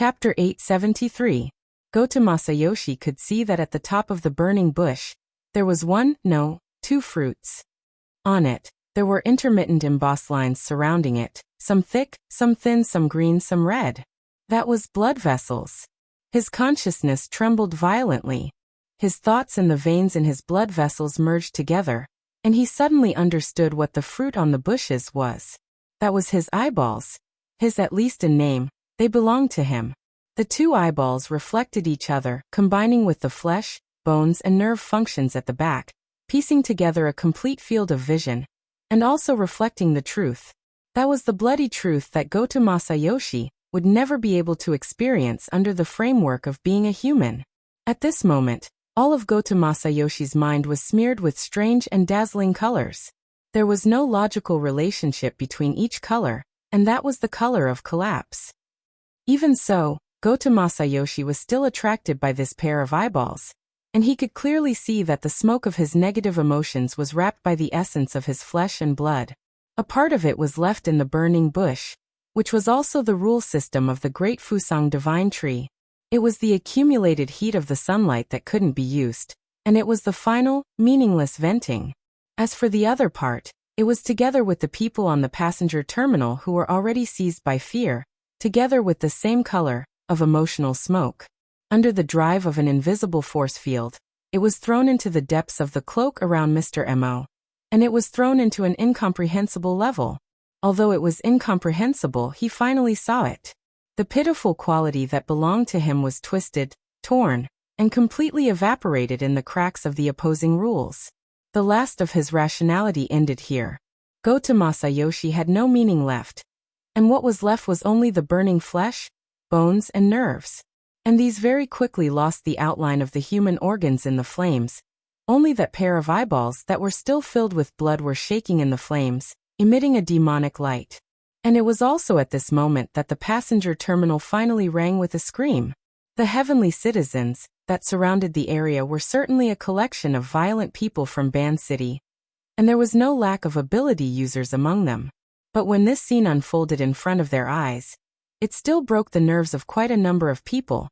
Chapter 873. Goto Masayoshi could see that at the top of the burning bush, there was two fruits. On it, there were intermittent embossed lines surrounding it, some thick, some thin, some green, some red. That was blood vessels. His consciousness trembled violently. His thoughts and the veins in his blood vessels merged together, and he suddenly understood what the fruit on the bushes was. That was his eyeballs. His, at least in name, they belonged to him. The two eyeballs reflected each other, combining with the flesh, bones and nerve functions at the back, piecing together a complete field of vision, and also reflecting the truth. That was the bloody truth that Goto Masayoshi would never be able to experience under the framework of being a human. At this moment, all of Goto Masayoshi's mind was smeared with strange and dazzling colors. There was no logical relationship between each color, and that was the color of collapse. Even so, Goto Masayoshi was still attracted by this pair of eyeballs, and he could clearly see that the smoke of his negative emotions was wrapped by the essence of his flesh and blood. A part of it was left in the burning bush, which was also the rule system of the great Fusang divine tree. It was the accumulated heat of the sunlight that couldn't be used, and it was the final, meaningless venting. As for the other part, it was together with the people on the passenger terminal who were already seized by fear, together with the same color of emotional smoke. Under the drive of an invisible force field, it was thrown into the depths of the cloak around Mr. Mo. And it was thrown into an incomprehensible level. Although it was incomprehensible, he finally saw it. The pitiful quality that belonged to him was twisted, torn, and completely evaporated in the cracks of the opposing rules. The last of his rationality ended here. Goto Masayoshi had no meaning left. And what was left was only the burning flesh, bones and nerves. And these very quickly lost the outline of the human organs in the flames. Only that pair of eyeballs that were still filled with blood were shaking in the flames, emitting a demonic light. And it was also at this moment that the passenger terminal finally rang with a scream. The heavenly citizens that surrounded the area were certainly a collection of violent people from Ban City. And there was no lack of ability users among them. But when this scene unfolded in front of their eyes, it still broke the nerves of quite a number of people.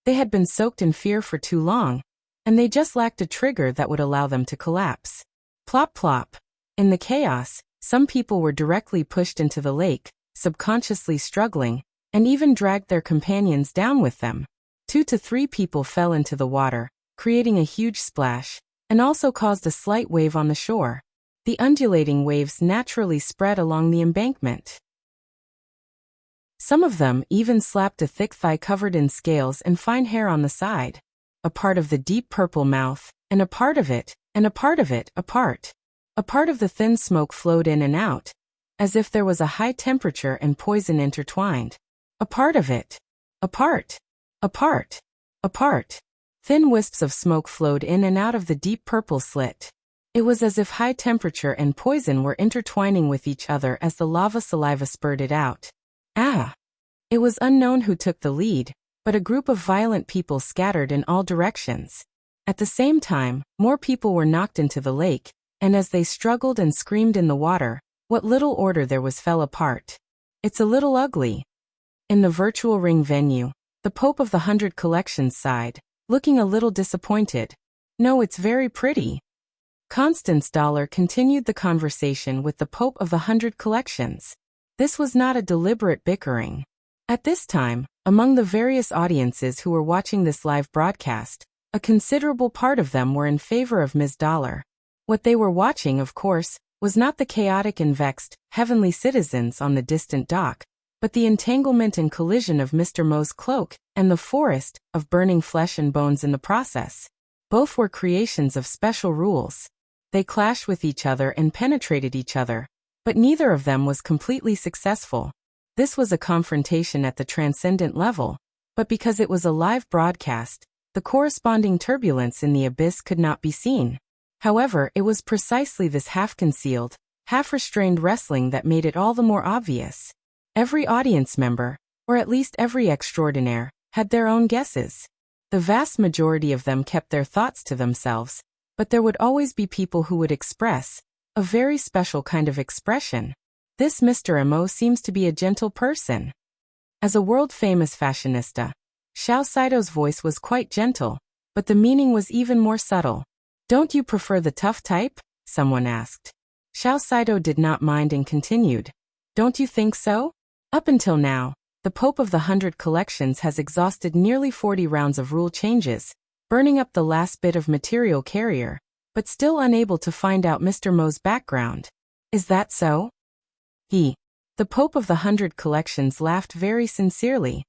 They had been soaked in fear for too long, and they just lacked a trigger that would allow them to collapse. Plop plop. In the chaos, some people were directly pushed into the lake, subconsciously struggling, and even dragged their companions down with them. 2 to 3 people fell into the water, creating a huge splash, and also caused a slight wave on the shore. The undulating waves naturally spread along the embankment. Some of them even slapped a thick thigh covered in scales and fine hair on the side. A part of the deep purple mouth, and a part of it, and a part of it, a part. A part of the thin smoke flowed in and out, as if there was a high temperature and poison intertwined. A part of it. A part. A part. A part. Thin wisps of smoke flowed in and out of the deep purple slit. It was as if high temperature and poison were intertwining with each other as the lava saliva spurted out. Ah! It was unknown who took the lead, but a group of violent people scattered in all directions. At the same time, more people were knocked into the lake, and as they struggled and screamed in the water, what little order there was fell apart. It's a little ugly. In the virtual ring venue, the Pope of the 100 Collections sighed, looking a little disappointed. No, it's very pretty. Constance Dollar continued the conversation with the Pope of the 100 Collections. This was not a deliberate bickering. At this time, among the various audiences who were watching this live broadcast, a considerable part of them were in favor of Ms. Dollar. What they were watching, of course, was not the chaotic and vexed, heavenly citizens on the distant dock, but the entanglement and collision of Mr. Mo's cloak and the forest of burning flesh and bones in the process. Both were creations of special rules. They clashed with each other and penetrated each other, but neither of them was completely successful. This was a confrontation at the transcendent level, but because it was a live broadcast, the corresponding turbulence in the abyss could not be seen. However, it was precisely this half-concealed, half-restrained wrestling that made it all the more obvious. Every audience member, or at least every extraordinaire, had their own guesses. The vast majority of them kept their thoughts to themselves, but there would always be people who would express a very special kind of expression. This Mr. Mo seems to be a gentle person. As a world-famous fashionista, Xiao Saito's voice was quite gentle, but the meaning was even more subtle. "Don't you prefer the tough type?" someone asked. Xiao Saito did not mind and continued. "Don't you think so? Up until now, the Pope of the 100 Collections has exhausted nearly 40 rounds of rule changes, burning up the last bit of material carrier, but still unable to find out Mr. Mo's background. Is that so?" The Pope of the 100 Collections laughed very sincerely.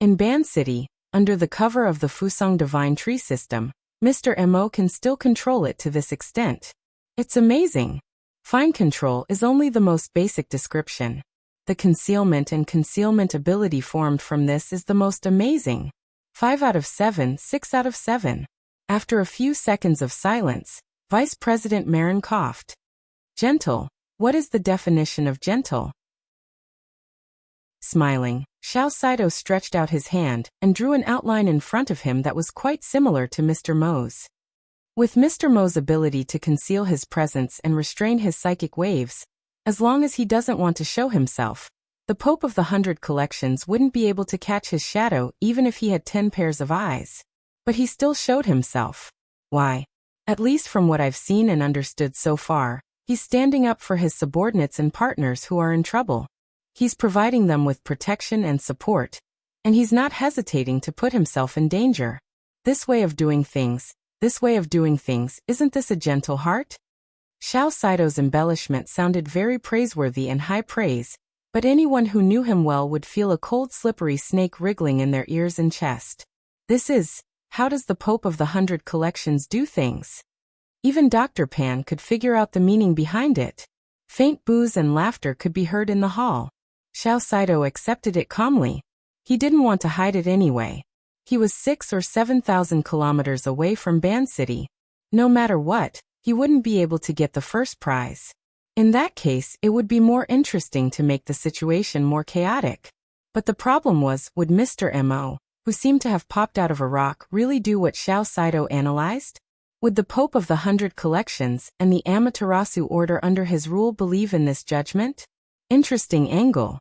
In Ban City, under the cover of the Fusang Divine Tree System, Mr. Mo can still control it to this extent. It's amazing. Fine control is only the most basic description. The concealment and concealment ability formed from this is the most amazing. 5 out of 7, 6 out of 7. After a few seconds of silence, Vice President Marin coughed. "Gentle. What is the definition of gentle?" Smiling, Xiao Saito stretched out his hand and drew an outline in front of him that was quite similar to Mr. Mo's. With Mr. Mo's ability to conceal his presence and restrain his psychic waves, as long as he doesn't want to show himself, the Pope of the 100 Collections wouldn't be able to catch his shadow even if he had 10 pairs of eyes. But he still showed himself. Why? At least from what I've seen and understood so far, he's standing up for his subordinates and partners who are in trouble. He's providing them with protection and support, and he's not hesitating to put himself in danger. This way of doing things, isn't this a gentle heart? Xiao Saito's embellishment sounded very praiseworthy and high praise, but anyone who knew him well would feel a cold slippery snake wriggling in their ears and chest. How does the Pope of the 100 Collections do things? Even Dr. Pan could figure out the meaning behind it. Faint boos and laughter could be heard in the hall. Xiao Saito accepted it calmly. He didn't want to hide it anyway. He was 6 or 7,000 kilometers away from Ban City. No matter what, he wouldn't be able to get the first prize. In that case, it would be more interesting to make the situation more chaotic. But the problem was, would Mr. Mo, who seemed to have popped out of a rock, really do what Xiao Saito analyzed? Would the Pope of the 100 Collections and the Amaterasu Order under his rule believe in this judgment? Interesting angle.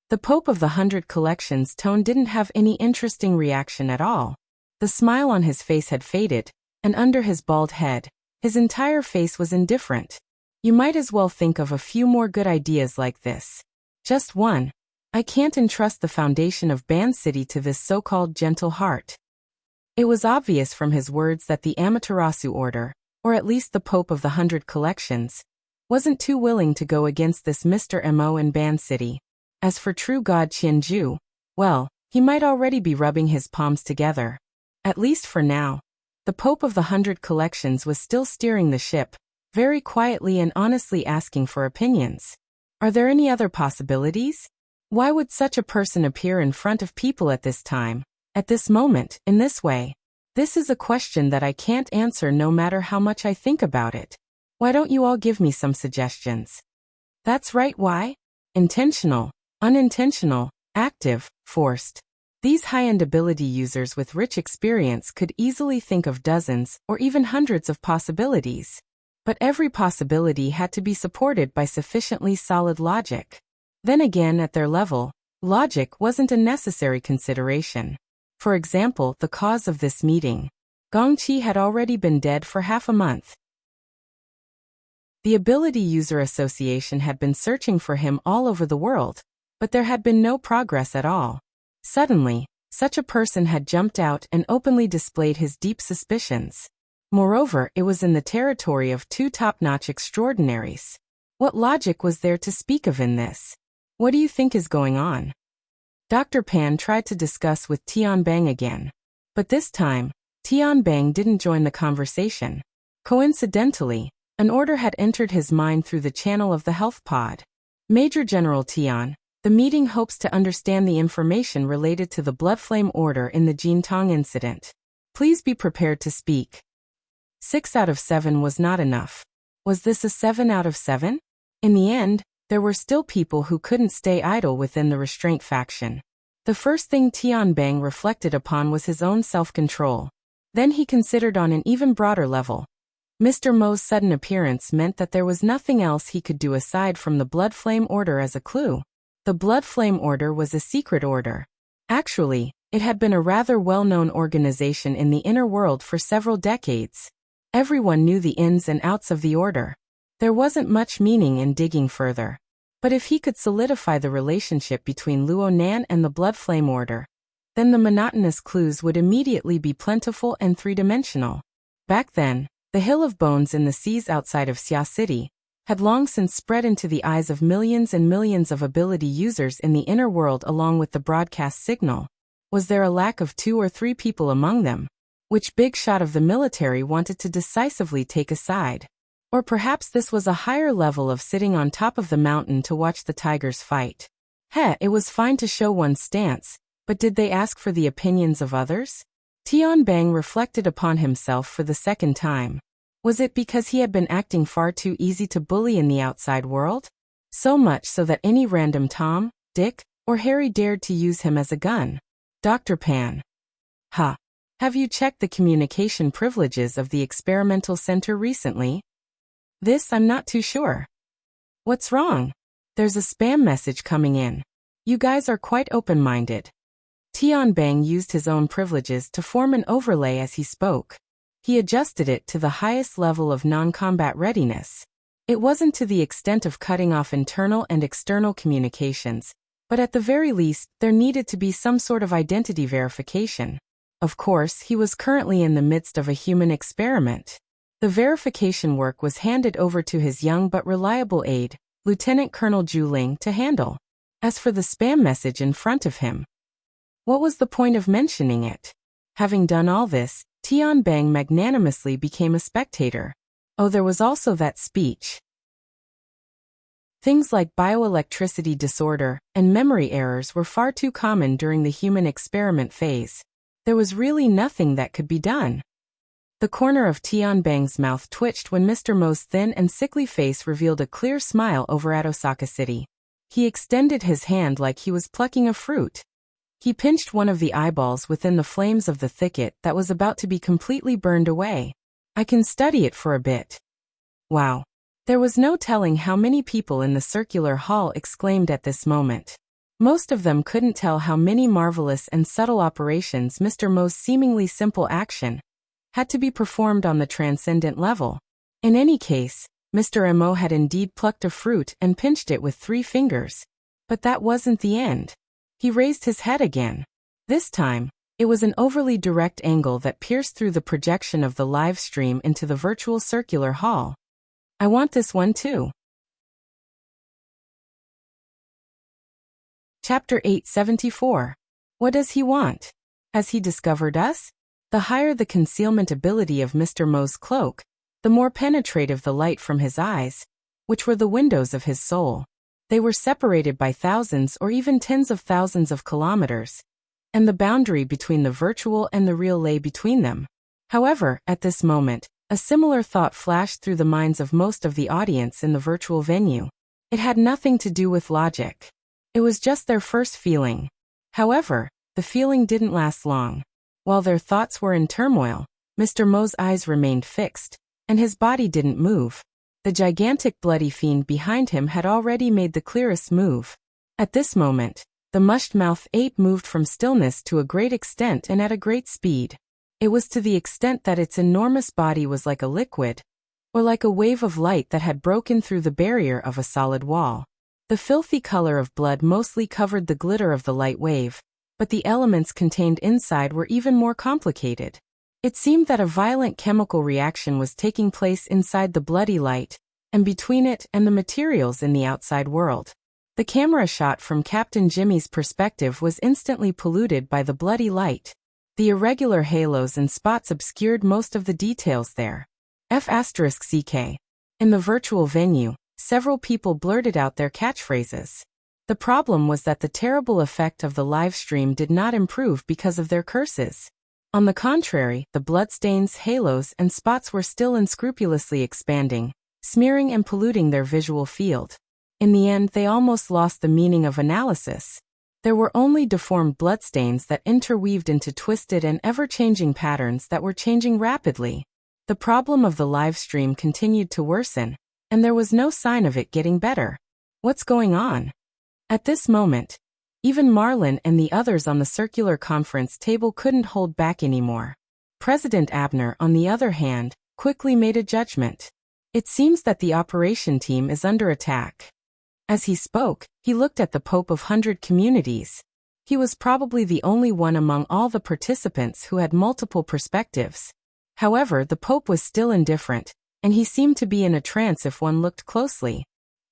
The Pope of the 100 Collections' tone didn't have any interesting reaction at all. The smile on his face had faded, and under his bald head, his entire face was indifferent. You might as well think of a few more good ideas like this. Just one. I can't entrust the foundation of Ban City to this so-called gentle heart. It was obvious from his words that the Amaterasu Order, or at least the Pope of the 100 Collections, wasn't too willing to go against this Mr. Mo in Ban City. As for true God Qianju, well, he might already be rubbing his palms together. At least for now. The Pope of the 100 Collections was still steering the ship, very quietly and honestly asking for opinions. Are there any other possibilities? Why would such a person appear in front of people at this time, at this moment, in this way? This is a question that I can't answer no matter how much I think about it. Why don't you all give me some suggestions? That's right, why? Intentional, unintentional, active, forced. These high-end ability users with rich experience could easily think of dozens or even hundreds of possibilities. But every possibility had to be supported by sufficiently solid logic. Then again, at their level, logic wasn't a necessary consideration. For example, the cause of this meeting. Gongqi had already been dead for half a month. The Ability User Association had been searching for him all over the world, but there had been no progress at all. Suddenly, such a person had jumped out and openly displayed his deep suspicions. Moreover, it was in the territory of two top-notch extraordinaries. What logic was there to speak of in this? What do you think is going on? Dr. Pan tried to discuss with Tianbang again. But this time, Tianbang didn't join the conversation. Coincidentally, an order had entered his mind through the channel of the health pod. Major General Tian, the meeting hopes to understand the information related to the Blood Flame Order in the Jintong incident. Please be prepared to speak. 6 out of 7 was not enough. Was this a 7 out of 7? In the end, there were still people who couldn't stay idle within the restraint faction. The first thing Tianbang reflected upon was his own self-control. Then he considered on an even broader level. Mr. Mo's sudden appearance meant that there was nothing else he could do aside from the Blood Flame Order as a clue. The Blood Flame Order was a secret order. Actually, it had been a rather well-known organization in the inner world for several decades. Everyone knew the ins and outs of the order. There wasn't much meaning in digging further. But if he could solidify the relationship between Luo Nan and the Blood Flame Order, then the monotonous clues would immediately be plentiful and three-dimensional. Back then, the Hill of Bones in the seas outside of Xia City had long since spread into the eyes of millions and millions of ability users in the inner world along with the broadcast signal. Was there a lack of 2 or 3 people among them? Which big shot of the military wanted to decisively take a side? Or perhaps this was a higher level of sitting on top of the mountain to watch the tigers fight. It was fine to show one's stance, but did they ask for the opinions of others? Tianbang reflected upon himself for the second time. Was it because he had been acting far too easy to bully in the outside world? So much so that any random Tom, Dick, or Harry dared to use him as a gun. Dr. Pan. Have you checked the communication privileges of the experimental center recently? This I'm not too sure. What's wrong? There's a spam message coming in. You guys are quite open-minded. Tianbang used his own privileges to form an overlay as he spoke. He adjusted it to the highest level of non-combat readiness. It wasn't to the extent of cutting off internal and external communications, but at the very least, there needed to be some sort of identity verification. Of course, he was currently in the midst of a human experiment. The verification work was handed over to his young but reliable aide, Lieutenant Colonel Zhu Ling, to handle. As for the spam message in front of him, what was the point of mentioning it? Having done all this, Tianbang magnanimously became a spectator. Oh, there was also that speech. Things like bioelectricity disorder and memory errors were far too common during the human experiment phase. There was really nothing that could be done. The corner of Tianbang's mouth twitched when Mr. Mo's thin and sickly face revealed a clear smile over at Osaka City. He extended his hand like he was plucking a fruit. He pinched one of the eyeballs within the flames of the thicket that was about to be completely burned away. I can study it for a bit. Wow. There was no telling how many people in the circular hall exclaimed at this moment. Most of them couldn't tell how many marvelous and subtle operations Mr. Mo's seemingly simple action had to be performed on the transcendent level. In any case, Mr. Mo had indeed plucked a fruit and pinched it with 3 fingers. But that wasn't the end. He raised his head again. This time, it was an overly direct angle that pierced through the projection of the live stream into the virtual circular hall. I want this one too. Chapter 874. What does he want? Has he discovered us? The higher the concealment ability of Mr. Mo's cloak, the more penetrative the light from his eyes, which were the windows of his soul. They were separated by thousands or even tens of thousands of kilometers, and the boundary between the virtual and the real lay between them. However, at this moment, a similar thought flashed through the minds of most of the audience in the virtual venue. It had nothing to do with logic. It was just their first feeling. However, the feeling didn't last long. While their thoughts were in turmoil, Mr. Mo's eyes remained fixed, and his body didn't move. The gigantic bloody fiend behind him had already made the clearest move. At this moment, the mushed-mouthed ape moved from stillness to a great extent and at a great speed. It was to the extent that its enormous body was like a liquid, or like a wave of light that had broken through the barrier of a solid wall. The filthy color of blood mostly covered the glitter of the light wave, but the elements contained inside were even more complicated. It seemed that a violent chemical reaction was taking place inside the bloody light, and between it and the materials in the outside world. The camera shot from Captain Jimmy's perspective was instantly polluted by the bloody light. The irregular halos and spots obscured most of the details there. F***CK. In the virtual venue, several people blurted out their catchphrases. The problem was that the terrible effect of the live stream did not improve because of their curses. On the contrary, the bloodstains, halos, and spots were still unscrupulously expanding, smearing and polluting their visual field. In the end, they almost lost the meaning of analysis. There were only deformed bloodstains that interweaved into twisted and ever-changing patterns that were changing rapidly. The problem of the live stream continued to worsen, and there was no sign of it getting better. What's going on? At this moment, even Marlin and the others on the circular conference table couldn't hold back anymore. President Abner, on the other hand, quickly made a judgment. It seems that the operation team is under attack. As he spoke, he looked at the Pope of 100 communities. He was probably the only one among all the participants who had multiple perspectives. However, the Pope was still indifferent, and he seemed to be in a trance if one looked closely.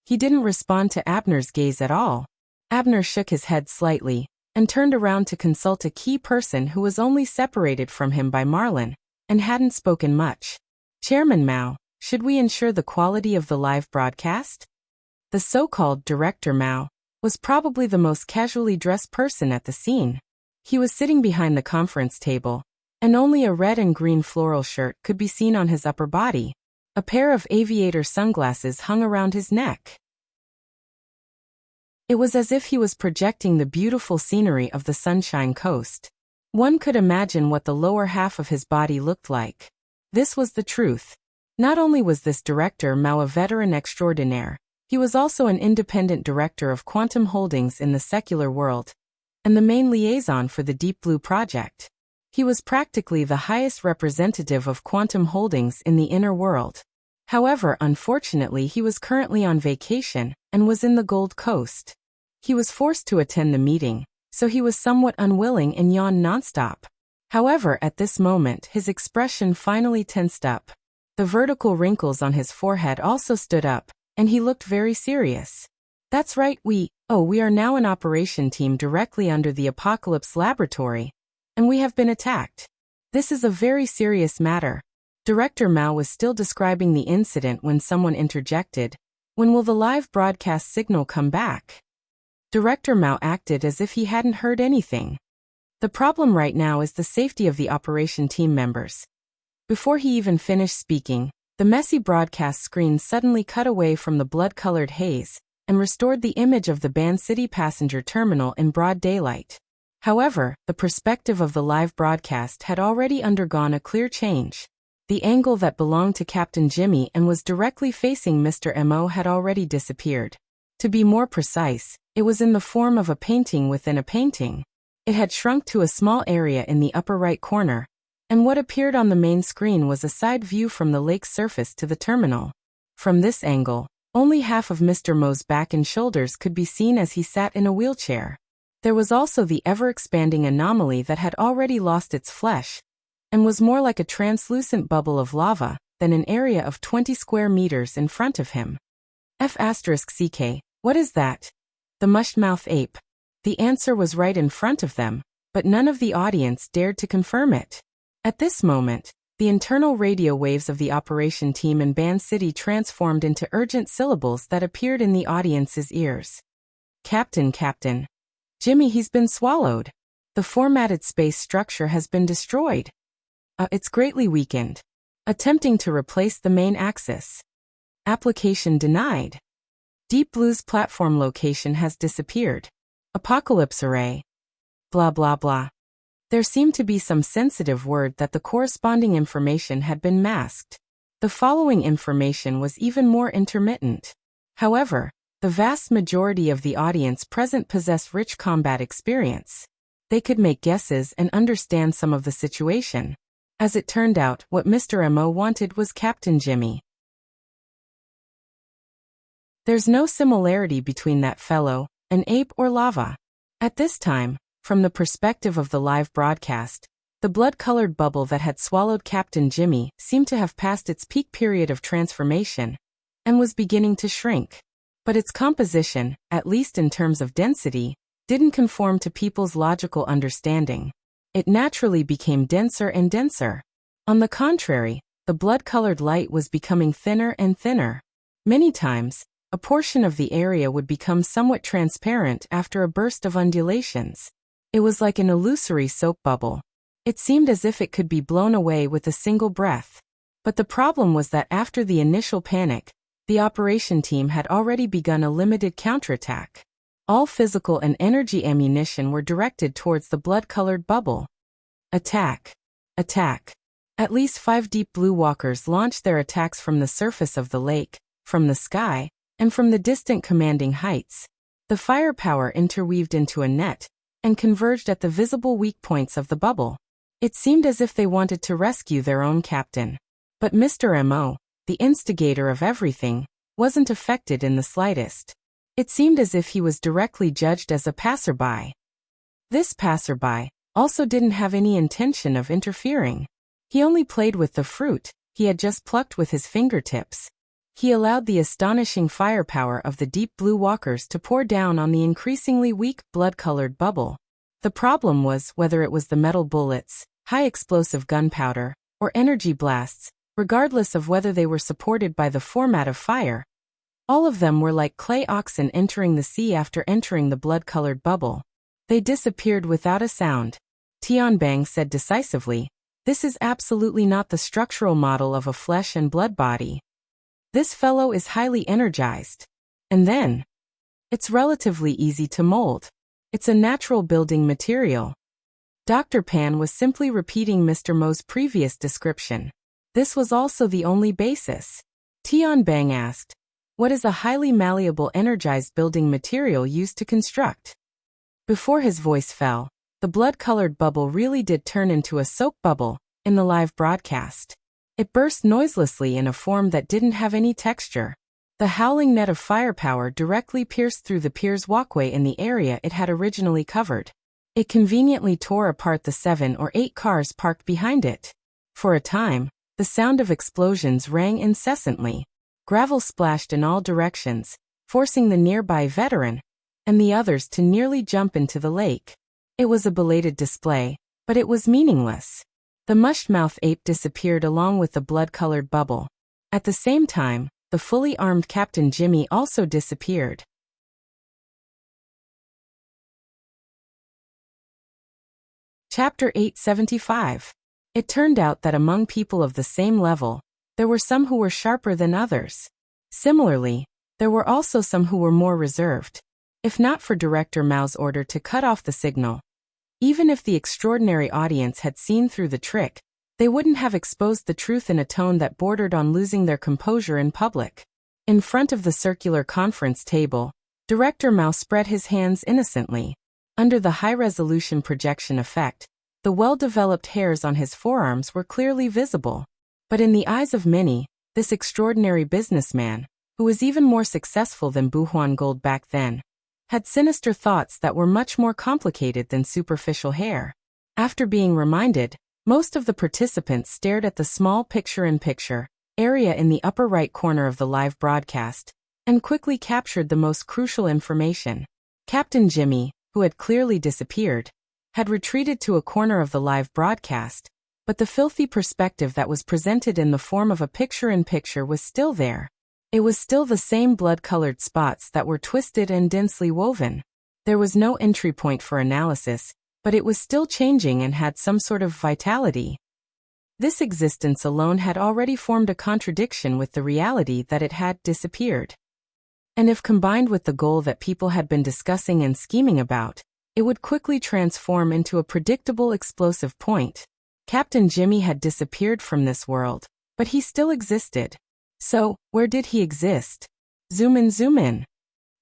He didn't respond to Abner's gaze at all. Abner shook his head slightly, and turned around to consult a key person who was only separated from him by Marlin, and hadn't spoken much. Chairman Mao, should we ensure the quality of the live broadcast? The so-called Director Mao was probably the most casually dressed person at the scene. He was sitting behind the conference table, and only a red and green floral shirt could be seen on his upper body. A pair of aviator sunglasses hung around his neck. It was as if he was projecting the beautiful scenery of the Sunshine Coast. One could imagine what the lower half of his body looked like. This was the truth. Not only was this Director Mao a veteran extraordinaire, he was also an independent director of Quantum Holdings in the secular world, and the main liaison for the Deep Blue project. He was practically the highest representative of Quantum Holdings in the inner world. However, unfortunately, he was currently on vacation and was in the Gold Coast. He was forced to attend the meeting, so he was somewhat unwilling and yawned nonstop. However, at this moment, his expression finally tensed up. The vertical wrinkles on his forehead also stood up, and he looked very serious. That's right, we are now an operation team directly under the Apocalypse Laboratory, and we have been attacked. This is a very serious matter. Director Mao was still describing the incident when someone interjected, "When will the live broadcast signal come back?" Director Mao acted as if he hadn't heard anything. The problem right now is the safety of the operation team members. Before he even finished speaking, the messy broadcast screen suddenly cut away from the blood-colored haze and restored the image of the Ban City passenger terminal in broad daylight. However, the perspective of the live broadcast had already undergone a clear change. The angle that belonged to Captain Jimmy and was directly facing Mr. Mo had already disappeared. To be more precise, it was in the form of a painting within a painting. It had shrunk to a small area in the upper right corner, and what appeared on the main screen was a side view from the lake's surface to the terminal. From this angle, only half of Mr. Mo's back and shoulders could be seen as he sat in a wheelchair. There was also the ever-expanding anomaly that had already lost its flesh, and was more like a translucent bubble of lava than an area of 20 square meters in front of him. F***CK, what is that? The mush-mouth ape. The answer was right in front of them, but none of the audience dared to confirm it. At this moment, the internal radio waves of the operation team in Ban City transformed into urgent syllables that appeared in the audience's ears. Captain. Jimmy, he's been swallowed. The formatted space structure has been destroyed. It's greatly weakened. Attempting to replace the main axis. Application denied. Deep Blue's platform location has disappeared. Apocalypse array. Blah blah blah. There seemed to be some sensitive word that the corresponding information had been masked. The following information was even more intermittent. However, the vast majority of the audience present possessed rich combat experience. They could make guesses and understand some of the situation. As it turned out, what Mr. Mo wanted was Captain Jimmy. There's no similarity between that fellow, an ape or lava. At this time, from the perspective of the live broadcast, the blood-colored bubble that had swallowed Captain Jimmy seemed to have passed its peak period of transformation and was beginning to shrink. But its composition, at least in terms of density, didn't conform to people's logical understanding. It naturally became denser and denser. On the contrary, the blood-colored light was becoming thinner and thinner. Many times, a portion of the area would become somewhat transparent after a burst of undulations. It was like an illusory soap bubble. It seemed as if it could be blown away with a single breath. But the problem was that after the initial panic, the operation team had already begun a limited counterattack. All physical and energy ammunition were directed towards the blood-colored bubble. Attack. Attack. At least 5 Deep Blue walkers launched their attacks from the surface of the lake, from the sky, and from the distant commanding heights. The firepower interweaved into a net and converged at the visible weak points of the bubble. It seemed as if they wanted to rescue their own captain. But Mr. M.O., the instigator of everything, wasn't affected in the slightest. It seemed as if he was directly judged as a passerby. This passerby also didn't have any intention of interfering. He only played with the fruit he had just plucked with his fingertips. He allowed the astonishing firepower of the deep blue walkers to pour down on the increasingly weak, blood-colored bubble. The problem was whether it was the metal bullets, high-explosive gunpowder, or energy blasts, regardless of whether they were supported by the format of fire. All of them were like clay oxen entering the sea after entering the blood-colored bubble. They disappeared without a sound. Tianbang said decisively, "This is absolutely not the structural model of a flesh and blood body. This fellow is highly energized. And then, it's relatively easy to mold. It's a natural building material." Dr. Pan was simply repeating Mr. Mo's previous description. This was also the only basis. Tianbang asked, "What is a highly malleable energized building material used to construct?" Before his voice fell, the blood-colored bubble really did turn into a soap bubble in the live broadcast. It burst noiselessly in a form that didn't have any texture. The howling net of firepower directly pierced through the pier's walkway in the area it had originally covered. It conveniently tore apart the 7 or 8 cars parked behind it. For a time, the sound of explosions rang incessantly. Gravel splashed in all directions, forcing the nearby veteran and the others to nearly jump into the lake. It was a belated display, but it was meaningless. The mush-mouth ape disappeared along with the blood-colored bubble. At the same time, the fully armed Captain Jimmy also disappeared. Chapter 875. It turned out that among people of the same level, there were some who were sharper than others. Similarly, there were also some who were more reserved. If not for Director Mao's order to cut off the signal, even if the extraordinary audience had seen through the trick, they wouldn't have exposed the truth in a tone that bordered on losing their composure in public. In front of the circular conference table, Director Mao spread his hands innocently. Under the high-resolution projection effect, the well-developed hairs on his forearms were clearly visible. But in the eyes of many, this extraordinary businessman, who was even more successful than Buhuan Gold back then, had sinister thoughts that were much more complicated than superficial hair. After being reminded, most of the participants stared at the small picture-in-picture area in the upper right corner of the live broadcast, and quickly captured the most crucial information. Captain Jimmy, who had clearly disappeared, had retreated to a corner of the live broadcast, but the filthy perspective that was presented in the form of a picture-in-picture was still there. It was still the same blood-colored spots that were twisted and densely woven. There was no entry point for analysis, but it was still changing and had some sort of vitality. This existence alone had already formed a contradiction with the reality that it had disappeared. And if combined with the goal that people had been discussing and scheming about, it would quickly transform into a predictable explosive point. Captain Jimmy had disappeared from this world, but he still existed. So, where did he exist? Zoom in, zoom in.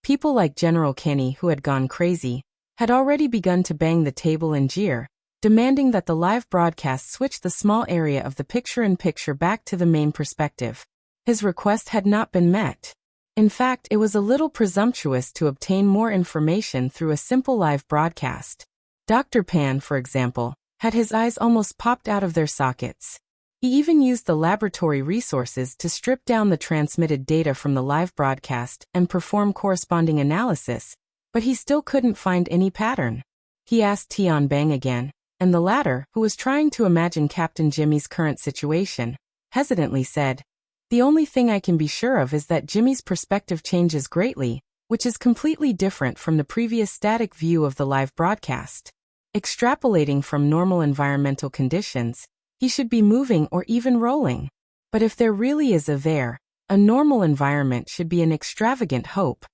People like General Kenny, who had gone crazy, had already begun to bang the table and jeer, demanding that the live broadcast switch the small area of the picture-in-picture back to the main perspective. His request had not been met. In fact, it was a little presumptuous to obtain more information through a simple live broadcast. Dr. Pan, for example, had his eyes almost popped out of their sockets. He even used the laboratory resources to strip down the transmitted data from the live broadcast and perform corresponding analysis, but he still couldn't find any pattern. He asked Tianbang again, and the latter, who was trying to imagine Captain Jimmy's current situation, hesitantly said, "The only thing I can be sure of is that Jimmy's perspective changes greatly, which is completely different from the previous static view of the live broadcast. Extrapolating from normal environmental conditions, he should be moving or even rolling. But if there really is a normal environment should be an extravagant hope.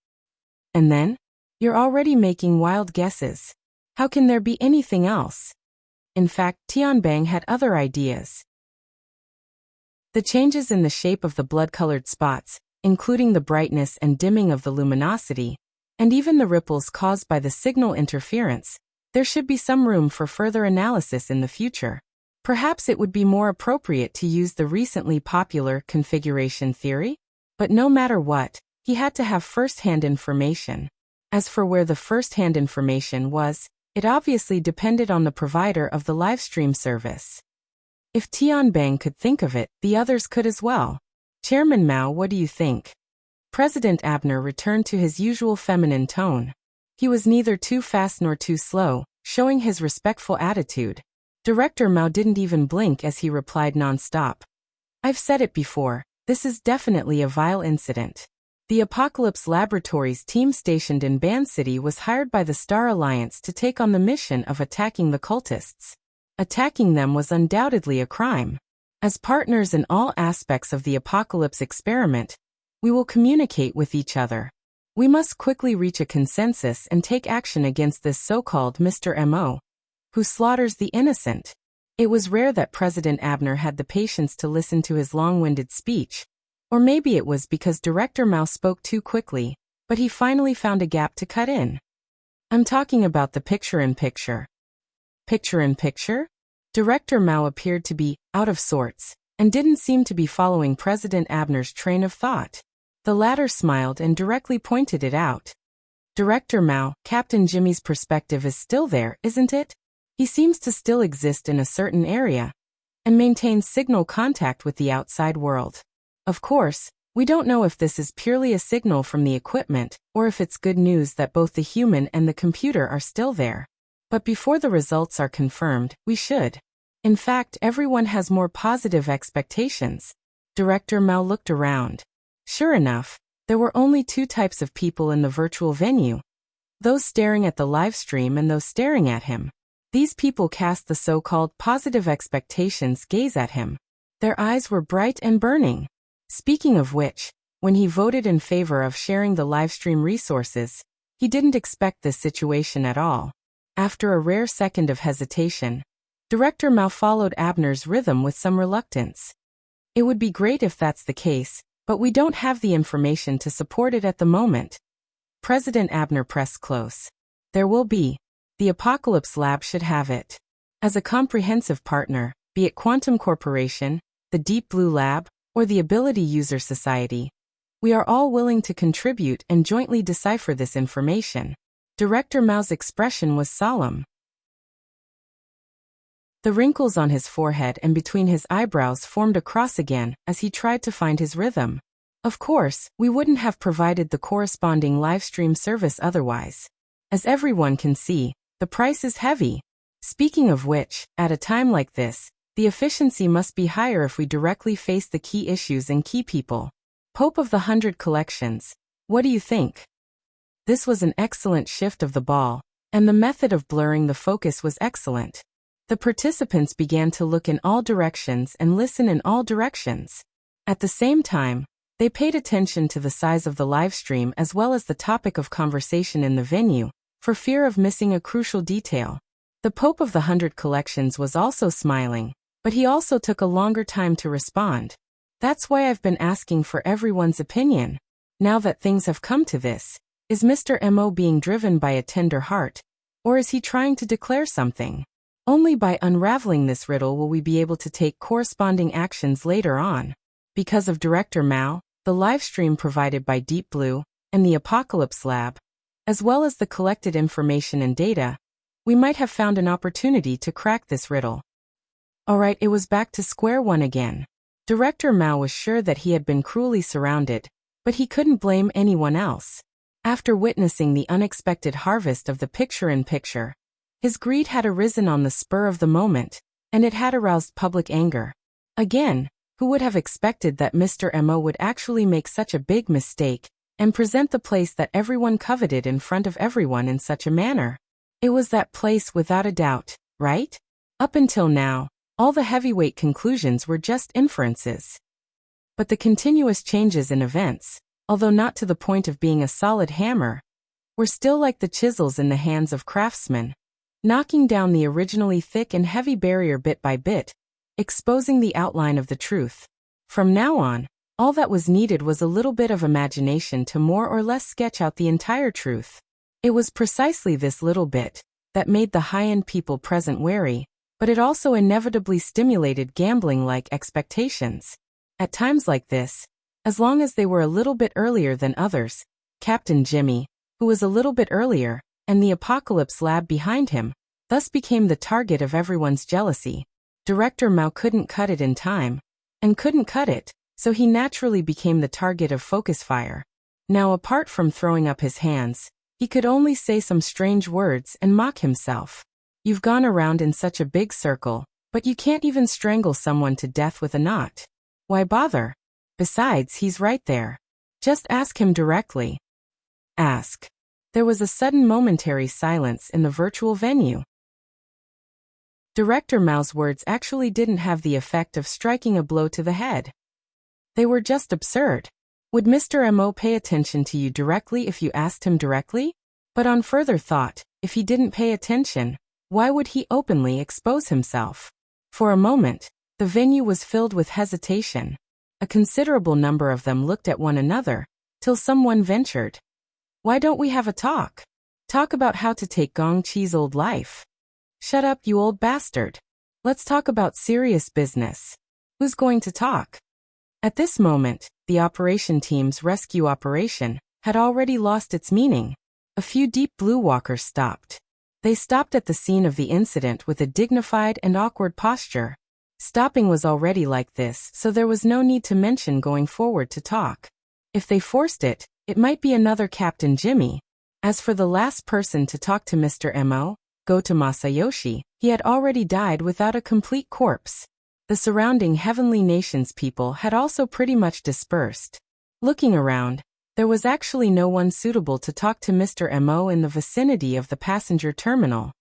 And then? You're already making wild guesses. How can there be anything else?" In fact, Tianbang had other ideas. The changes in the shape of the blood-colored spots, including the brightness and dimming of the luminosity, and even the ripples caused by the signal interference, there should be some room for further analysis in the future. Perhaps it would be more appropriate to use the recently popular configuration theory? But no matter what, he had to have first-hand information. As for where the first-hand information was, it obviously depended on the provider of the livestream service. If Tianbang could think of it, the others could as well. Chairman Mao, what do you think? President Abner returned to his usual feminine tone. He was neither too fast nor too slow, showing his respectful attitude. Director Mao didn't even blink as he replied non-stop. I've said it before, this is definitely a vile incident. The Apocalypse Laboratories team stationed in Ban City was hired by the Star Alliance to take on the mission of attacking the cultists. Attacking them was undoubtedly a crime. As partners in all aspects of the Apocalypse experiment, we will communicate with each other. We must quickly reach a consensus and take action against this so-called Mr. M.O., who slaughters the innocent. It was rare that President Abner had the patience to listen to his long-winded speech. Or maybe it was because Director Mao spoke too quickly, but he finally found a gap to cut in. I'm talking about the picture-in-picture. Picture-in-picture? Director Mao appeared to be out of sorts, and didn't seem to be following President Abner's train of thought. The latter smiled and directly pointed it out. Director Mao, Captain Jimmy's perspective is still there, isn't it? He seems to still exist in a certain area, and maintains signal contact with the outside world. Of course, we don't know if this is purely a signal from the equipment, or if it's good news that both the human and the computer are still there. But before the results are confirmed, we should. In fact, everyone has more positive expectations. Director Mao looked around. Sure enough, there were only two types of people in the virtual venue. Those staring at the live stream and those staring at him. These people cast the so-called positive expectations gaze at him. Their eyes were bright and burning. Speaking of which, when he voted in favor of sharing the livestream resources, he didn't expect this situation at all. After a rare second of hesitation, Director Mao followed Abner's rhythm with some reluctance. It would be great if that's the case, but we don't have the information to support it at the moment. President Abner pressed close. There will be. The Apocalypse Lab should have it. As a comprehensive partner, be it Quantum Corporation, the Deep Blue Lab, or the Ability User Society, we are all willing to contribute and jointly decipher this information. Director Mao's expression was solemn. The wrinkles on his forehead and between his eyebrows formed a cross again as he tried to find his rhythm. Of course, we wouldn't have provided the corresponding livestream service otherwise. As everyone can see, the price is heavy. Speaking of which, at a time like this, the efficiency must be higher if we directly face the key issues and key people. Pope of the 100 Collections, what do you think? This was an excellent shift of the ball, and the method of blurring the focus was excellent. The participants began to look in all directions and listen in all directions. At the same time, they paid attention to the size of the livestream as well as the topic of conversation in the venue, for fear of missing a crucial detail. The Pope of the 100 Collections was also smiling, but he also took a longer time to respond. That's why I've been asking for everyone's opinion. Now that things have come to this, is Mr. M.O. being driven by a tender heart, or is he trying to declare something? Only by unraveling this riddle will we be able to take corresponding actions later on. Because of Director Mao, the livestream provided by Deep Blue, and the Apocalypse Lab, as well as the collected information and data, we might have found an opportunity to crack this riddle. Alright, it was back to square one again. Director Mao was sure that he had been cruelly surrounded, but he couldn't blame anyone else. After witnessing the unexpected harvest of the picture-in-picture, his greed had arisen on the spur of the moment, and it had aroused public anger. Again, who would have expected that Mr. M.O. would actually make such a big mistake, and present the place that everyone coveted in front of everyone in such a manner? It was that place without a doubt, right? Up until now, all the heavyweight conclusions were just inferences. But the continuous changes in events, although not to the point of being a solid hammer, were still like the chisels in the hands of craftsmen, knocking down the originally thick and heavy barrier bit by bit, exposing the outline of the truth. From now on, All that was needed was a little bit of imagination to more or less sketch out the entire truth. It was precisely this little bit that made the high-end people present wary, but it also inevitably stimulated gambling-like expectations. At times like this, as long as they were a little bit earlier than others, Captain Jimmy, who was a little bit earlier, and the Apocalypse Lab behind him, thus became the target of everyone's jealousy. Director Mao couldn't cut it in time, and couldn't cut it, so he naturally became the target of focus fire. Now, apart from throwing up his hands, he could only say some strange words and mock himself. You've gone around in such a big circle, but you can't even strangle someone to death with a knot. Why bother? Besides, he's right there. Just ask him directly. Ask. There was a sudden momentary silence in the virtual venue. Director Mao's words actually didn't have the effect of striking a blow to the head. They were just absurd. Would Mr. Mo pay attention to you directly if you asked him directly? But on further thought, if he didn't pay attention, why would he openly expose himself? For a moment, the venue was filled with hesitation. A considerable number of them looked at one another, till someone ventured. Why don't we have a talk? Talk about how to take Gong Chi's old life. Shut up, you old bastard. Let's talk about serious business. Who's going to talk? At this moment, the operation team's rescue operation had already lost its meaning. A few deep blue walkers stopped. They stopped at the scene of the incident with a dignified and awkward posture. Stopping was already like this, so there was no need to mention going forward to talk. If they forced it, it might be another Captain Jimmy. As for the last person to talk to Mr. Mo, go to Masayoshi, he had already died without a complete corpse. The surrounding Heavenly Nations people had also pretty much dispersed. Looking around, there was actually no one suitable to talk to Mr. Mo in the vicinity of the passenger terminal.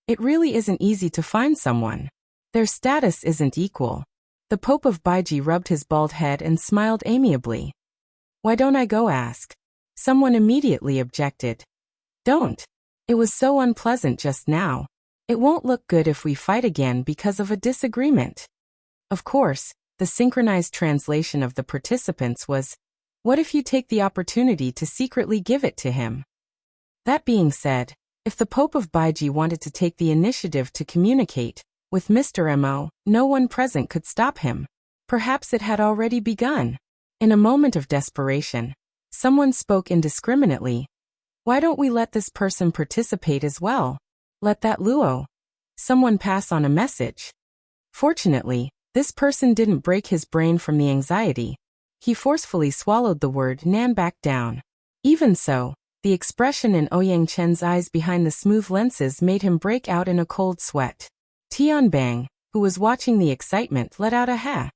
It really isn't easy to find someone. Their status isn't equal. The Pope of Baiji rubbed his bald head and smiled amiably. Why don't I go ask? Someone immediately objected. Don't. It was so unpleasant just now. It won't look good if we fight again because of a disagreement. Of course, the synchronized translation of the participants was, what if you take the opportunity to secretly give it to him? That being said, if the Pope of Baiji wanted to take the initiative to communicate with Mr. Mo, no one present could stop him. Perhaps it had already begun. In a moment of desperation, someone spoke indiscriminately. Why don't we let this person participate as well? Let that Luo. Someone pass on a message. Fortunately, this person didn't break his brain from the anxiety. He forcefully swallowed the word Nan back down. Even so, the expression in Ouyang Chen's eyes behind the smooth lenses made him break out in a cold sweat. Tianbang, who was watching the excitement, let out a ha.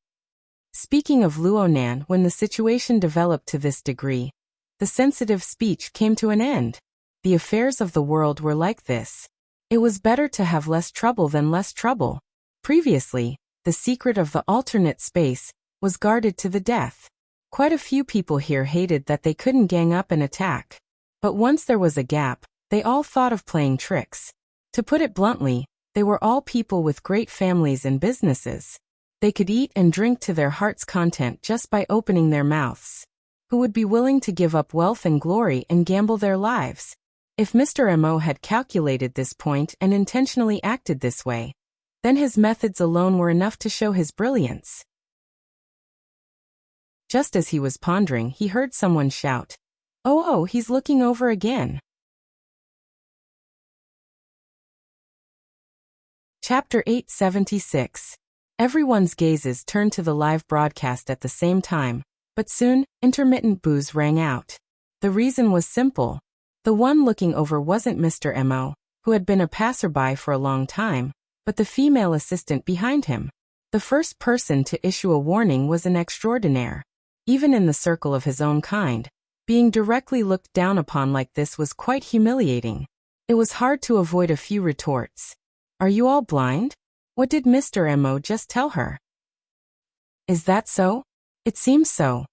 Speaking of Luo Nan, when the situation developed to this degree, the sensitive speech came to an end. The affairs of the world were like this. It was better to have less trouble than less trouble. Previously, the secret of the alternate space was guarded to the death. Quite a few people here hated that they couldn't gang up and attack. But once there was a gap, they all thought of playing tricks. To put it bluntly, they were all people with great families and businesses. They could eat and drink to their heart's content just by opening their mouths. Who would be willing to give up wealth and glory and gamble their lives? If Mr. Mo had calculated this point and intentionally acted this way, then his methods alone were enough to show his brilliance. Just as he was pondering, he heard someone shout, "Oh, he's looking over again." Chapter 876. Everyone's gazes turned to the live broadcast at the same time, but soon, intermittent boos rang out. The reason was simple. The one looking over wasn't Mr. Mo, who had been a passerby for a long time, but the female assistant behind him. The first person to issue a warning was an extraordinaire. Even in the circle of his own kind, being directly looked down upon like this was quite humiliating. It was hard to avoid a few retorts. Are you all blind? What did Mr. Mo just tell her? Is that so? It seems so.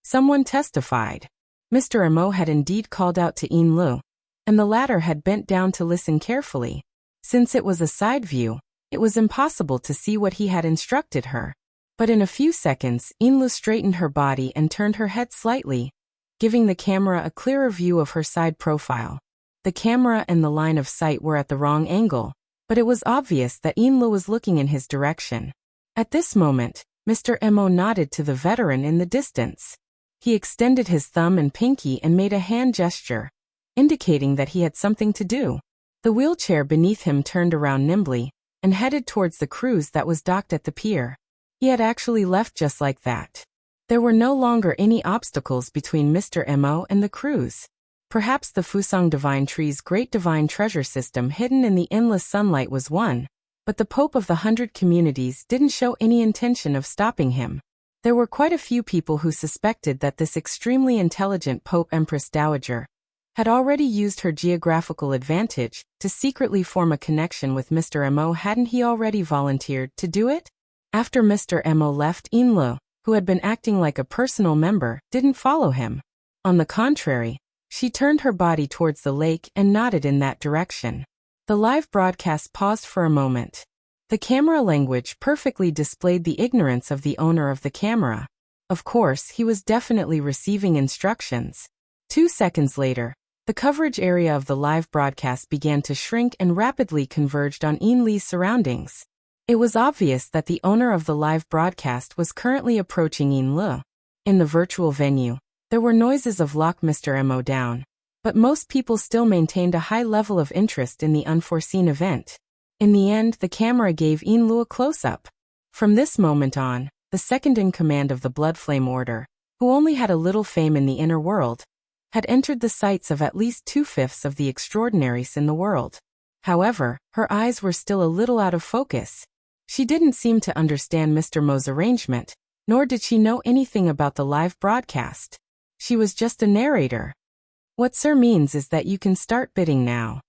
Someone testified. Mr. Mo had indeed called out to Yin Lu, and the latter had bent down to listen carefully. Since it was a side view, it was impossible to see what he had instructed her. But in a few seconds, Inlu straightened her body and turned her head slightly, giving the camera a clearer view of her side profile. The camera and the line of sight were at the wrong angle, but it was obvious that Inlu was looking in his direction. At this moment, Mr. Mo nodded to the veteran in the distance. He extended his thumb and pinky and made a hand gesture, indicating that he had something to do. The wheelchair beneath him turned around nimbly and headed towards the cruise that was docked at the pier. He had actually left just like that. There were no longer any obstacles between Mr. Mo and the cruise. Perhaps the Fusang Divine Tree's great divine treasure system hidden in the endless sunlight was one, but the Pope of the 100 Communities didn't show any intention of stopping him. There were quite a few people who suspected that this extremely intelligent Pope Empress Dowager had already used her geographical advantage to secretly form a connection with Mr. Mo. Hadn't he already volunteered to do it? After Mr. Mo left, Inlu, who had been acting like a personal member, didn't follow him. On the contrary, she turned her body towards the lake and nodded in that direction. The live broadcast paused for a moment. The camera language perfectly displayed the ignorance of the owner of the camera. Of course, he was definitely receiving instructions. 2 seconds later, the coverage area of the live broadcast began to shrink and rapidly converged on Inli's surroundings. It was obvious that the owner of the live broadcast was currently approaching Inlu. In the virtual venue, there were noises of lock Mr. Mo down, but most people still maintained a high level of interest in the unforeseen event. In the end, the camera gave Inlu a close-up. From this moment on, the second-in-command of the Bloodflame Order, who only had a little fame in the inner world, had entered the sights of at least 2/5 of the extraordinaries in the world. However, her eyes were still a little out of focus. She didn't seem to understand Mr. Mo's arrangement, nor did she know anything about the live broadcast. She was just a narrator. What Sir means is that you can start bidding now.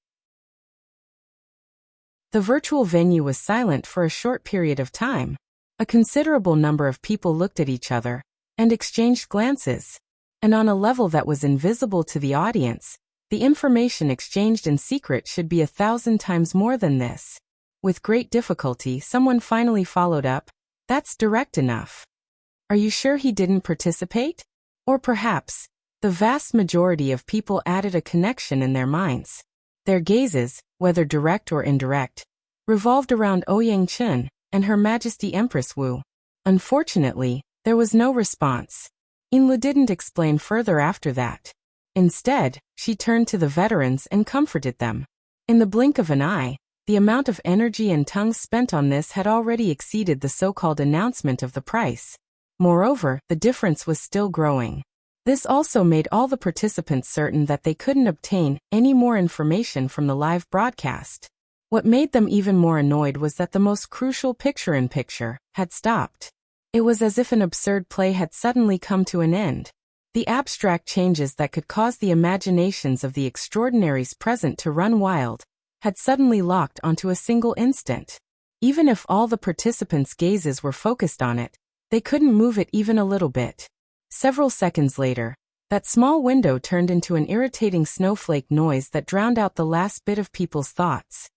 The virtual venue was silent for a short period of time. A considerable number of people looked at each other and exchanged glances. And on a level that was invisible to the audience, the information exchanged in secret should be 1,000 times more than this. With great difficulty, someone finally followed up, "That's direct enough. Are you sure he didn't participate?" Or perhaps, the vast majority of people added a connection in their minds. Their gazes, whether direct or indirect, revolved around Ouyang Chen and Her Majesty Empress Wu. Unfortunately, there was no response. Inlu didn't explain further after that. Instead, she turned to the veterans and comforted them. In the blink of an eye, the amount of energy and tongues spent on this had already exceeded the so-called announcement of the price. Moreover, the difference was still growing. This also made all the participants certain that they couldn't obtain any more information from the live broadcast. What made them even more annoyed was that the most crucial picture-in-picture had stopped. It was as if an absurd play had suddenly come to an end. The abstract changes that could cause the imaginations of the extraordinaries present to run wild had suddenly locked onto a single instant. Even if all the participants' gazes were focused on it, they couldn't move it even a little bit. Several seconds later, that small window turned into an irritating snowflake noise that drowned out the last bit of people's thoughts.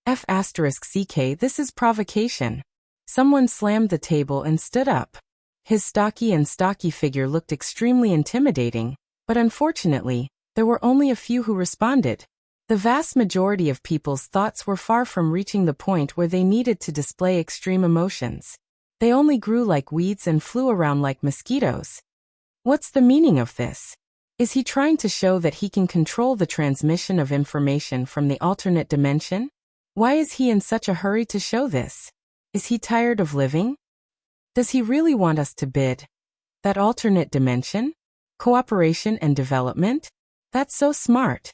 F***CK, this is provocation. Someone slammed the table and stood up. His stocky figure looked extremely intimidating, but unfortunately, there were only a few who responded. The vast majority of people's thoughts were far from reaching the point where they needed to display extreme emotions. They only grew like weeds and flew around like mosquitoes. What's the meaning of this? Is he trying to show that he can control the transmission of information from the alternate dimension? Why is he in such a hurry to show this? Is he tired of living? Does he really want us to bid? That alternate dimension? Cooperation and development? That's so smart.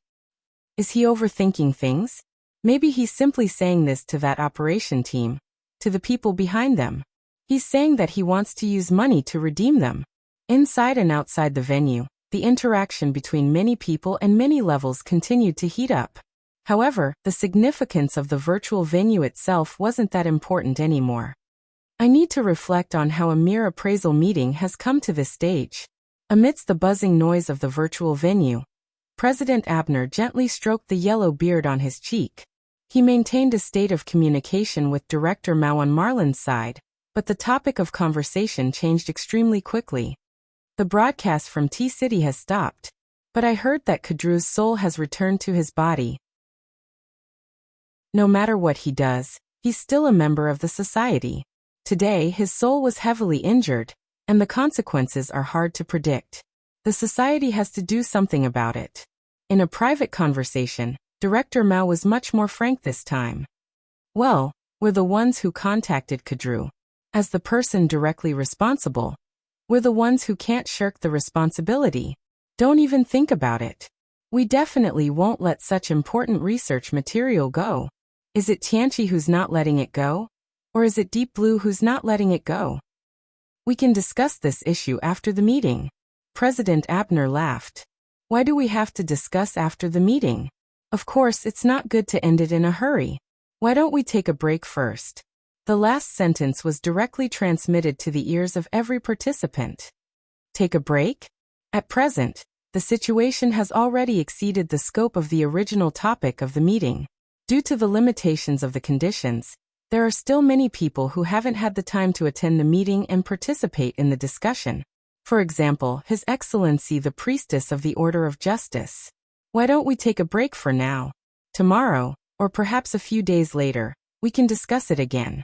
Is he overthinking things? Maybe he's simply saying this to that operation team, to the people behind them. He's saying that he wants to use money to redeem them. Inside and outside the venue, the interaction between many people and many levels continued to heat up. However, the significance of the virtual venue itself wasn't that important anymore. I need to reflect on how a mere appraisal meeting has come to this stage. Amidst the buzzing noise of the virtual venue, President Abner gently stroked the yellow beard on his cheek. He maintained a state of communication with Director Mao on Marlin's side, But the topic of conversation changed extremely quickly. The broadcast from T-City has stopped, but I heard that Kadru's soul has returned to his body. No matter what he does, he's still a member of the society. Today, his soul was heavily injured, and the consequences are hard to predict. The society has to do something about it. In a private conversation, Director Mao was much more frank this time. Well, we're the ones who contacted Kadru. As the person directly responsible, we're the ones who can't shirk the responsibility. Don't even think about it. We definitely won't let such important research material go. Is it Tianqi who's not letting it go? Or is it Deep Blue who's not letting it go? We can discuss this issue after the meeting. President Abner laughed. Why do we have to discuss after the meeting? Of course, it's not good to end it in a hurry. Why don't we take a break first? The last sentence was directly transmitted to the ears of every participant. Take a break? At present, the situation has already exceeded the scope of the original topic of the meeting. Due to the limitations of the conditions, there are still many people who haven't had the time to attend the meeting and participate in the discussion. For example, His Excellency the Priestess of the Order of Justice. Why don't we take a break for now? Tomorrow, or perhaps a few days later, we can discuss it again.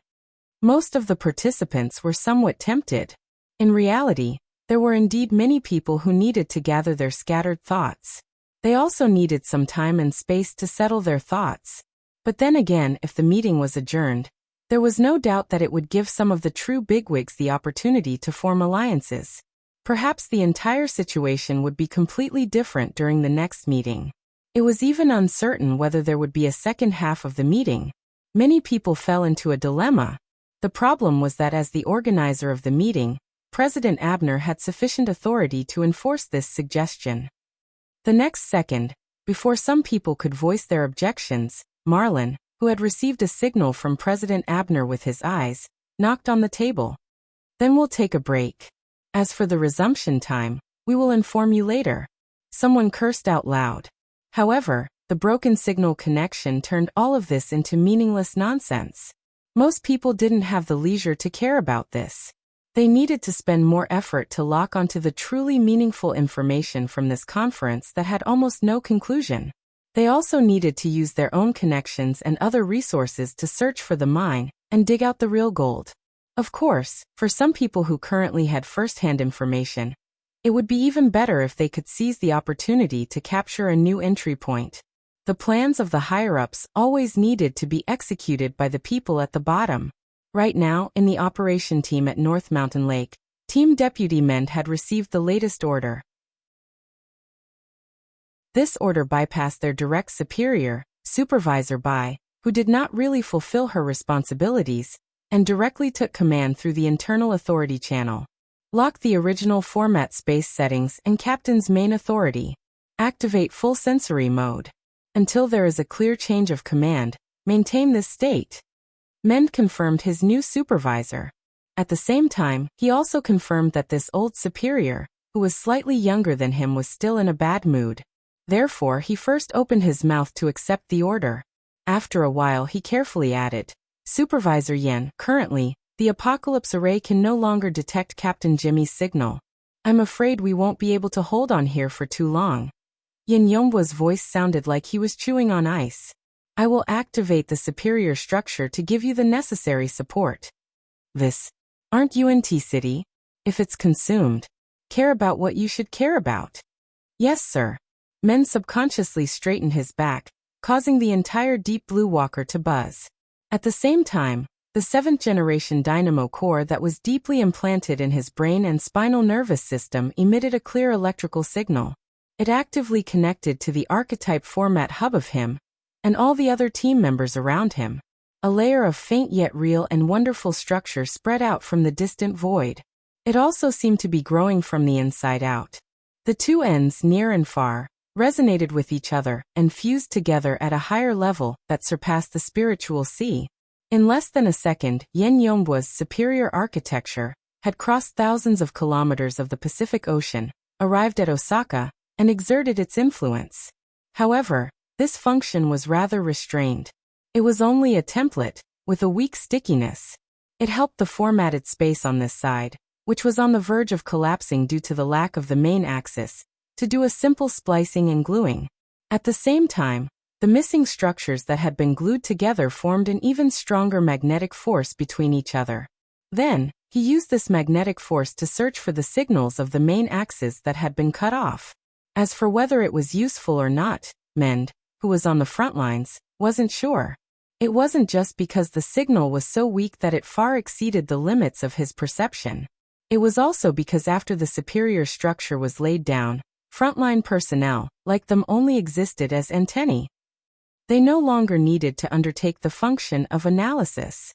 Most of the participants were somewhat tempted. In reality, there were indeed many people who needed to gather their scattered thoughts. They also needed some time and space to settle their thoughts. But then again, if the meeting was adjourned, there was no doubt that it would give some of the true bigwigs the opportunity to form alliances. Perhaps the entire situation would be completely different during the next meeting. It was even uncertain whether there would be a second half of the meeting. Many people fell into a dilemma. The problem was that as the organizer of the meeting, President Abner had sufficient authority to enforce this suggestion. The next second, before some people could voice their objections, Marlon, who had received a signal from President Abner with his eyes, knocked on the table. Then we'll take a break. As for the resumption time, we will inform you later. Someone cursed out loud. However, the broken signal connection turned all of this into meaningless nonsense. Most people didn't have the leisure to care about this. They needed to spend more effort to lock onto the truly meaningful information from this conference that had almost no conclusion. They also needed to use their own connections and other resources to search for the mine and dig out the real gold. Of course, for some people who currently had first-hand information, it would be even better if they could seize the opportunity to capture a new entry point. The plans of the higher-ups always needed to be executed by the people at the bottom. Right now, in the operation team at North Mountain Lake, Team Deputy Mend had received the latest order. This order bypassed their direct superior, Supervisor Bai, who did not really fulfill her responsibilities, and directly took command through the internal authority channel. Lock the original format space settings and Captain's main authority. Activate full sensory mode. Until there is a clear change of command, maintain this state. Mend confirmed his new supervisor. At the same time, he also confirmed that this old superior, who was slightly younger than him, was still in a bad mood. Therefore, he first opened his mouth to accept the order. After a while, he carefully added, Supervisor Yen, currently, the Apocalypse Array can no longer detect Captain Jimmy's signal. I'm afraid we won't be able to hold on here for too long. Yin Yongbo's voice sounded like he was chewing on ice. I will activate the superior structure to give you the necessary support. This. Aren't you in T-City? If it's consumed, care about what you should care about. Yes, sir. Men subconsciously straightened his back, causing the entire Deep Blue Walker to buzz. At the same time, the 7th generation dynamo core that was deeply implanted in his brain and spinal nervous system emitted a clear electrical signal. It actively connected to the archetype format hub of him and all the other team members around him. A layer of faint yet real and wonderful structure spread out from the distant void. It also seemed to be growing from the inside out. The two ends, near and far, resonated with each other and fused together at a higher level that surpassed the spiritual sea. In less than a second, Yen Yongbo's superior architecture had crossed thousands of kilometers of the Pacific Ocean, arrived at Osaka, and exerted its influence. However, this function was rather restrained. It was only a template, with a weak stickiness. It helped the formatted space on this side, which was on the verge of collapsing due to the lack of the main axis, to do a simple splicing and gluing. At the same time, the missing structures that had been glued together formed an even stronger magnetic force between each other. Then, he used this magnetic force to search for the signals of the main axis that had been cut off. As for whether it was useful or not, Mend, who was on the front lines, wasn't sure. It wasn't just because the signal was so weak that it far exceeded the limits of his perception. It was also because after the superior structure was laid down, frontline personnel, like them, only existed as antennae. They no longer needed to undertake the function of analysis.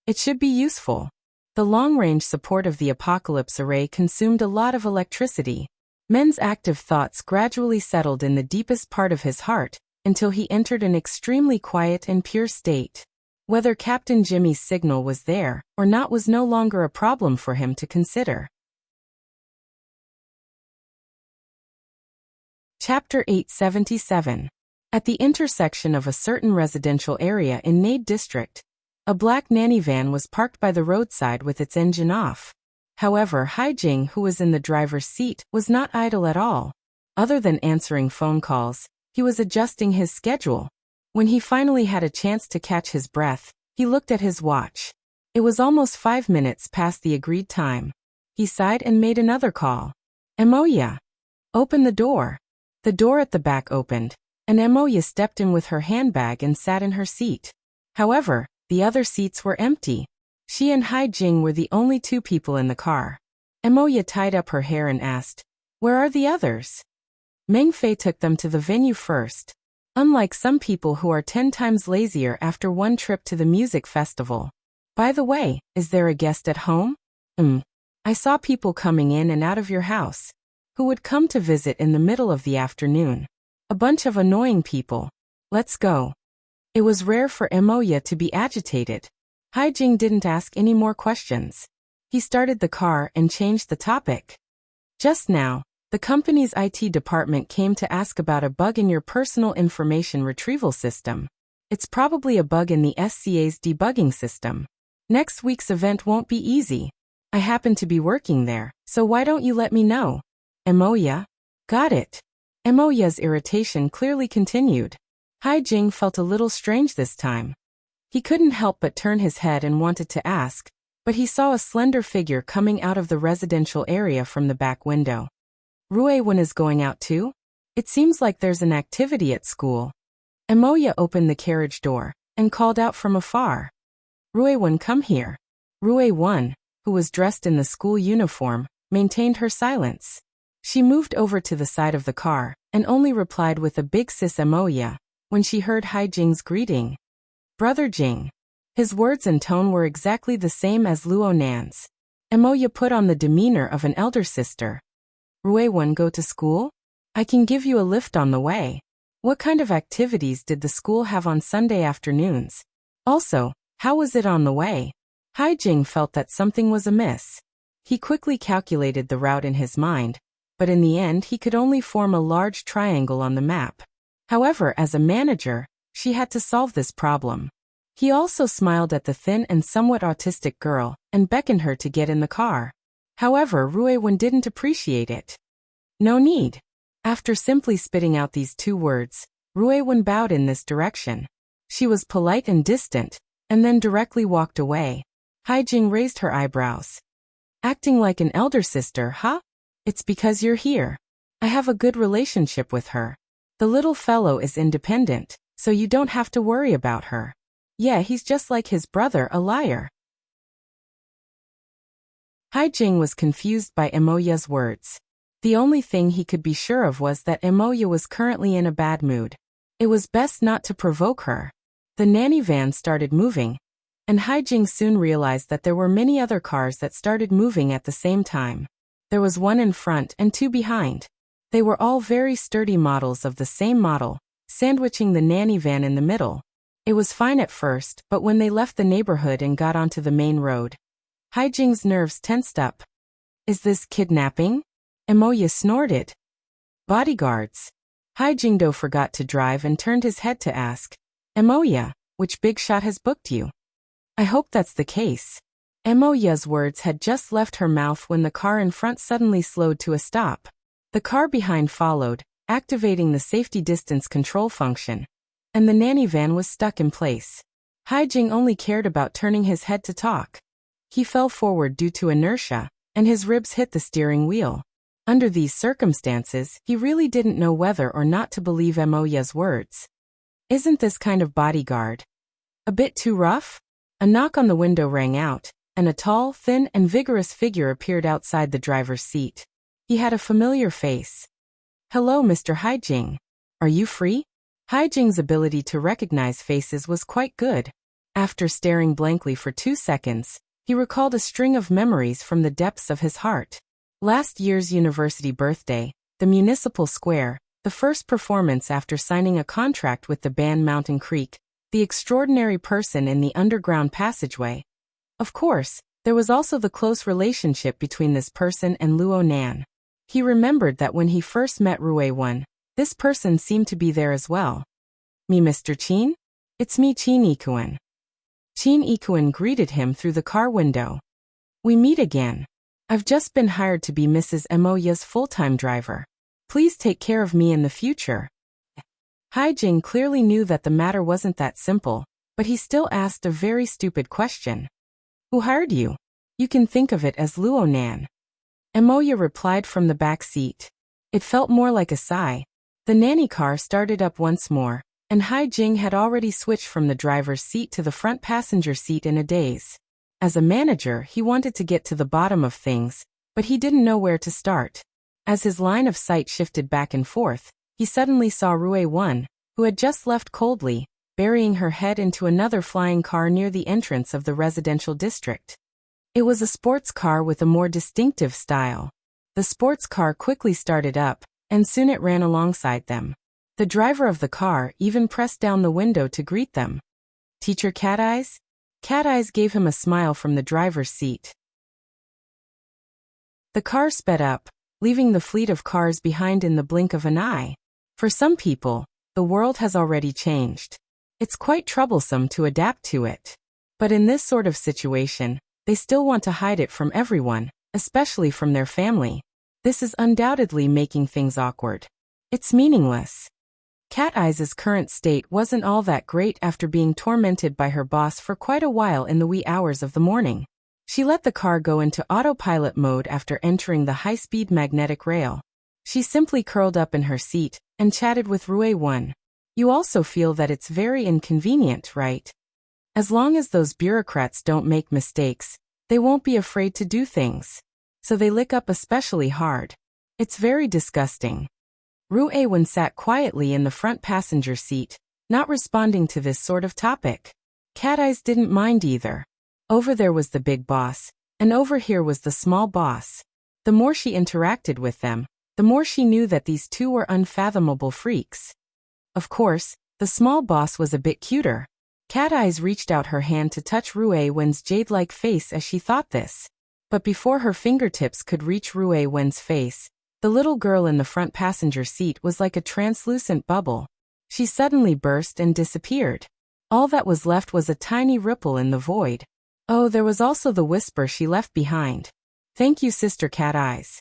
It should be useful. The long-range support of the Apocalypse Array consumed a lot of electricity. Men's active thoughts gradually settled in the deepest part of his heart, until he entered an extremely quiet and pure state. Whether Captain Jimmy's signal was there or not was no longer a problem for him to consider. Chapter 877. At the intersection of a certain residential area in Nade District, a black nanny van was parked by the roadside with its engine off. However, Haijing, who was in the driver's seat, was not idle at all. Other than answering phone calls, he was adjusting his schedule. When he finally had a chance to catch his breath, he looked at his watch. It was almost 5 minutes past the agreed time. He sighed and made another call. Emoya, open the door. The door at the back opened, and Emoya stepped in with her handbag and sat in her seat. However, the other seats were empty. She and Haijing were the only two people in the car. Emoya tied up her hair and asked, "Where are the others?" Mengfei took them to the venue first. Unlike some people who are 10 times lazier after one trip to the music festival. By the way, is there a guest at home? I saw people coming in and out of your house. Who would come to visit in the middle of the afternoon? A bunch of annoying people. Let's go. It was rare for Emoya to be agitated. Haijing didn't ask any more questions. He started the car and changed the topic. Just now, the company's IT department came to ask about a bug in your personal information retrieval system. It's probably a bug in the SCA's debugging system. Next week's event won't be easy. I happen to be working there, so why don't you let me know? Emoya? Got it. Emoya's irritation clearly continued. Haijing felt a little strange this time. He couldn't help but turn his head and wanted to ask, but he saw a slender figure coming out of the residential area from the back window. Ruewen is going out too? It seems like there's an activity at school. Emoya opened the carriage door and called out from afar. Ruewen, come here. Ruewen, who was dressed in the school uniform, maintained her silence. She moved over to the side of the car and only replied with a big sis Emoya when she heard Haijing's greeting. Brother Jing. His words and tone were exactly the same as Luo Nan's. Emoya put on the demeanor of an elder sister. Ruewen, go to school? I can give you a lift on the way. What kind of activities did the school have on Sunday afternoons? Also, how was it on the way? Haijing felt that something was amiss. He quickly calculated the route in his mind, but in the end he could only form a large triangle on the map. However, as a manager, she had to solve this problem. He also smiled at the thin and somewhat autistic girl and beckoned her to get in the car. However, Ruewen didn't appreciate it. No need. After simply spitting out these 2 words, Ruewen bowed in this direction. She was polite and distant, and then directly walked away. Haijing raised her eyebrows. Acting like an elder sister, huh? It's because you're here. I have a good relationship with her. The little fellow is independent, so you don't have to worry about her. Yeah, he's just like his brother, a liar. Haijing was confused by Emoya's words. The only thing he could be sure of was that Emoya was currently in a bad mood. It was best not to provoke her. The nanny van started moving, and Haijing soon realized that there were many other cars that started moving at the same time. There was one in front and 2 behind. They were all very sturdy models of the same model, sandwiching the nanny van in the middle. It was fine at first, but when they left the neighborhood and got onto the main road, Haijing's nerves tensed up. Is this kidnapping? Emoya snorted. Bodyguards. Haijingdo forgot to drive and turned his head to ask, Emoya, which big shot has booked you? I hope that's the case. Emoya's words had just left her mouth when the car in front suddenly slowed to a stop. The car behind followed, activating the safety distance control function, and the nanny van was stuck in place. Haijing only cared about turning his head to talk. He fell forward due to inertia, and his ribs hit the steering wheel. Under these circumstances, he really didn't know whether or not to believe Emoya's words. Isn't this kind of bodyguard a bit too rough? A knock on the window rang out, and a tall, thin, and vigorous figure appeared outside the driver's seat. He had a familiar face. "Hello, Mr. Haijing. Are you free?" Haijing's ability to recognize faces was quite good. After staring blankly for 2 seconds, he recalled a string of memories from the depths of his heart. Last year's university birthday, the municipal square, the first performance after signing a contract with the band Mountain Creek, the extraordinary person in the underground passageway. Of course, there was also the close relationship between this person and Luo Nan. He remembered that when he first met Rue Wen, this person seemed to be there as well. "Me, Mr. Qin? It's me, Qin Ikuan." Qin Ikuan greeted him through the car window. "We meet again. I've just been hired to be Mrs. Emoya's full-time driver. Please take care of me in the future." Haijing clearly knew that the matter wasn't that simple, but he still asked a very stupid question. "Who hired you?" "You can think of it as Luo Nan." Emoya replied from the back seat. It felt more like a sigh. The nanny car started up once more, and Haijing had already switched from the driver's seat to the front passenger seat in a daze. As a manager, he wanted to get to the bottom of things, but he didn't know where to start. As his line of sight shifted back and forth, he suddenly saw Rue Wen, who had just left coldly, burying her head into another flying car near the entrance of the residential district. It was a sports car with a more distinctive style. The sports car quickly started up, and soon it ran alongside them. The driver of the car even pressed down the window to greet them. "Teacher Cat Eyes?" Cat Eyes gave him a smile from the driver's seat. The car sped up, leaving the fleet of cars behind in the blink of an eye. For some people, the world has already changed. It's quite troublesome to adapt to it. But in this sort of situation, they still want to hide it from everyone, especially from their family. This is undoubtedly making things awkward. It's meaningless. Cat Eyes' current state wasn't all that great after being tormented by her boss for quite a while in the wee hours of the morning. She let the car go into autopilot mode after entering the high-speed magnetic rail. She simply curled up in her seat and chatted with Rue Wen. "You also feel that it's very inconvenient, right? As long as those bureaucrats don't make mistakes, they won't be afraid to do things. So they lick up especially hard. It's very disgusting." Rue Wen sat quietly in the front passenger seat, not responding to this sort of topic. Cat Eyes didn't mind either. Over there was the big boss, and over here was the small boss. The more she interacted with them, the more she knew that these two were unfathomable freaks. Of course, the small boss was a bit cuter. Cat Eyes reached out her hand to touch Rue Wen's jade-like face as she thought this. But before her fingertips could reach Rue Wen's face, the little girl in the front passenger seat was like a translucent bubble. She suddenly burst and disappeared. All that was left was a tiny ripple in the void. Oh, there was also the whisper she left behind. "Thank you, Sister Cat Eyes."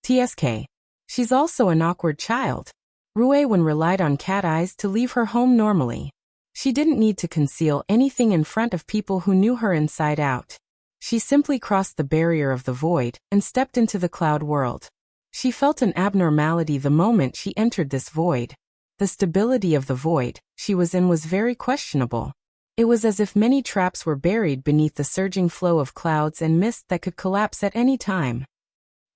TSK. She's also an awkward child. Rue Wen relied on Cat Eyes to leave her home normally. She didn't need to conceal anything in front of people who knew her inside out. She simply crossed the barrier of the void and stepped into the cloud world. She felt an abnormality the moment she entered this void. The stability of the void she was in was very questionable. It was as if many traps were buried beneath the surging flow of clouds and mist that could collapse at any time.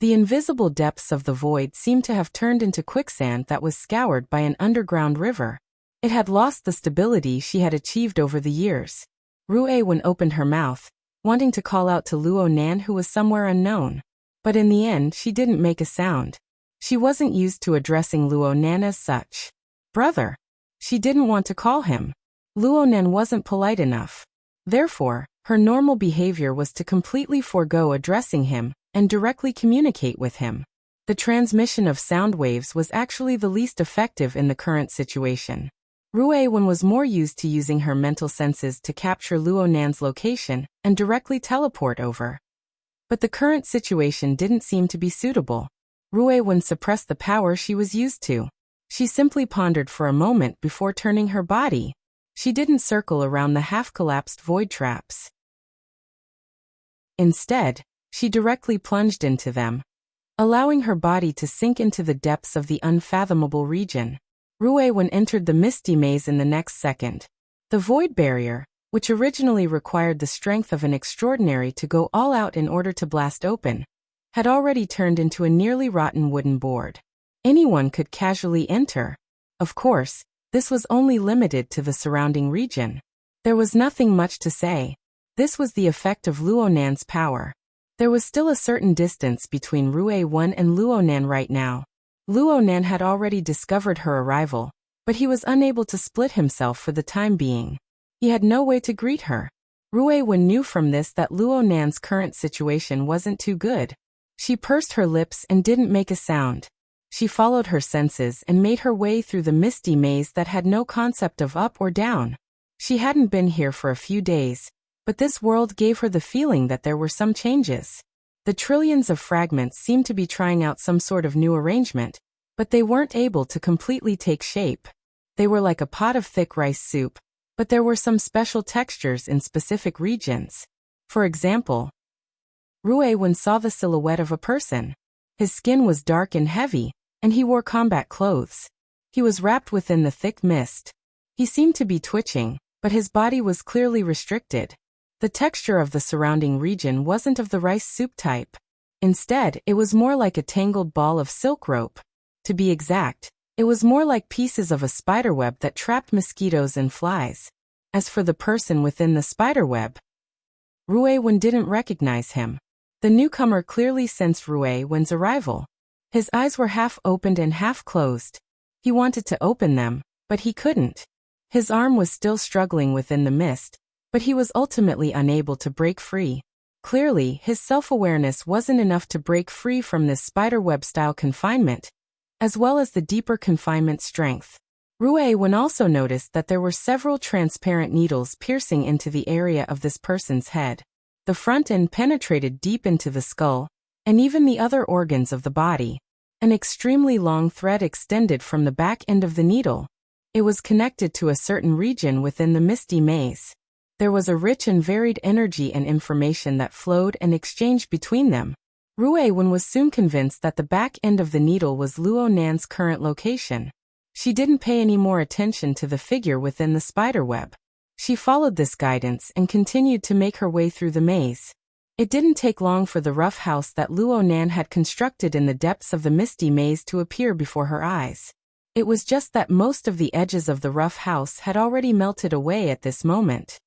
The invisible depths of the void seemed to have turned into quicksand that was scoured by an underground river. It had lost the stability she had achieved over the years. Rue Wen opened her mouth, wanting to call out to Luo Nan, who was somewhere unknown. But in the end, she didn't make a sound. She wasn't used to addressing Luo Nan as such. "Brother." She didn't want to call him. Luo Nan wasn't polite enough. Therefore, her normal behavior was to completely forego addressing him and directly communicate with him. The transmission of sound waves was actually the least effective in the current situation. Ruewen was more used to using her mental senses to capture Luo Nan's location and directly teleport over. But the current situation didn't seem to be suitable. Ruewen suppressed the power she was used to. She simply pondered for a moment before turning her body. She didn't circle around the half-collapsed void traps. Instead, she directly plunged into them, allowing her body to sink into the depths of the unfathomable region. Ruewen entered the misty maze in the next second. The void barrier, which originally required the strength of an extraordinary to go all out in order to blast open, had already turned into a nearly rotten wooden board. Anyone could casually enter. Of course, this was only limited to the surrounding region. There was nothing much to say. This was the effect of Luo Nan's power. There was still a certain distance between Ruewen and Luo Nan right now. Luo Nan had already discovered her arrival, but he was unable to split himself for the time being. He had no way to greet her. Ruewen knew from this that Luo Nan's current situation wasn't too good. She pursed her lips and didn't make a sound. She followed her senses and made her way through the misty maze that had no concept of up or down. She hadn't been here for a few days, but this world gave her the feeling that there were some changes. The trillions of fragments seemed to be trying out some sort of new arrangement, but they weren't able to completely take shape. They were like a pot of thick rice soup, but there were some special textures in specific regions. For example, Ruewen saw the silhouette of a person. His skin was dark and heavy, and he wore combat clothes. He was wrapped within the thick mist. He seemed to be twitching, but his body was clearly restricted. The texture of the surrounding region wasn't of the rice soup type. Instead, it was more like a tangled ball of silk rope. To be exact, it was more like pieces of a spiderweb that trapped mosquitoes and flies. As for the person within the spiderweb, Ruewen didn't recognize him. The newcomer clearly sensed Ruewen's arrival. His eyes were half opened and half closed. He wanted to open them, but he couldn't. His arm was still struggling within the mist, but he was ultimately unable to break free. Clearly, his self-awareness wasn't enough to break free from this spiderweb-style confinement, as well as the deeper confinement strength. Ruewen also noticed that there were several transparent needles piercing into the area of this person's head. The front end penetrated deep into the skull, and even the other organs of the body. An extremely long thread extended from the back end of the needle. It was connected to a certain region within the misty maze. There was a rich and varied energy and information that flowed and exchanged between them. Ruewen was soon convinced that the back end of the needle was Luo Nan's current location. She didn't pay any more attention to the figure within the spiderweb. She followed this guidance and continued to make her way through the maze. It didn't take long for the rough house that Luo Nan had constructed in the depths of the misty maze to appear before her eyes. It was just that most of the edges of the rough house had already melted away at this moment.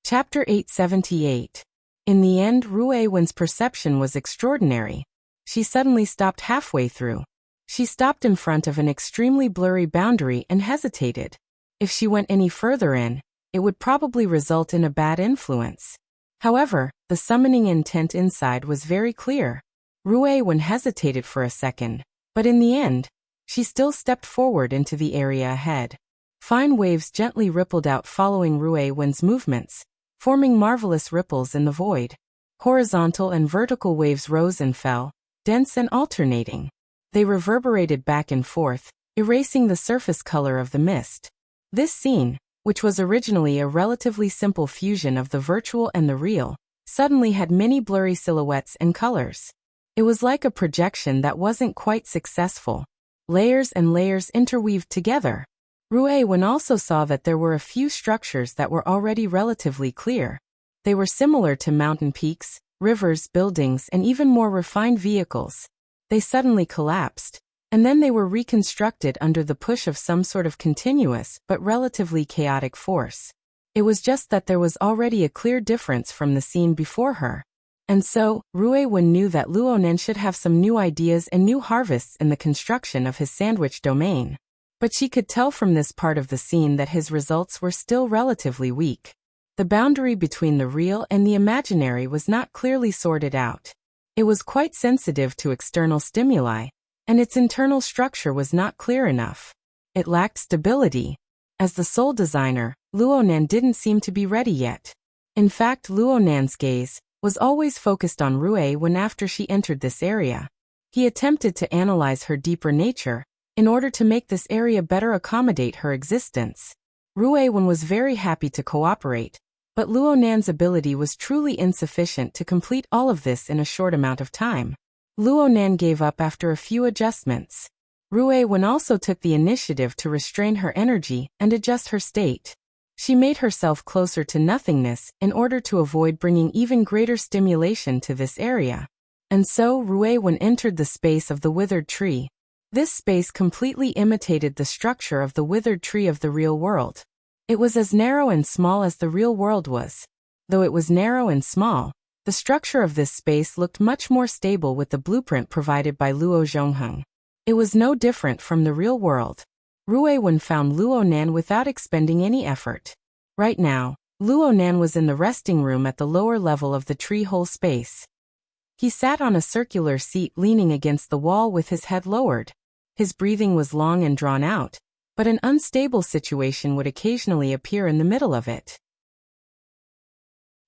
Chapter 878. In the end, Ruewen's perception was extraordinary. She suddenly stopped halfway through. She stopped in front of an extremely blurry boundary and hesitated. If she went any further in, it would probably result in a bad influence. However, the summoning intent inside was very clear. Ruewen hesitated for a second, but in the end, she still stepped forward into the area ahead. Fine waves gently rippled out following Ruewen's movements, forming marvelous ripples in the void. Horizontal and vertical waves rose and fell, dense and alternating. They reverberated back and forth, erasing the surface color of the mist. This scene, which was originally a relatively simple fusion of the virtual and the real, suddenly had many blurry silhouettes and colors. It was like a projection that wasn't quite successful. Layers and layers interweaved together. Ruewen also saw that there were a few structures that were already relatively clear. They were similar to mountain peaks, rivers, buildings, and even more refined vehicles. They suddenly collapsed, and then they were reconstructed under the push of some sort of continuous but relatively chaotic force. It was just that there was already a clear difference from the scene before her. And so, Ruewen knew that Luo Nan should have some new ideas and new harvests in the construction of his sandwich domain. But she could tell from this part of the scene that his results were still relatively weak. The boundary between the real and the imaginary was not clearly sorted out. It was quite sensitive to external stimuli, and its internal structure was not clear enough. It lacked stability. As the sole designer, Luonan didn't seem to be ready yet. In fact, Luonan's gaze was always focused on Rue when after she entered this area. He attempted to analyze her deeper nature, in order to make this area better accommodate her existence. Ruewen was very happy to cooperate, but Luonan's ability was truly insufficient to complete all of this in a short amount of time. Luonan gave up after a few adjustments. Ruewen also took the initiative to restrain her energy and adjust her state. She made herself closer to nothingness in order to avoid bringing even greater stimulation to this area. And so Ruewen entered the space of the withered tree. This space completely imitated the structure of the withered tree of the real world. It was as narrow and small as the real world was. Though it was narrow and small, the structure of this space looked much more stable with the blueprint provided by Luo Zhongheng. It was no different from the real world. Ruewen found Luonan without expending any effort. Right now, Luonan was in the resting room at the lower level of the tree hole space. He sat on a circular seat leaning against the wall with his head lowered. His breathing was long and drawn out, but an unstable situation would occasionally appear in the middle of it.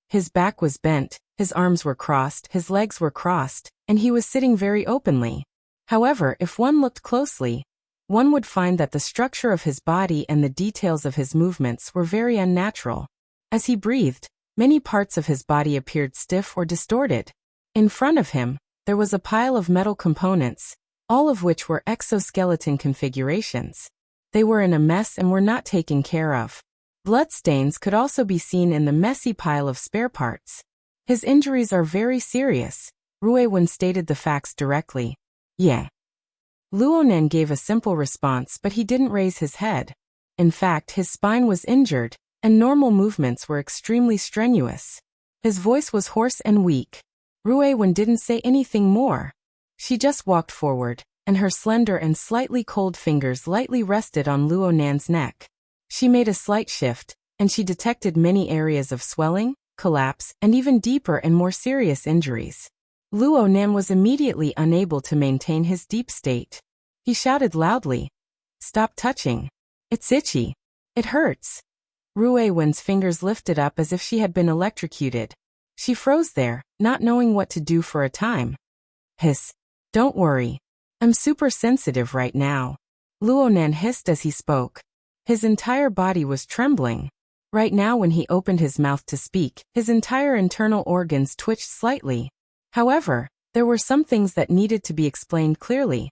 His back was bent, his arms were crossed, his legs were crossed, and he was sitting very openly. However, if one looked closely, one would find that the structure of his body and the details of his movements were very unnatural. As he breathed, many parts of his body appeared stiff or distorted. In front of him, there was a pile of metal components, all of which were exoskeleton configurations. They were in a mess and were not taken care of. Bloodstains could also be seen in the messy pile of spare parts. His injuries are very serious. Ruewen stated the facts directly. Yeah. Luonan gave a simple response, but he didn't raise his head. In fact, his spine was injured, and normal movements were extremely strenuous. His voice was hoarse and weak. Ruewen didn't say anything more. She just walked forward, and her slender and slightly cold fingers lightly rested on Luonan's neck. She made a slight shift, and she detected many areas of swelling, collapse, and even deeper and more serious injuries. Luonan was immediately unable to maintain his deep state. He shouted loudly, "Stop touching. It's itchy. It hurts." Ruewen's fingers lifted up as if she had been electrocuted. She froze there, not knowing what to do for a time. "Hiss. Don't worry. I'm super sensitive right now." Luonan hissed as he spoke. His entire body was trembling. Right now when he opened his mouth to speak, his entire internal organs twitched slightly. However, there were some things that needed to be explained clearly.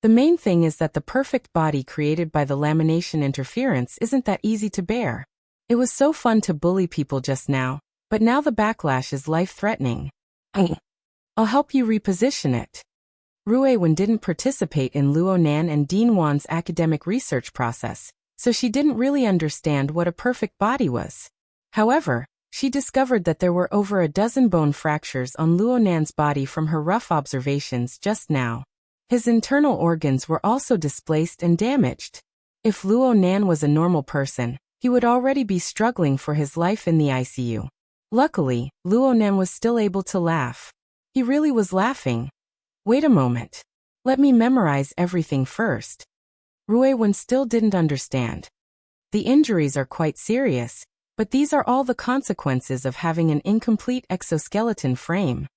The main thing is that the perfect body created by the lamination interference isn't that easy to bear. It was so fun to bully people just now, but now the backlash is life-threatening. I'll help you reposition it. Ruewen didn't participate in Luonan and Dean Wan's academic research process, so she didn't really understand what a perfect body was. However, she discovered that there were over a dozen bone fractures on Luonan's body from her rough observations just now. His internal organs were also displaced and damaged. If Luonan was a normal person, he would already be struggling for his life in the ICU. Luckily, Luonan was still able to laugh. He really was laughing. Wait a moment. Let me memorize everything first. Ruewen still didn't understand. The injuries are quite serious, but these are all the consequences of having an incomplete exoskeleton frame.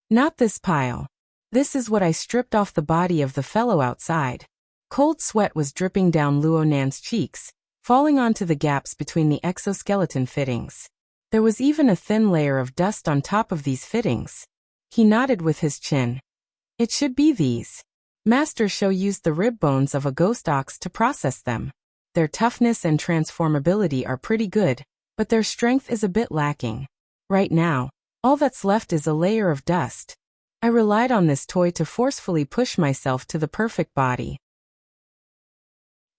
Not this pile. This is what I stripped off the body of the fellow outside. Cold sweat was dripping down Luonan's cheeks, falling onto the gaps between the exoskeleton fittings. There was even a thin layer of dust on top of these fittings. He nodded with his chin. It should be these. Master Shou used the rib bones of a ghost ox to process them. Their toughness and transformability are pretty good, but their strength is a bit lacking. Right now, all that's left is a layer of dust. I relied on this toy to forcefully push myself to the perfect body.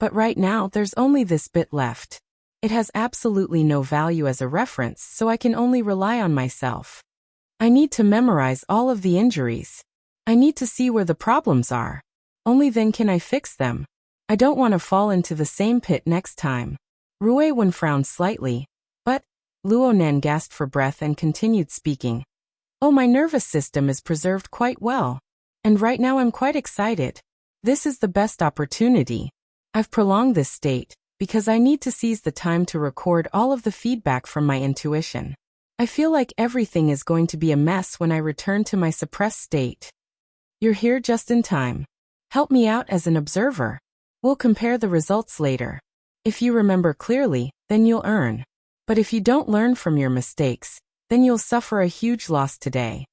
But right now there's only this bit left. It has absolutely no value as a reference, so I can only rely on myself. I need to memorize all of the injuries. I need to see where the problems are. Only then can I fix them. I don't want to fall into the same pit next time. Ruewen frowned slightly, but Luonan gasped for breath and continued speaking. Oh, my nervous system is preserved quite well. And right now I'm quite excited. This is the best opportunity. I've prolonged this state because I need to seize the time to record all of the feedback from my intuition. I feel like everything is going to be a mess when I return to my suppressed state. You're here just in time. Help me out as an observer. We'll compare the results later. If you remember clearly, then you'll earn. But if you don't learn from your mistakes, then you'll suffer a huge loss today.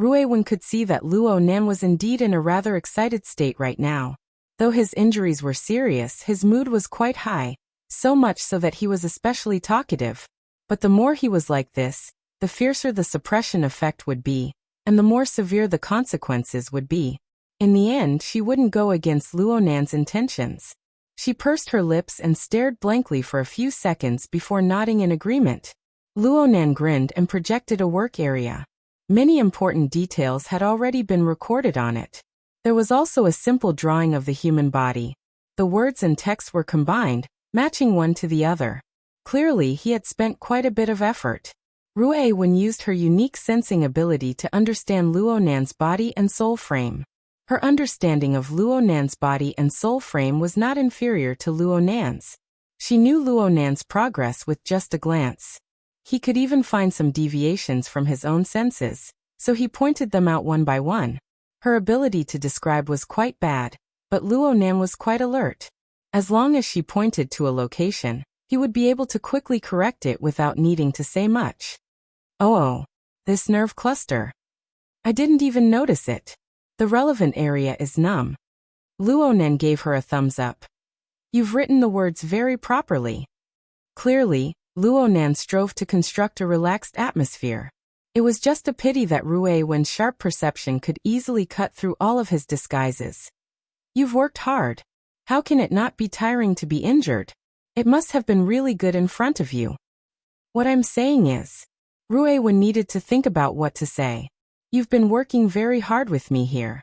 Ruewen could see that Luo Nan was indeed in a rather excited state right now. Though his injuries were serious, his mood was quite high, so much so that he was especially talkative. But the more he was like this, the fiercer the suppression effect would be, and the more severe the consequences would be. In the end, she wouldn't go against Luo Nan's intentions. She pursed her lips and stared blankly for a few seconds before nodding in agreement. Luo Nan grinned and projected a work area. Many important details had already been recorded on it. There was also a simple drawing of the human body. The words and text were combined, matching one to the other. Clearly, he had spent quite a bit of effort. Ruewen used her unique sensing ability to understand Luo Nan's body and soul frame. Her understanding of Luo Nan's body and soul frame was not inferior to Luo Nan's. She knew Luo Nan's progress with just a glance. He could even find some deviations from his own senses, so he pointed them out one by one. Her ability to describe was quite bad, but Luo Nan was quite alert. As long as she pointed to a location, he would be able to quickly correct it without needing to say much. Oh, this nerve cluster. I didn't even notice it. The relevant area is numb. Luo Nan gave her a thumbs up. You've written the words very properly. Clearly, Luo Nan strove to construct a relaxed atmosphere. It was just a pity that Ruewen's sharp perception could easily cut through all of his disguises. You've worked hard. How can it not be tiring to be injured? It must have been really good in front of you. What I'm saying is, Ruewen needed to think about what to say. You've been working very hard with me here.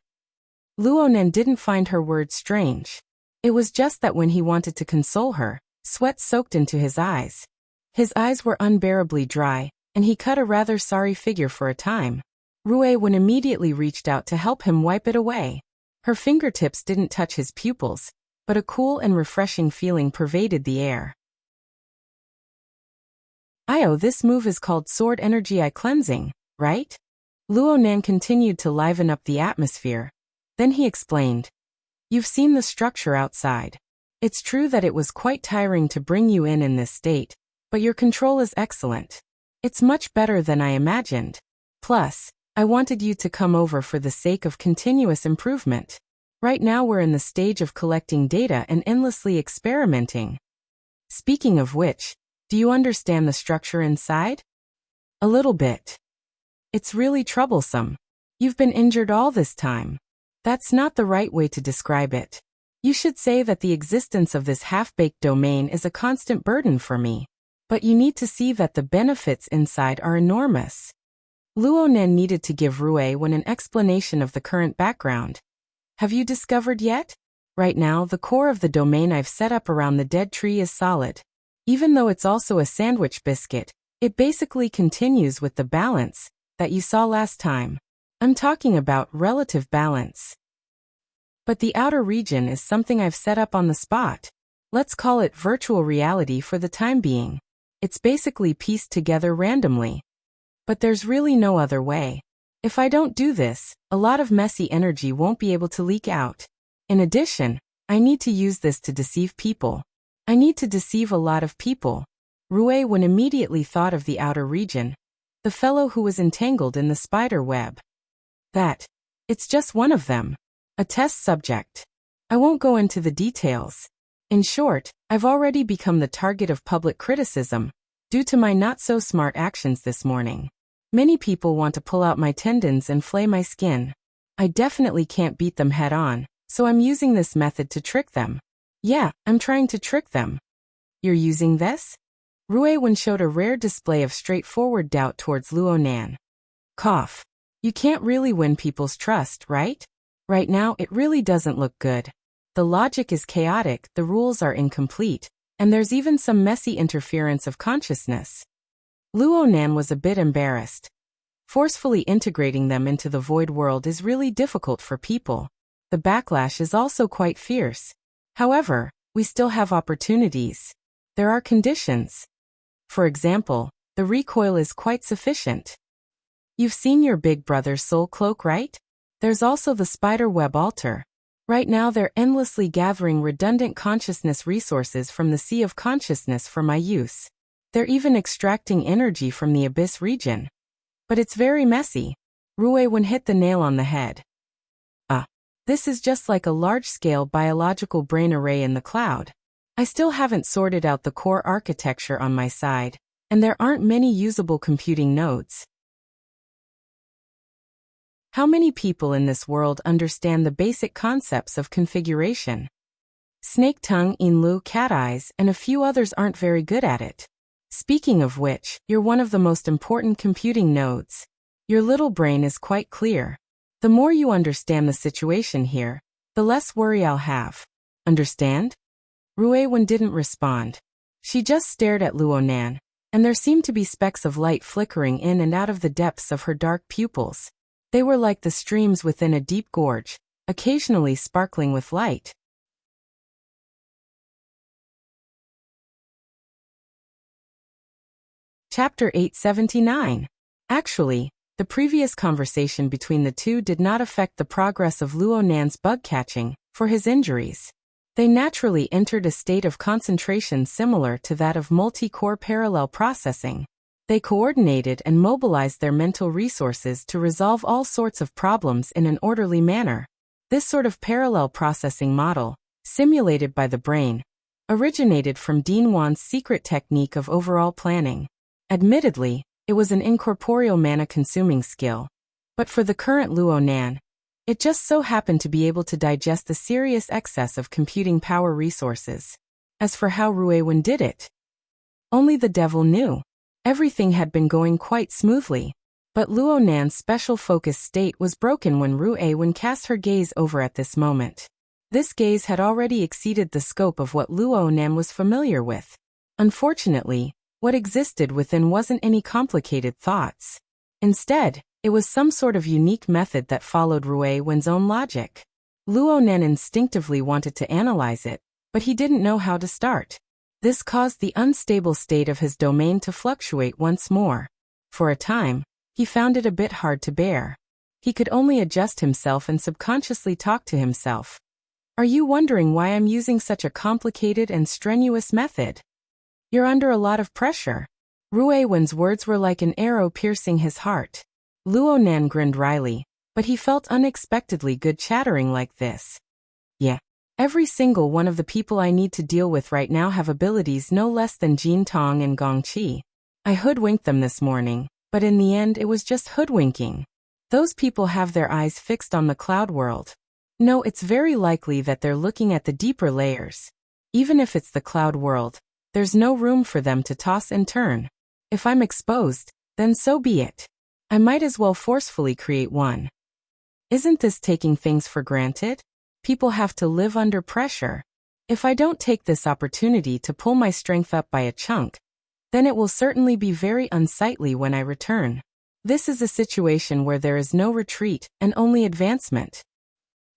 Luo Nan didn't find her words strange. It was just that when he wanted to console her, sweat soaked into his eyes. His eyes were unbearably dry, and he cut a rather sorry figure for a time. Ruewen immediately reached out to help him wipe it away. Her fingertips didn't touch his pupils, but a cool and refreshing feeling pervaded the air. This move is called Sword Energy Eye Cleansing, right? Luo Nan continued to liven up the atmosphere. Then he explained. You've seen the structure outside. It's true that it was quite tiring to bring you in this state, but your control is excellent. It's much better than I imagined. Plus, I wanted you to come over for the sake of continuous improvement. Right now we're in the stage of collecting data and endlessly experimenting. Speaking of which, do you understand the structure inside? A little bit. It's really troublesome. You've been injured all this time. That's not the right way to describe it. You should say that the existence of this half-baked domain is a constant burden for me. But you need to see that the benefits inside are enormous. Luo Nan needed to give Ruewen an explanation of the current background. Have you discovered yet? Right now, the core of the domain I've set up around the dead tree is solid. Even though it's also a sandwich biscuit, it basically continues with the balance that you saw last time. I'm talking about relative balance. But the outer region is something I've set up on the spot. Let's call it virtual reality for the time being. It's basically pieced together randomly. But there's really no other way. If I don't do this, a lot of messy energy won't be able to leak out. In addition, I need to use this to deceive people. I need to deceive a lot of people. Ruewen immediately thought of the outer region, the fellow who was entangled in the spider web. It's just one of them. A test subject. I won't go into the details. In short, I've already become the target of public criticism, due to my not-so-smart actions this morning. Many people want to pull out my tendons and flay my skin. I definitely can't beat them head-on, so I'm using this method to trick them. Yeah, I'm trying to trick them. You're using this? Ruewen showed a rare display of straightforward doubt towards Luo Nan. Cough. You can't really win people's trust, right? Right now, it really doesn't look good. The logic is chaotic, the rules are incomplete, and there's even some messy interference of consciousness. Luo Nan was a bit embarrassed. Forcefully integrating them into the void world is really difficult for people. The The backlash is also quite fierce. However, we still have opportunities. There are conditions. For example, the recoil is quite sufficient. You've seen your big brother's soul cloak, right? There's also the spider web altar. Right now they're endlessly gathering redundant consciousness resources from the sea of consciousness for my use. They're even extracting energy from the abyss region. But it's very messy. Ruewen hit the nail on the head. This is just like a large-scale biological brain array in the cloud. I still haven't sorted out the core architecture on my side, and there aren't many usable computing nodes. How many people in this world understand the basic concepts of configuration? Snake Tongue, Inlu, Cat Eyes, and a few others aren't very good at it. Speaking of which, you're one of the most important computing nodes. Your little brain is quite clear. The more you understand the situation here, the less worry I'll have. Understand? Ruewen didn't respond. She just stared at Luonan, and there seemed to be specks of light flickering in and out of the depths of her dark pupils. They were like the streams within a deep gorge, occasionally sparkling with light. Chapter 879. Actually, the previous conversation between the two did not affect the progress of Luonan's bug catching, for his injuries. They naturally entered a state of concentration similar to that of multi-core parallel processing. They coordinated and mobilized their mental resources to resolve all sorts of problems in an orderly manner. This sort of parallel processing model, simulated by the brain, originated from Dean Wan's secret technique of overall planning. Admittedly, it was an incorporeal mana-consuming skill. But for the current Luonan, it just so happened to be able to digest the serious excess of computing power resources. As for how Ruewen did it, only the devil knew. Everything had been going quite smoothly, but Luonan's special focus state was broken when Ruewen cast her gaze over at this moment. This gaze had already exceeded the scope of what Luonan was familiar with. Unfortunately, what existed within wasn't any complicated thoughts. Instead, it was some sort of unique method that followed Ruewen's own logic. Luonan instinctively wanted to analyze it, but he didn't know how to start. This caused the unstable state of his domain to fluctuate once more. For a time, he found it a bit hard to bear. He could only adjust himself and subconsciously talk to himself. Are you wondering why I'm using such a complicated and strenuous method? You're under a lot of pressure. Ruewen's words were like an arrow piercing his heart. Luonan grinned wryly, but he felt unexpectedly good chattering like this. Yeah. Every single one of the people I need to deal with right now have abilities no less than Jin Tong and Gong Qi. I hoodwinked them this morning, but in the end it was just hoodwinking. Those people have their eyes fixed on the cloud world. No, it's very likely that they're looking at the deeper layers. Even if it's the cloud world, there's no room for them to toss and turn. If I'm exposed, then so be it. I might as well forcefully create one. Isn't this taking things for granted? People have to live under pressure. If I don't take this opportunity to pull my strength up by a chunk, then it will certainly be very unsightly when I return. This is a situation where there is no retreat and only advancement.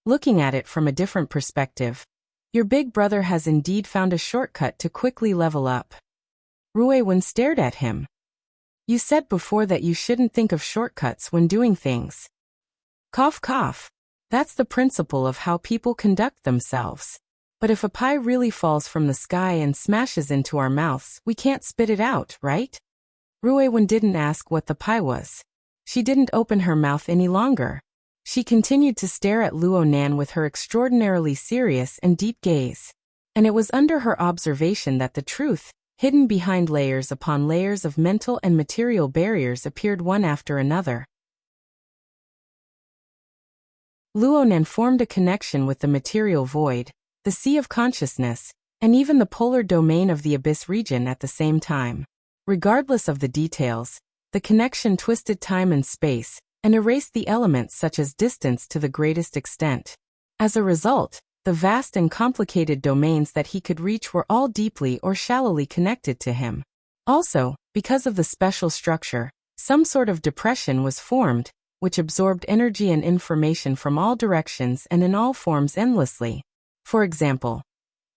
Looking at it from a different perspective, your big brother has indeed found a shortcut to quickly level up. Ruewen stared at him. You said before that you shouldn't think of shortcuts when doing things. Cough cough. That's the principle of how people conduct themselves. But if a pie really falls from the sky and smashes into our mouths, we can't spit it out, right? Ruewen didn't ask what the pie was. She didn't open her mouth any longer. She continued to stare at Luonan with her extraordinarily serious and deep gaze. And it was under her observation that the truth, hidden behind layers upon layers of mental and material barriers, appeared one after another. Luonan formed a connection with the material void, the sea of consciousness, and even the polar domain of the abyss region at the same time. Regardless of the details, the connection twisted time and space, and erased the elements such as distance to the greatest extent. As a result, the vast and complicated domains that he could reach were all deeply or shallowly connected to him. Also, because of the special structure, some sort of depression was formed, which absorbed energy and information from all directions and in all forms endlessly. For example,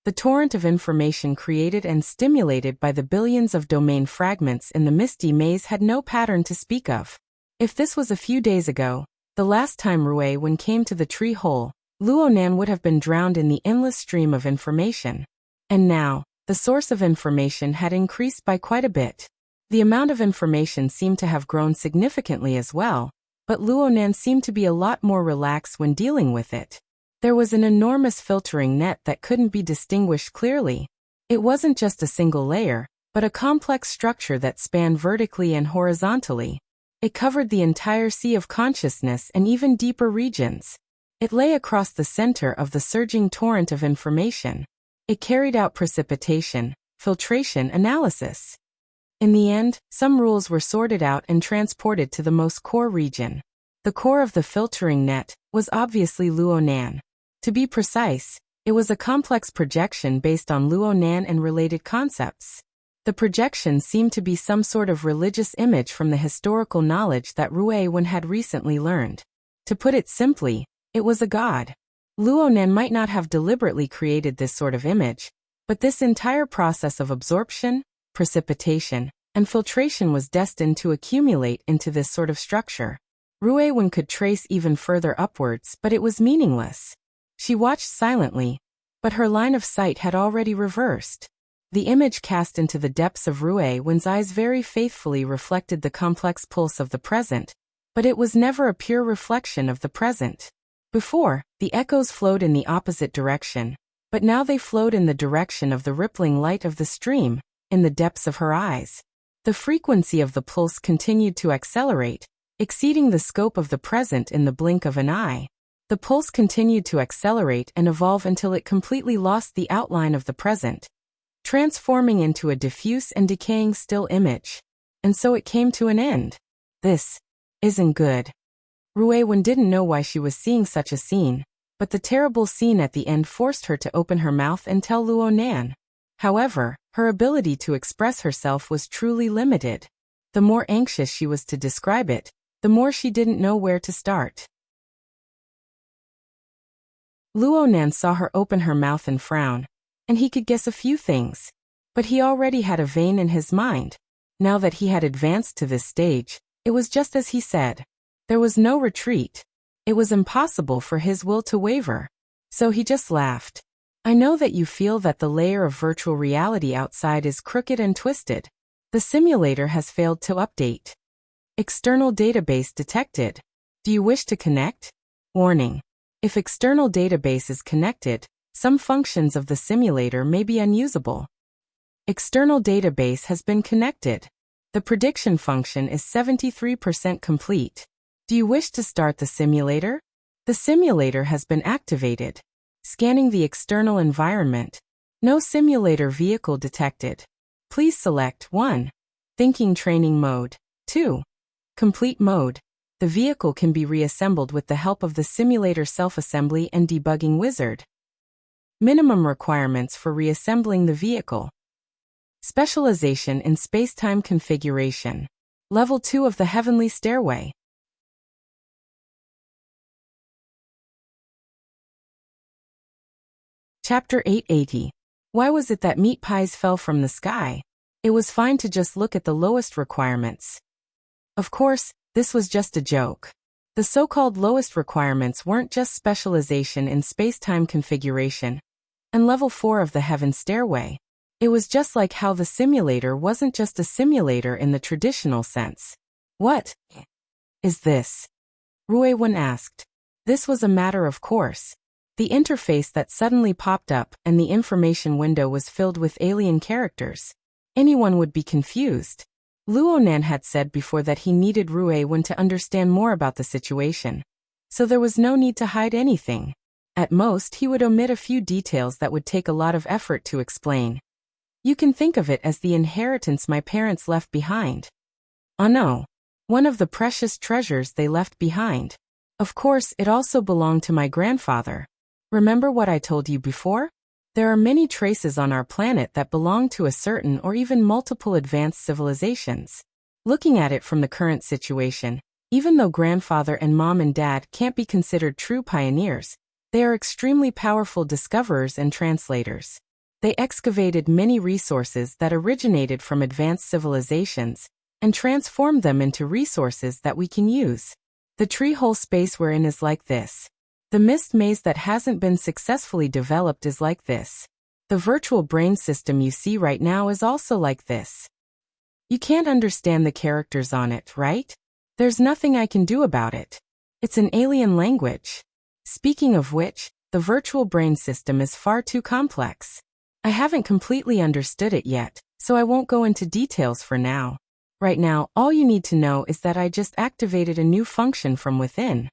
the torrent of information created and stimulated by the billions of domain fragments in the misty maze had no pattern to speak of. If this was a few days ago, the last time Ruewen came to the tree hole, Luonan would have been drowned in the endless stream of information. And now, the source of information had increased by quite a bit. The amount of information seemed to have grown significantly as well, but Luonan seemed to be a lot more relaxed when dealing with it. There was an enormous filtering net that couldn't be distinguished clearly. It wasn't just a single layer, but a complex structure that spanned vertically and horizontally. It covered the entire sea of consciousness and even deeper regions. It lay across the center of the surging torrent of information. It carried out precipitation, filtration, analysis. In the end, some rules were sorted out and transported to the most core region. The core of the filtering net was obviously Luonan. To be precise, it was a complex projection based on Luonan and related concepts. The projection seemed to be some sort of religious image from the historical knowledge that Ruewen had recently learned. To put it simply, it was a god. Luonan might not have deliberately created this sort of image, but this entire process of absorption, precipitation, and filtration was destined to accumulate into this sort of structure. Ruewen could trace even further upwards, but it was meaningless. She watched silently, but her line of sight had already reversed. The image cast into the depths of Ruewen's eyes very faithfully reflected the complex pulse of the present, but it was never a pure reflection of the present. Before, the echoes flowed in the opposite direction, but now they flowed in the direction of the rippling light of the stream, in the depths of her eyes. The frequency of the pulse continued to accelerate, exceeding the scope of the present in the blink of an eye. The pulse continued to accelerate and evolve until it completely lost the outline of the present, transforming into a diffuse and decaying still image. And so it came to an end. This isn't good. Ruewen didn't know why she was seeing such a scene, but the terrible scene at the end forced her to open her mouth and tell Luonan. However, her ability to express herself was truly limited. The more anxious she was to describe it, the more she didn't know where to start. Luonan saw her open her mouth and frown, and he could guess a few things. But he already had a vein in his mind. Now that he had advanced to this stage, it was just as he said. There was no retreat. It was impossible for his will to waver. So he just laughed. I know that you feel that the layer of virtual reality outside is crooked and twisted. The simulator has failed to update. External database detected. Do you wish to connect? Warning. If external database is connected, some functions of the simulator may be unusable. External database has been connected. The prediction function is 73% complete. Do you wish to start the simulator? The simulator has been activated. Scanning the external environment. No simulator vehicle detected. Please select 1. Thinking training mode. 2. Complete mode. The vehicle can be reassembled with the help of the simulator self-assembly and debugging wizard. Minimum requirements for reassembling the vehicle. Specialization in space-time configuration. Level 2 of the Heavenly Stairway. Chapter 880. Why was it that meat pies fell from the sky? It was fine to just look at the lowest requirements. Of course, this was just a joke. The so-called lowest requirements weren't just specialization in space-time configuration and level 4 of the Heaven Stairway. It was just like how the simulator wasn't just a simulator in the traditional sense. What is this? Ruewen asked. This was a matter of course. The interface that suddenly popped up and the information window was filled with alien characters. Anyone would be confused. Luonan had said before that he needed Ruewen to understand more about the situation, so there was no need to hide anything. At most, he would omit a few details that would take a lot of effort to explain. You can think of it as the inheritance my parents left behind. Oh no. One of the precious treasures they left behind. Of course, it also belonged to my grandfather. Remember what I told you before? There are many traces on our planet that belong to a certain or even multiple advanced civilizations. Looking at it from the current situation, Even though grandfather and mom and dad can't be considered true pioneers, they are extremely powerful discoverers and translators. They excavated many resources that originated from advanced civilizations and transformed them into resources that we can use. The tree hole space we're in is like this. The mist maze that hasn't been successfully developed is like this. The virtual brain system you see right now is also like this. You can't understand the characters on it, right? There's nothing I can do about it. It's an alien language. Speaking of which, the virtual brain system is far too complex. I haven't completely understood it yet, so I won't go into details for now. Right now, all you need to know is that I just activated a new function from within.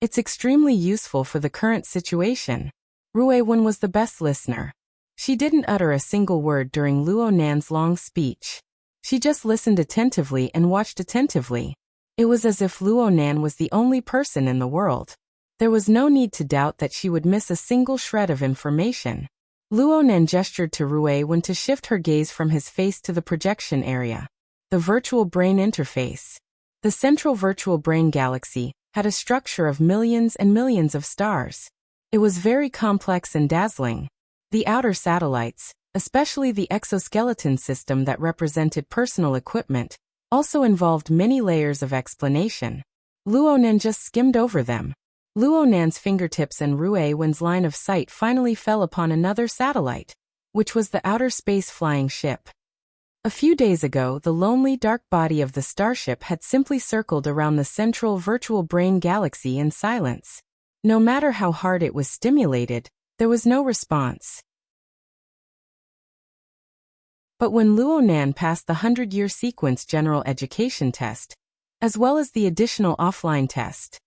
It's extremely useful for the current situation. Ruewen was the best listener. She didn't utter a single word during Luo Nan's long speech. She just listened attentively and watched attentively. It was as if Luo Nan was the only person in the world. There was no need to doubt that she would miss a single shred of information. Luo Nan gestured to Ruewen to shift her gaze from his face to the projection area. The virtual brain interface. The central virtual brain galaxy had a structure of millions and millions of stars. It was very complex and dazzling. The outer satellites, especially the exoskeleton system that represented personal equipment, also involved many layers of explanation. Luo Nan just skimmed over them. Luo Nan's fingertips and Ruewen's line of sight finally fell upon another satellite, which was the outer space flying ship. A few days ago, the lonely dark body of the starship had simply circled around the central virtual brain galaxy in silence. No matter how hard it was stimulated, there was no response. But when Luo Nan passed the 100-year sequence general education test, as well as the additional offline test,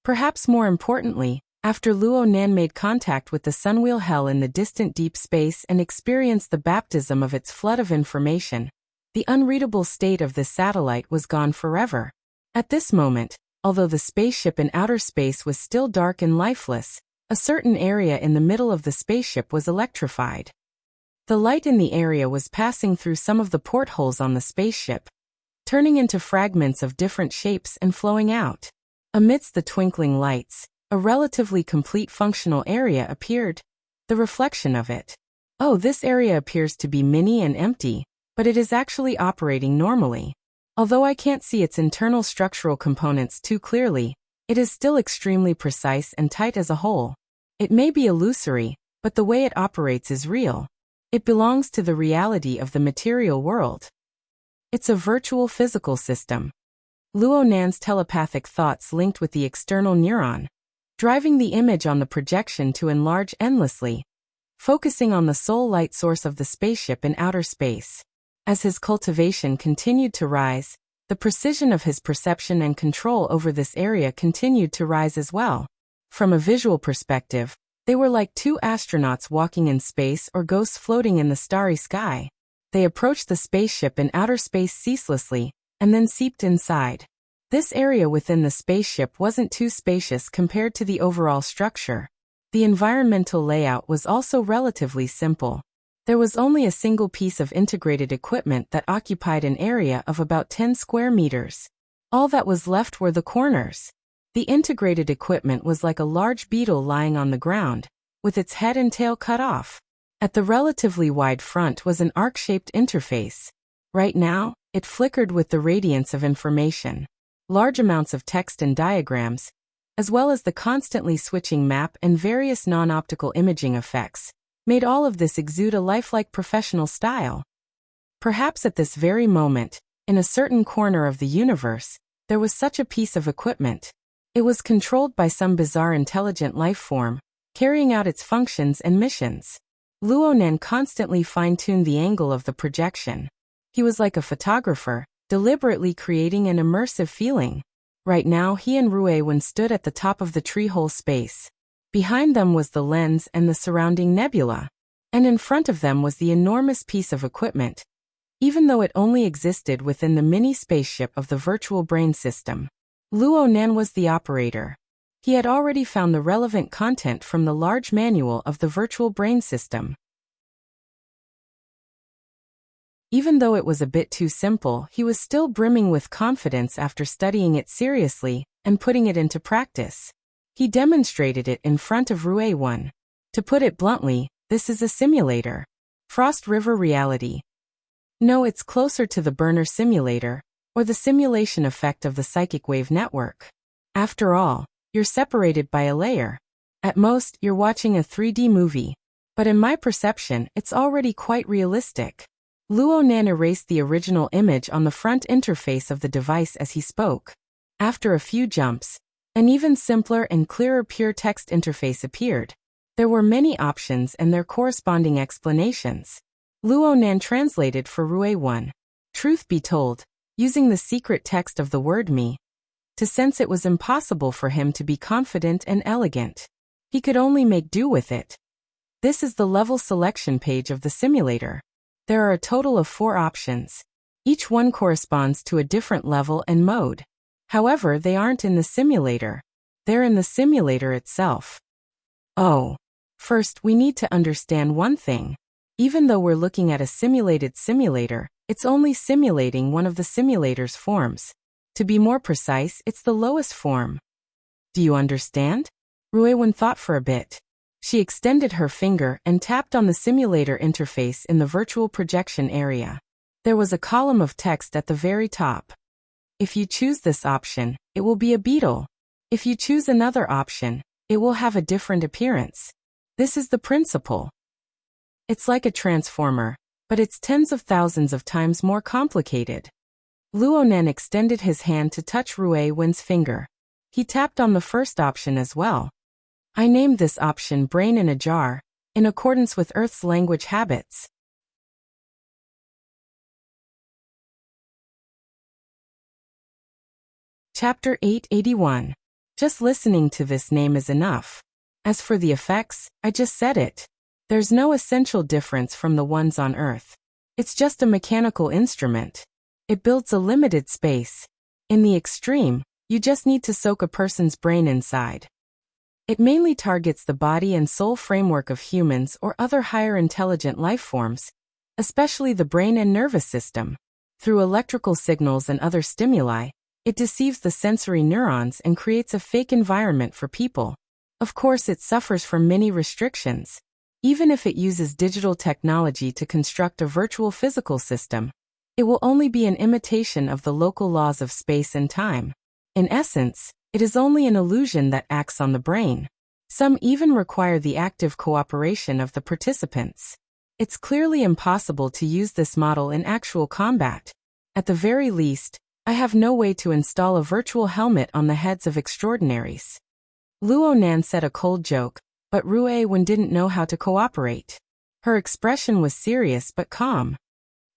perhaps more importantly, after Luo Nan made contact with the Sunwheel Hell in the distant deep space and experienced the baptism of its flood of information, the unreadable state of this satellite was gone forever. At this moment, although the spaceship in outer space was still dark and lifeless, a certain area in the middle of the spaceship was electrified. The light in the area was passing through some of the portholes on the spaceship, turning into fragments of different shapes and flowing out. Amidst the twinkling lights, a relatively complete functional area appeared. The reflection of it. Oh, this area appears to be mini and empty, but it is actually operating normally. Although I can't see its internal structural components too clearly, it is still extremely precise and tight as a whole. It may be illusory, but the way it operates is real. It belongs to the reality of the material world. It's a virtual physical system. Luo Nan's telepathic thoughts linked with the external neuron, driving the image on the projection to enlarge endlessly, focusing on the sole light source of the spaceship in outer space. As his cultivation continued to rise, the precision of his perception and control over this area continued to rise as well. From a visual perspective, they were like two astronauts walking in space or ghosts floating in the starry sky. They approached the spaceship in outer space ceaselessly, and then seeped inside. This area within the spaceship wasn't too spacious compared to the overall structure. The environmental layout was also relatively simple. There was only a single piece of integrated equipment that occupied an area of about 10 square meters. All that was left were the corners. The integrated equipment was like a large beetle lying on the ground, with its head and tail cut off. At the relatively wide front was an arc-shaped interface. Right now, it flickered with the radiance of information. Large amounts of text and diagrams, as well as the constantly switching map and various non-optical imaging effects, made all of this exude a lifelike professional style. Perhaps at this very moment, in a certain corner of the universe, there was such a piece of equipment. It was controlled by some bizarre intelligent life form, carrying out its functions and missions. Luo Nan constantly fine-tuned the angle of the projection. He was like a photographer, deliberately creating an immersive feeling. Right now he and Ruewen stood at the top of the tree-hole space. Behind them was the lens and the surrounding nebula. And in front of them was the enormous piece of equipment, even though it only existed within the mini spaceship of the virtual brain system. Luo Nan was the operator. He had already found the relevant content from the large manual of the virtual brain system. Even though it was a bit too simple, he was still brimming with confidence after studying it seriously and putting it into practice. He demonstrated it in front of Rue-1. To put it bluntly, this is a simulator. Frost River reality. No, it's closer to the burner simulator, or the simulation effect of the psychic wave network. After all, you're separated by a layer. At most, you're watching a 3D movie. But in my perception, it's already quite realistic. Luonan erased the original image on the front interface of the device as he spoke. After a few jumps, an even simpler and clearer pure text interface appeared. There were many options and their corresponding explanations. Luonan translated for Rue-1. Truth be told, using the secret text of the word me, to sense it was impossible for him to be confident and elegant. He could only make do with it. This is the level selection page of the simulator. There are a total of 4 options. Each one corresponds to a different level and mode. However, they aren't in the simulator. They're in the simulator itself. Oh. First, we need to understand one thing. Even though we're looking at a simulated simulator, it's only simulating one of the simulator's forms. To be more precise, it's the lowest form. Do you understand? Rue-1 thought for a bit. She extended her finger and tapped on the simulator interface in the virtual projection area. There was a column of text at the very top. If you choose this option, it will be a beetle. If you choose another option, it will have a different appearance. This is the principle. It's like a transformer, but it's tens of thousands of times more complicated. Luonan extended his hand to touch Rue-1's finger. He tapped on the first option as well. I named this option Brain in a Jar, in accordance with Earth's language habits. Chapter 881. Just listening to this name is enough. As for the effects, I just said it. There's no essential difference from the ones on Earth. It's just a mechanical instrument. It builds a limited space. In the extreme, you just need to soak a person's brain inside. It mainly targets the body and soul framework of humans or other higher intelligent life forms, especially the brain and nervous system. Through electrical signals and other stimuli, it deceives the sensory neurons and creates a fake environment for people. Of course, it suffers from many restrictions. Even if it uses digital technology to construct a virtual physical system, it will only be an imitation of the local laws of space and time. In essence, it is only an illusion that acts on the brain. Some even require the active cooperation of the participants. It's clearly impossible to use this model in actual combat. At the very least, I have no way to install a virtual helmet on the heads of extraordinaries. Luonan said a cold joke, but Rue-1 didn't know how to cooperate. Her expression was serious but calm.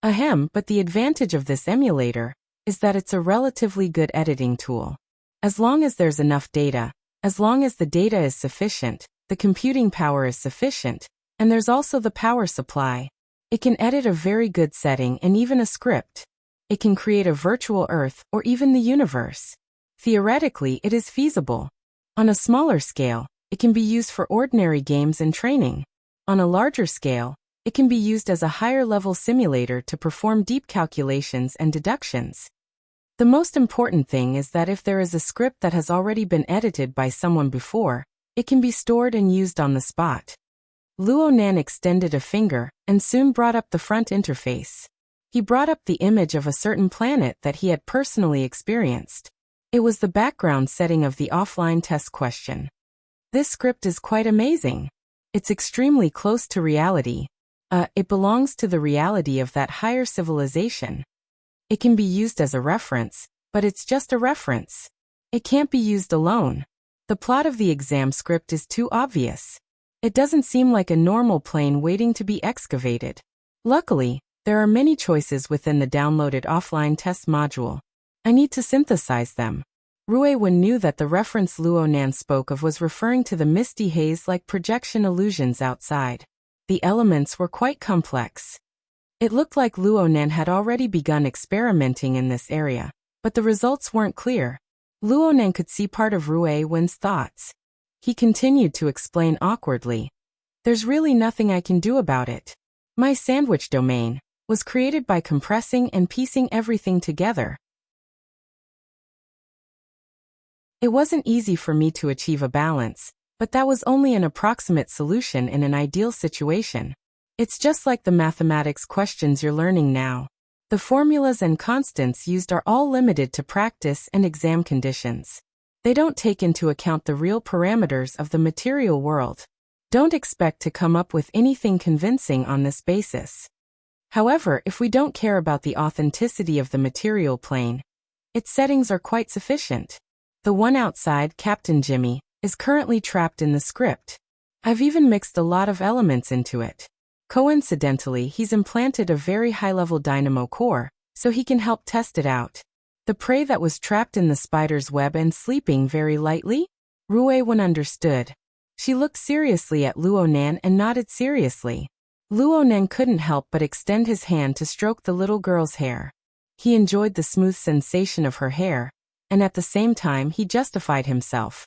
Ahem, but the advantage of this emulator is that it's a relatively good editing tool. As long as there's enough data, as long as the data is sufficient, the computing power is sufficient, and there's also the power supply, it can edit a very good setting and even a script. It can create a virtual Earth or even the universe. Theoretically, it is feasible. On a smaller scale, it can be used for ordinary games and training. On a larger scale, it can be used as a higher-level simulator to perform deep calculations and deductions. The most important thing is that if there is a script that has already been edited by someone before, it can be stored and used on the spot. Luonan extended a finger and soon brought up the front interface. He brought up the image of a certain planet that he had personally experienced. It was the background setting of the offline test question. This script is quite amazing. It's extremely close to reality. It belongs to the reality of that higher civilization. It can be used as a reference, but it's just a reference. It can't be used alone. The plot of the exam script is too obvious. It doesn't seem like a normal plane waiting to be excavated. Luckily, there are many choices within the downloaded offline test module. I need to synthesize them. Rue-1 knew that the reference Luonan spoke of was referring to the misty haze-like projection illusions outside. The elements were quite complex. It looked like Luonan had already begun experimenting in this area, but the results weren't clear. Luonan could see part of Rue-1's thoughts. He continued to explain awkwardly. There's really nothing I can do about it. My sandwich domain, was created by compressing and piecing everything together. It wasn't easy for me to achieve a balance, but that was only an approximate solution in an ideal situation. It's just like the mathematics questions you're learning now. The formulas and constants used are all limited to practice and exam conditions. They don't take into account the real parameters of the material world. Don't expect to come up with anything convincing on this basis. However, if we don't care about the authenticity of the material plane, its settings are quite sufficient. The one outside, Captain Jimmy, is currently trapped in the script. I've even mixed a lot of elements into it. Coincidentally, he's implanted a very high-level dynamo core, so he can help test it out. The prey that was trapped in the spider's web and sleeping very lightly? Ruewen understood. She looked seriously at Luonan and nodded seriously. Luonan couldn't help but extend his hand to stroke the little girl's hair. He enjoyed the smooth sensation of her hair, and at the same time he justified himself.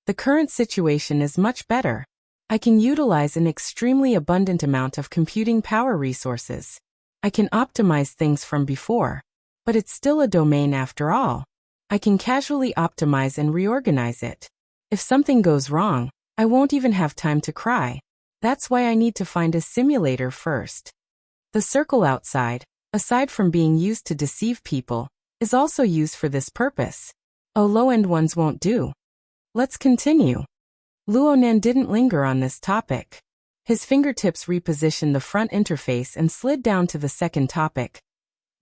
The current situation is much better. I can utilize an extremely abundant amount of computing power resources. I can optimize things from before, but it's still a domain after all. I can casually optimize and reorganize it. If something goes wrong, I won't even have time to cry. That's why I need to find a simulator first. The circle outside, aside from being used to deceive people, is also used for this purpose. Oh, low-end ones won't do. Let's continue. Luonan didn't linger on this topic. His fingertips repositioned the front interface and slid down to the second topic.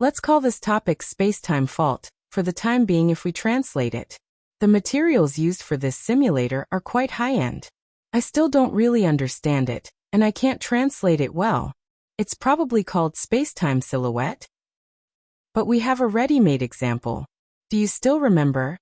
Let's call this topic space-time fault, for the time being if we translate it. The materials used for this simulator are quite high-end. I still don't really understand it, and I can't translate it well. It's probably called space-time silhouette. But we have a ready-made example. Do you still remember?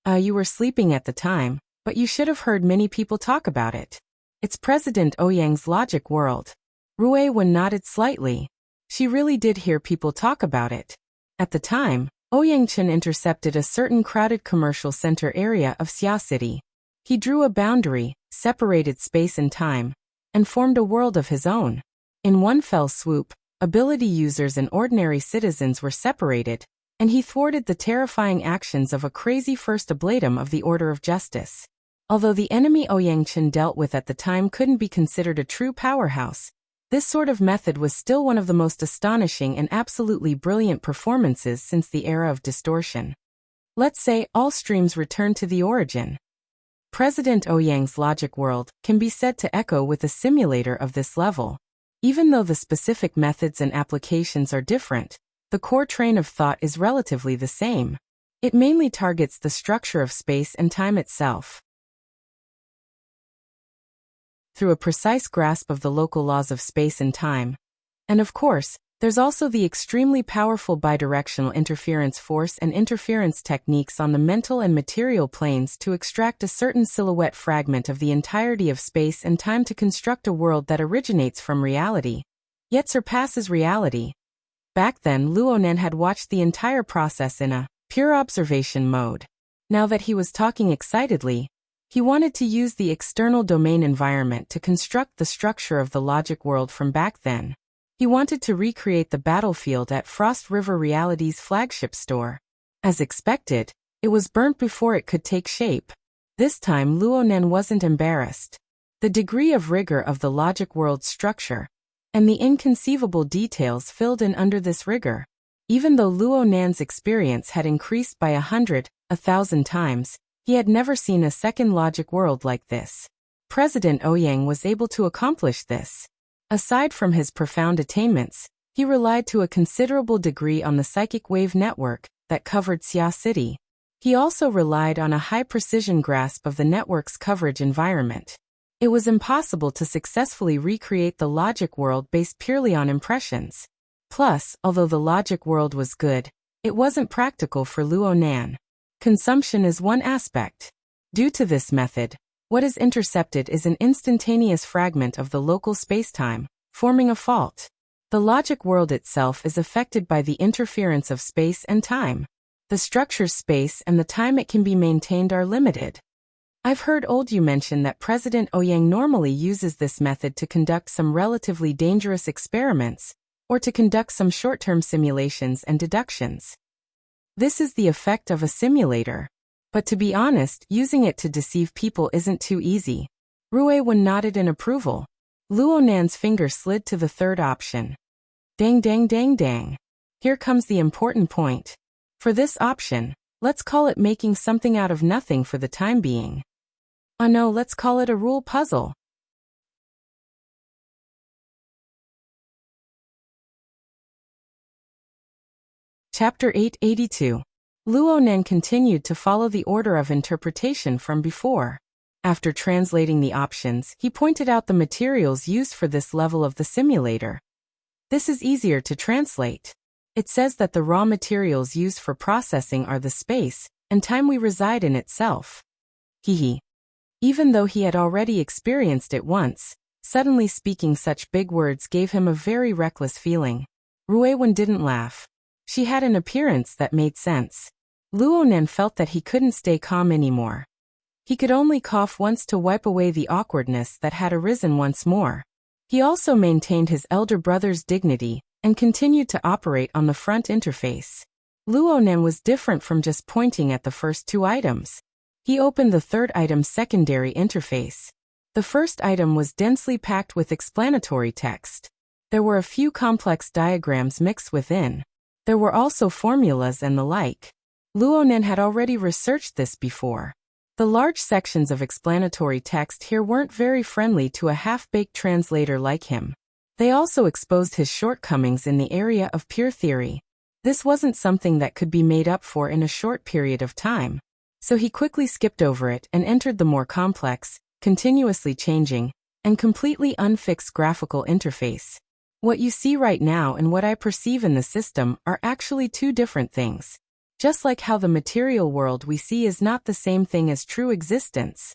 You were sleeping at the time, but you should have heard many people talk about it. It's President Ouyang's logic world. Ruewen nodded slightly. She really did hear people talk about it. At the time, Ouyang-chen intercepted a certain crowded commercial center area of Xia City. He drew a boundary, separated space and time, and formed a world of his own. In one fell swoop, ability users and ordinary citizens were separated, and he thwarted the terrifying actions of a crazy first ablatum of the Order of Justice. Although the enemy Ouyang-chen dealt with at the time couldn't be considered a true powerhouse, this sort of method was still one of the most astonishing and absolutely brilliant performances since the era of distortion. Let's say all streams return to the origin. President Ouyang's logic world can be said to echo with a simulator of this level. Even though the specific methods and applications are different, the core train of thought is relatively the same. It mainly targets the structure of space and time itself. Through a precise grasp of the local laws of space and time. And of course, there's also the extremely powerful bidirectional interference force and interference techniques on the mental and material planes to extract a certain silhouette fragment of the entirety of space and time to construct a world that originates from reality, yet surpasses reality. Back then, Luonan had watched the entire process in a pure observation mode. Now that he was talking excitedly, he wanted to use the external domain environment to construct the structure of the logic world from back then. He wanted to recreate the battlefield at Frost River Reality's flagship store. As expected, it was burnt before it could take shape. This time Luonan wasn't embarrassed. The degree of rigor of the logic world's structure, and the inconceivable details filled in under this rigor. Even though Luonan's experience had increased by 100, 1,000 times, he had never seen a second logic world like this. President Ouyang was able to accomplish this. Aside from his profound attainments, he relied to a considerable degree on the psychic wave network that covered Xia City. He also relied on a high-precision grasp of the network's coverage environment. It was impossible to successfully recreate the logic world based purely on impressions. Plus, although the logic world was good, it wasn't practical for Luonan. Consumption is one aspect. Due to this method, what is intercepted is an instantaneous fragment of the local spacetime, forming a fault. The logic world itself is affected by the interference of space and time. The structure's space and the time it can be maintained are limited. I've heard you mention that President Ouyang normally uses this method to conduct some relatively dangerous experiments, or to conduct some short-term simulations and deductions. This is the effect of a simulator. But to be honest, using it to deceive people isn't too easy. Ruewen nodded in approval. Luo Nan's finger slid to the third option. Dang dang dang dang. Here comes the important point. For this option, let's call it making something out of nothing for the time being. Oh no, let's call it a rule puzzle. Chapter 882. Luo Nan continued to follow the order of interpretation from before. After translating the options, he pointed out the materials used for this level of the simulator. This is easier to translate. It says that the raw materials used for processing are the space and time we reside in itself. Hehe. Even though he had already experienced it once, suddenly speaking such big words gave him a very reckless feeling. Ruewen didn't laugh. She had an appearance that made sense. Luo Nan felt that he couldn't stay calm anymore. He could only cough once to wipe away the awkwardness that had arisen once more. He also maintained his elder brother's dignity and continued to operate on the front interface. Luo Nan was different from just pointing at the first two items. He opened the third item's secondary interface. The first item was densely packed with explanatory text. There were a few complex diagrams mixed within. There were also formulas and the like. Luo Nan had already researched this before. The large sections of explanatory text here weren't very friendly to a half-baked translator like him. They also exposed his shortcomings in the area of pure theory. This wasn't something that could be made up for in a short period of time. So he quickly skipped over it and entered the more complex, continuously changing, and completely unfixed graphical interface. What you see right now and what I perceive in the system are actually two different things. Just like how the material world we see is not the same thing as true existence.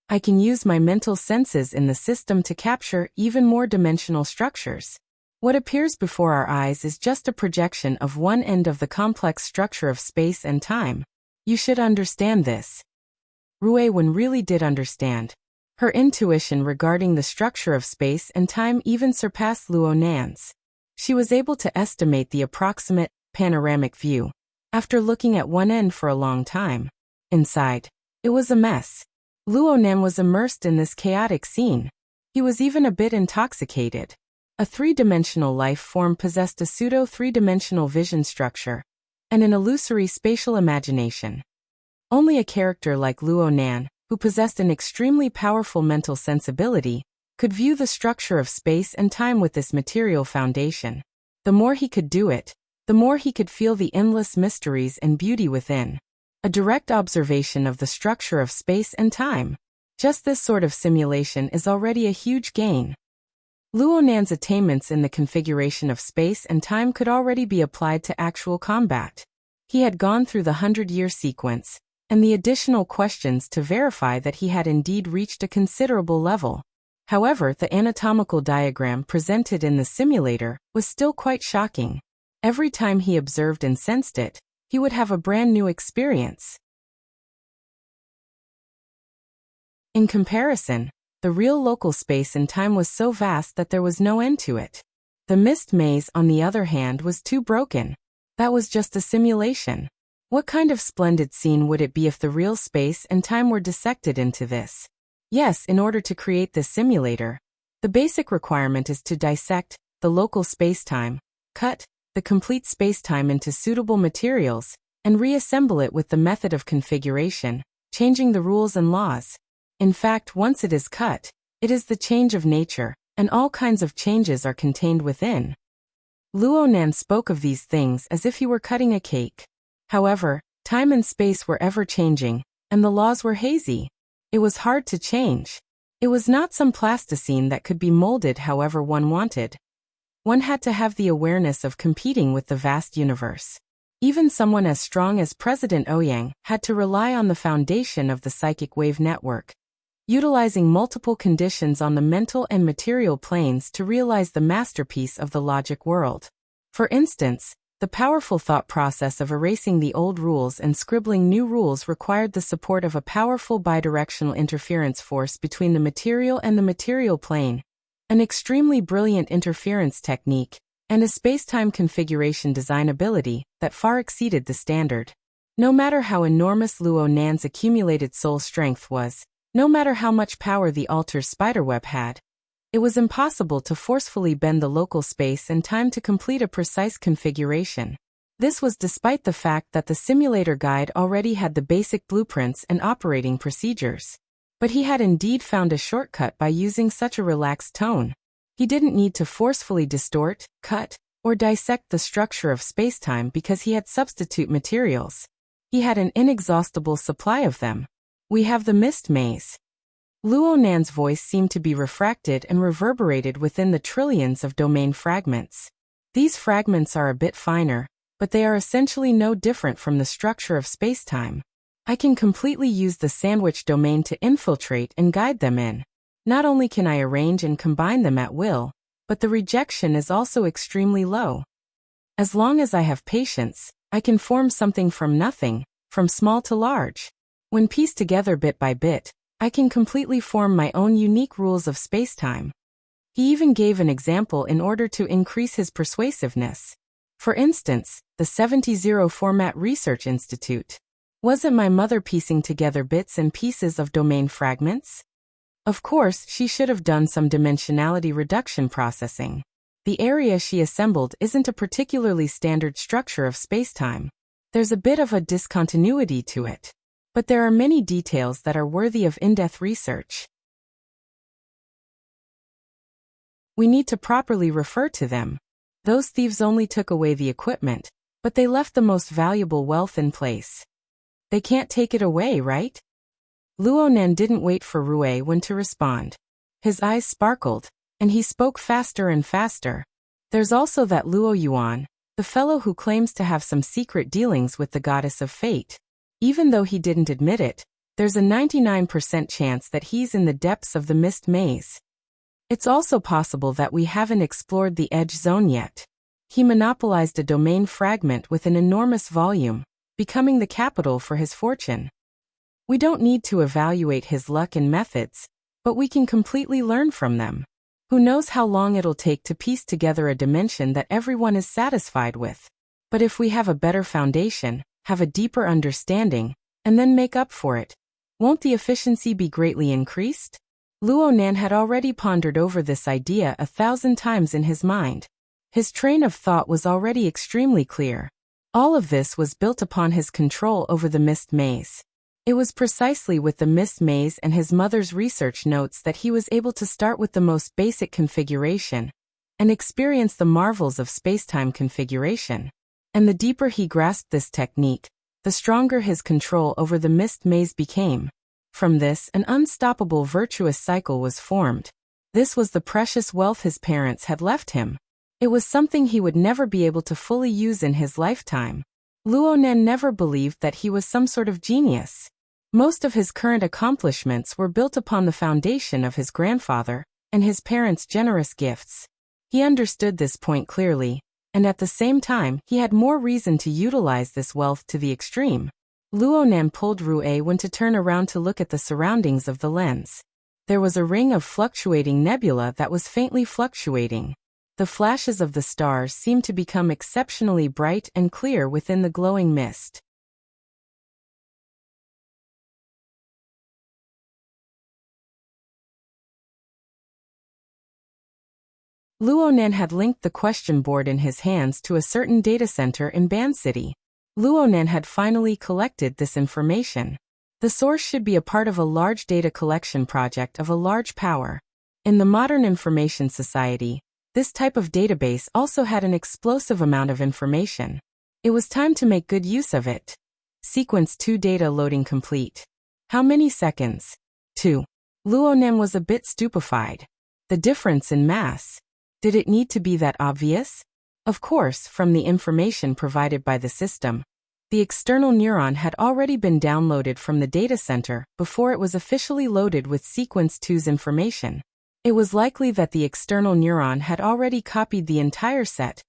I can use my mental senses in the system to capture even more dimensional structures. What appears before our eyes is just a projection of one end of the complex structure of space and time. You should understand this. Ruewen really did understand. Her intuition regarding the structure of space and time even surpassed Luo Nan's. She was able to estimate the approximate, panoramic view. After looking at one end for a long time. Inside, it was a mess. Luo Nan was immersed in this chaotic scene. He was even a bit intoxicated. A three-dimensional life form possessed a pseudo-three-dimensional vision structure and an illusory spatial imagination. Only a character like Luo Nan, who possessed an extremely powerful mental sensibility, could view the structure of space and time with this material foundation. The more he could do it, the more he could feel the endless mysteries and beauty within. A direct observation of the structure of space and time. Just this sort of simulation is already a huge gain. Luo Nan's attainments in the configuration of space and time could already be applied to actual combat. He had gone through the 100-year sequence, and the additional questions to verify that he had indeed reached a considerable level. However, the anatomical diagram presented in the simulator was still quite shocking. Every time he observed and sensed it, he would have a brand new experience. In comparison, the real local space and time was so vast that there was no end to it. The mist maze, on the other hand, was too broken. That was just a simulation. What kind of splendid scene would it be if the real space and time were dissected into this? Yes, in order to create this simulator, the basic requirement is to dissect the local space-time, cut the complete space-time into suitable materials, and reassemble it with the method of configuration, changing the rules and laws. In fact, once it is cut, it is the change of nature, and all kinds of changes are contained within. Luo Nan spoke of these things as if he were cutting a cake. However, time and space were ever-changing, and the laws were hazy. It was hard to change. It was not some plasticine that could be molded however one wanted. One had to have the awareness of competing with the vast universe. Even someone as strong as President Ouyang had to rely on the foundation of the psychic wave network, utilizing multiple conditions on the mental and material planes to realize the masterpiece of the logic world. For instance, the powerful thought process of erasing the old rules and scribbling new rules required the support of a powerful bidirectional interference force between the material and the material plane, an extremely brilliant interference technique, and a spacetime configuration designability that far exceeded the standard. No matter how enormous Luo Nan's accumulated soul strength was, no matter how much power the altar's spiderweb had, it was impossible to forcefully bend the local space and time to complete a precise configuration. This was despite the fact that the simulator guide already had the basic blueprints and operating procedures. But he had indeed found a shortcut by using such a relaxed tone. He didn't need to forcefully distort, cut, or dissect the structure of spacetime because he had substitute materials. He had an inexhaustible supply of them. We have the mist maze. Luo Nan's voice seemed to be refracted and reverberated within the trillions of domain fragments. These fragments are a bit finer, but they are essentially no different from the structure of spacetime. I can completely use the sandwich domain to infiltrate and guide them in. Not only can I arrange and combine them at will, but the rejection is also extremely low. As long as I have patience, I can form something from nothing, from small to large. When pieced together bit by bit, I can completely form my own unique rules of spacetime. He even gave an example in order to increase his persuasiveness. For instance, the 70 Format Research Institute. Wasn't my mother piecing together bits and pieces of domain fragments? Of course, she should have done some dimensionality reduction processing. The area she assembled isn't a particularly standard structure of spacetime. There's a bit of a discontinuity to it. But there are many details that are worthy of in-depth research. We need to properly refer to them. Those thieves only took away the equipment, but they left the most valuable wealth in place. They can't take it away, right? Luo Nan didn't wait for Rue Wen to respond. His eyes sparkled, and he spoke faster and faster. There's also that Luo Yuan, the fellow who claims to have some secret dealings with the goddess of fate. Even though he didn't admit it, there's a 99% chance that he's in the depths of the mist maze. It's also possible that we haven't explored the edge zone yet. He monopolized a domain fragment with an enormous volume, becoming the capital for his fortune. We don't need to evaluate his luck and methods, but we can completely learn from them. Who knows how long it'll take to piece together a dimension that everyone is satisfied with. But if we have a better foundation, have a deeper understanding, and then make up for it, won't the efficiency be greatly increased? Luo Nan had already pondered over this idea 1,000 times in his mind. His train of thought was already extremely clear. All of this was built upon his control over the mist maze. It was precisely with the mist maze and his mother's research notes that he was able to start with the most basic configuration and experience the marvels of spacetime configuration. And the deeper he grasped this technique, the stronger his control over the mist maze became. From this, an unstoppable virtuous cycle was formed. This was the precious wealth his parents had left him. It was something he would never be able to fully use in his lifetime. Luo Nan never believed that he was some sort of genius. Most of his current accomplishments were built upon the foundation of his grandfather and his parents' generous gifts. He understood this point clearly, and at the same time, he had more reason to utilize this wealth to the extreme. Luo Nan pulled Rue Wen to turn around to look at the surroundings of the lens. There was a ring of fluctuating nebula that was faintly fluctuating. The flashes of the stars seemed to become exceptionally bright and clear within the glowing mist. Luo Nan had linked the question board in his hands to a certain data center in Ban City. Luo Nan had finally collected this information. The source should be a part of a large data collection project of a large power. In the modern information society, this type of database also had an explosive amount of information. It was time to make good use of it. Sequence 2 data loading complete. How many seconds? 2. Luo Nan was a bit stupefied. The difference in mass. Did it need to be that obvious? Of course, from the information provided by the system. The external neuron had already been downloaded from the data center before it was officially loaded with Sequence 2's information. It was likely that the external neuron had already copied the entire set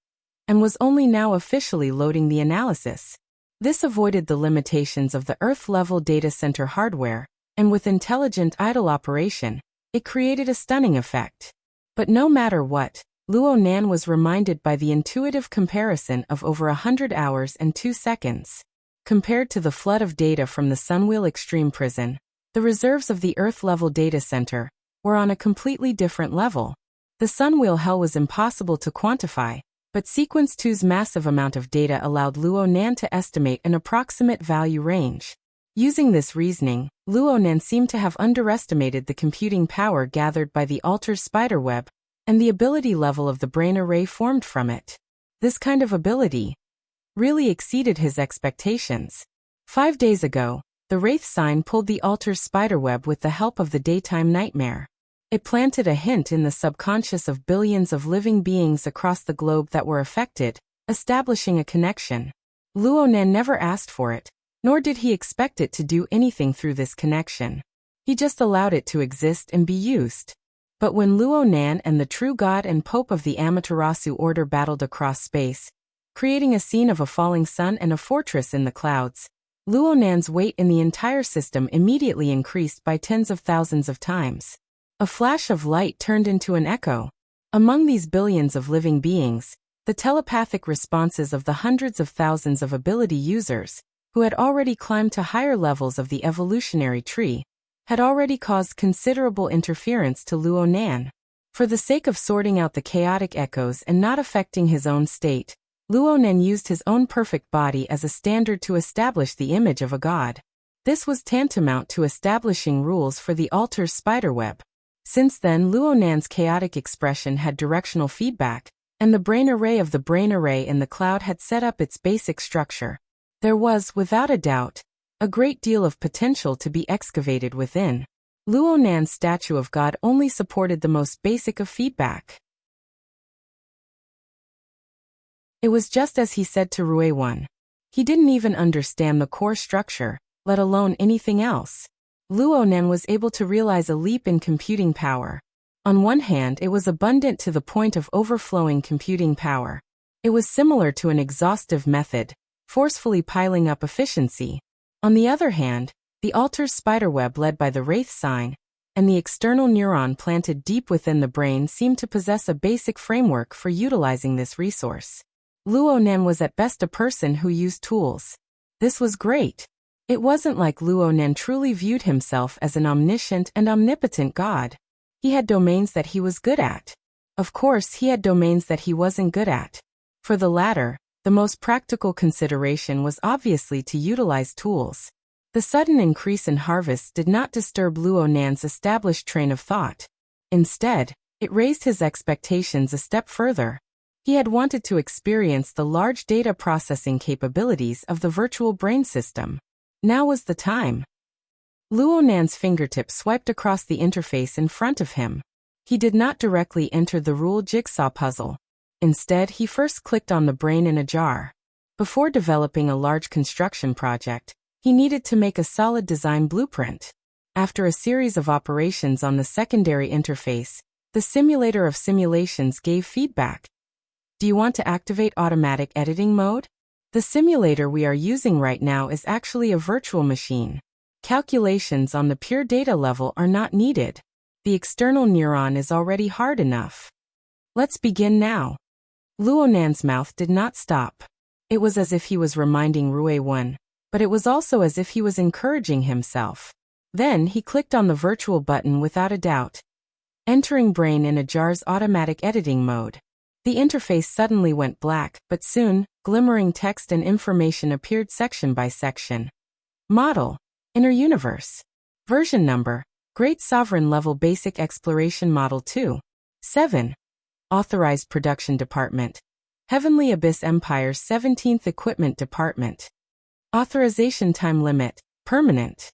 and was only now officially loading the analysis. This avoided the limitations of the Earth-level data center hardware, and with intelligent idle operation, it created a stunning effect. But no matter what, Luo Nan was reminded by the intuitive comparison of over 100 hours and 2 seconds. Compared to the flood of data from the Sunwheel Extreme Prison, the reserves of the Earth-level data center were on a completely different level. The Sunwheel hell was impossible to quantify, but Sequence 2's massive amount of data allowed Luo Nan to estimate an approximate value range. Using this reasoning, Luo Nan seemed to have underestimated the computing power gathered by the Alter's spiderweb and the ability level of the brain array formed from it. This kind of ability really exceeded his expectations. 5 days ago, the Wraith sign pulled the Alter's spiderweb with the help of the daytime nightmare. It planted a hint in the subconscious of billions of living beings across the globe that were affected, establishing a connection. Luo Nan never asked for it, nor did he expect it to do anything through this connection. He just allowed it to exist and be used. But when Luo Nan and the true god and pope of the Amaterasu order battled across space, creating a scene of a falling sun and a fortress in the clouds, Luo Nan's weight in the entire system immediately increased by tens of thousands of times. A flash of light turned into an echo. Among these billions of living beings, the telepathic responses of the hundreds of thousands of ability users, who had already climbed to higher levels of the evolutionary tree, had already caused considerable interference to Luo Nan. For the sake of sorting out the chaotic echoes and not affecting his own state, Luo Nan used his own perfect body as a standard to establish the image of a god. This was tantamount to establishing rules for the Alter's spiderweb. Since then, Luo Nan's chaotic expression had directional feedback, and the brain array of the brain array in the cloud had set up its basic structure. There was, without a doubt, a great deal of potential to be excavated within. Luo Nan's statue of God only supported the most basic of feedback. It was just as he said to Rui 1. He didn't even understand the core structure, let alone anything else. Luo Nan was able to realize a leap in computing power. On one hand, it was abundant to the point of overflowing computing power. It was similar to an exhaustive method, forcefully piling up efficiency. On the other hand, the Alter's spiderweb led by the Wraith sign, and the external neuron planted deep within the brain seemed to possess a basic framework for utilizing this resource. Luo Nan was at best a person who used tools. This was great. It wasn't like Luo Nan truly viewed himself as an omniscient and omnipotent god. He had domains that he was good at. Of course, he had domains that he wasn't good at. For the latter, the most practical consideration was obviously to utilize tools. The sudden increase in harvests did not disturb Luo Nan's established train of thought. Instead, it raised his expectations a step further. He had wanted to experience the large data processing capabilities of the virtual brain system. Now was the time. Luo Nan's fingertip swiped across the interface in front of him. He did not directly enter the rule jigsaw puzzle. Instead, he first clicked on the brain in a jar. Before developing a large construction project, he needed to make a solid design blueprint. After a series of operations on the secondary interface, the simulator of simulations gave feedback. Do you want to activate automatic editing mode? The simulator we are using right now is actually a virtual machine. Calculations on the pure data level are not needed. The external neuron is already hard enough. Let's begin now. Luo Nan's mouth did not stop. It was as if he was reminding Rui 1, but it was also as if he was encouraging himself. Then he clicked on the virtual button without a doubt, entering brain in a jar's automatic editing mode. The interface suddenly went black, but soon, glimmering text and information appeared section by section. Model. Inner Universe. Version number. Great Sovereign Level Basic Exploration Model 2. 7. Authorized Production Department. Heavenly Abyss Empire's 17th Equipment Department. Authorization Time Limit. Permanent.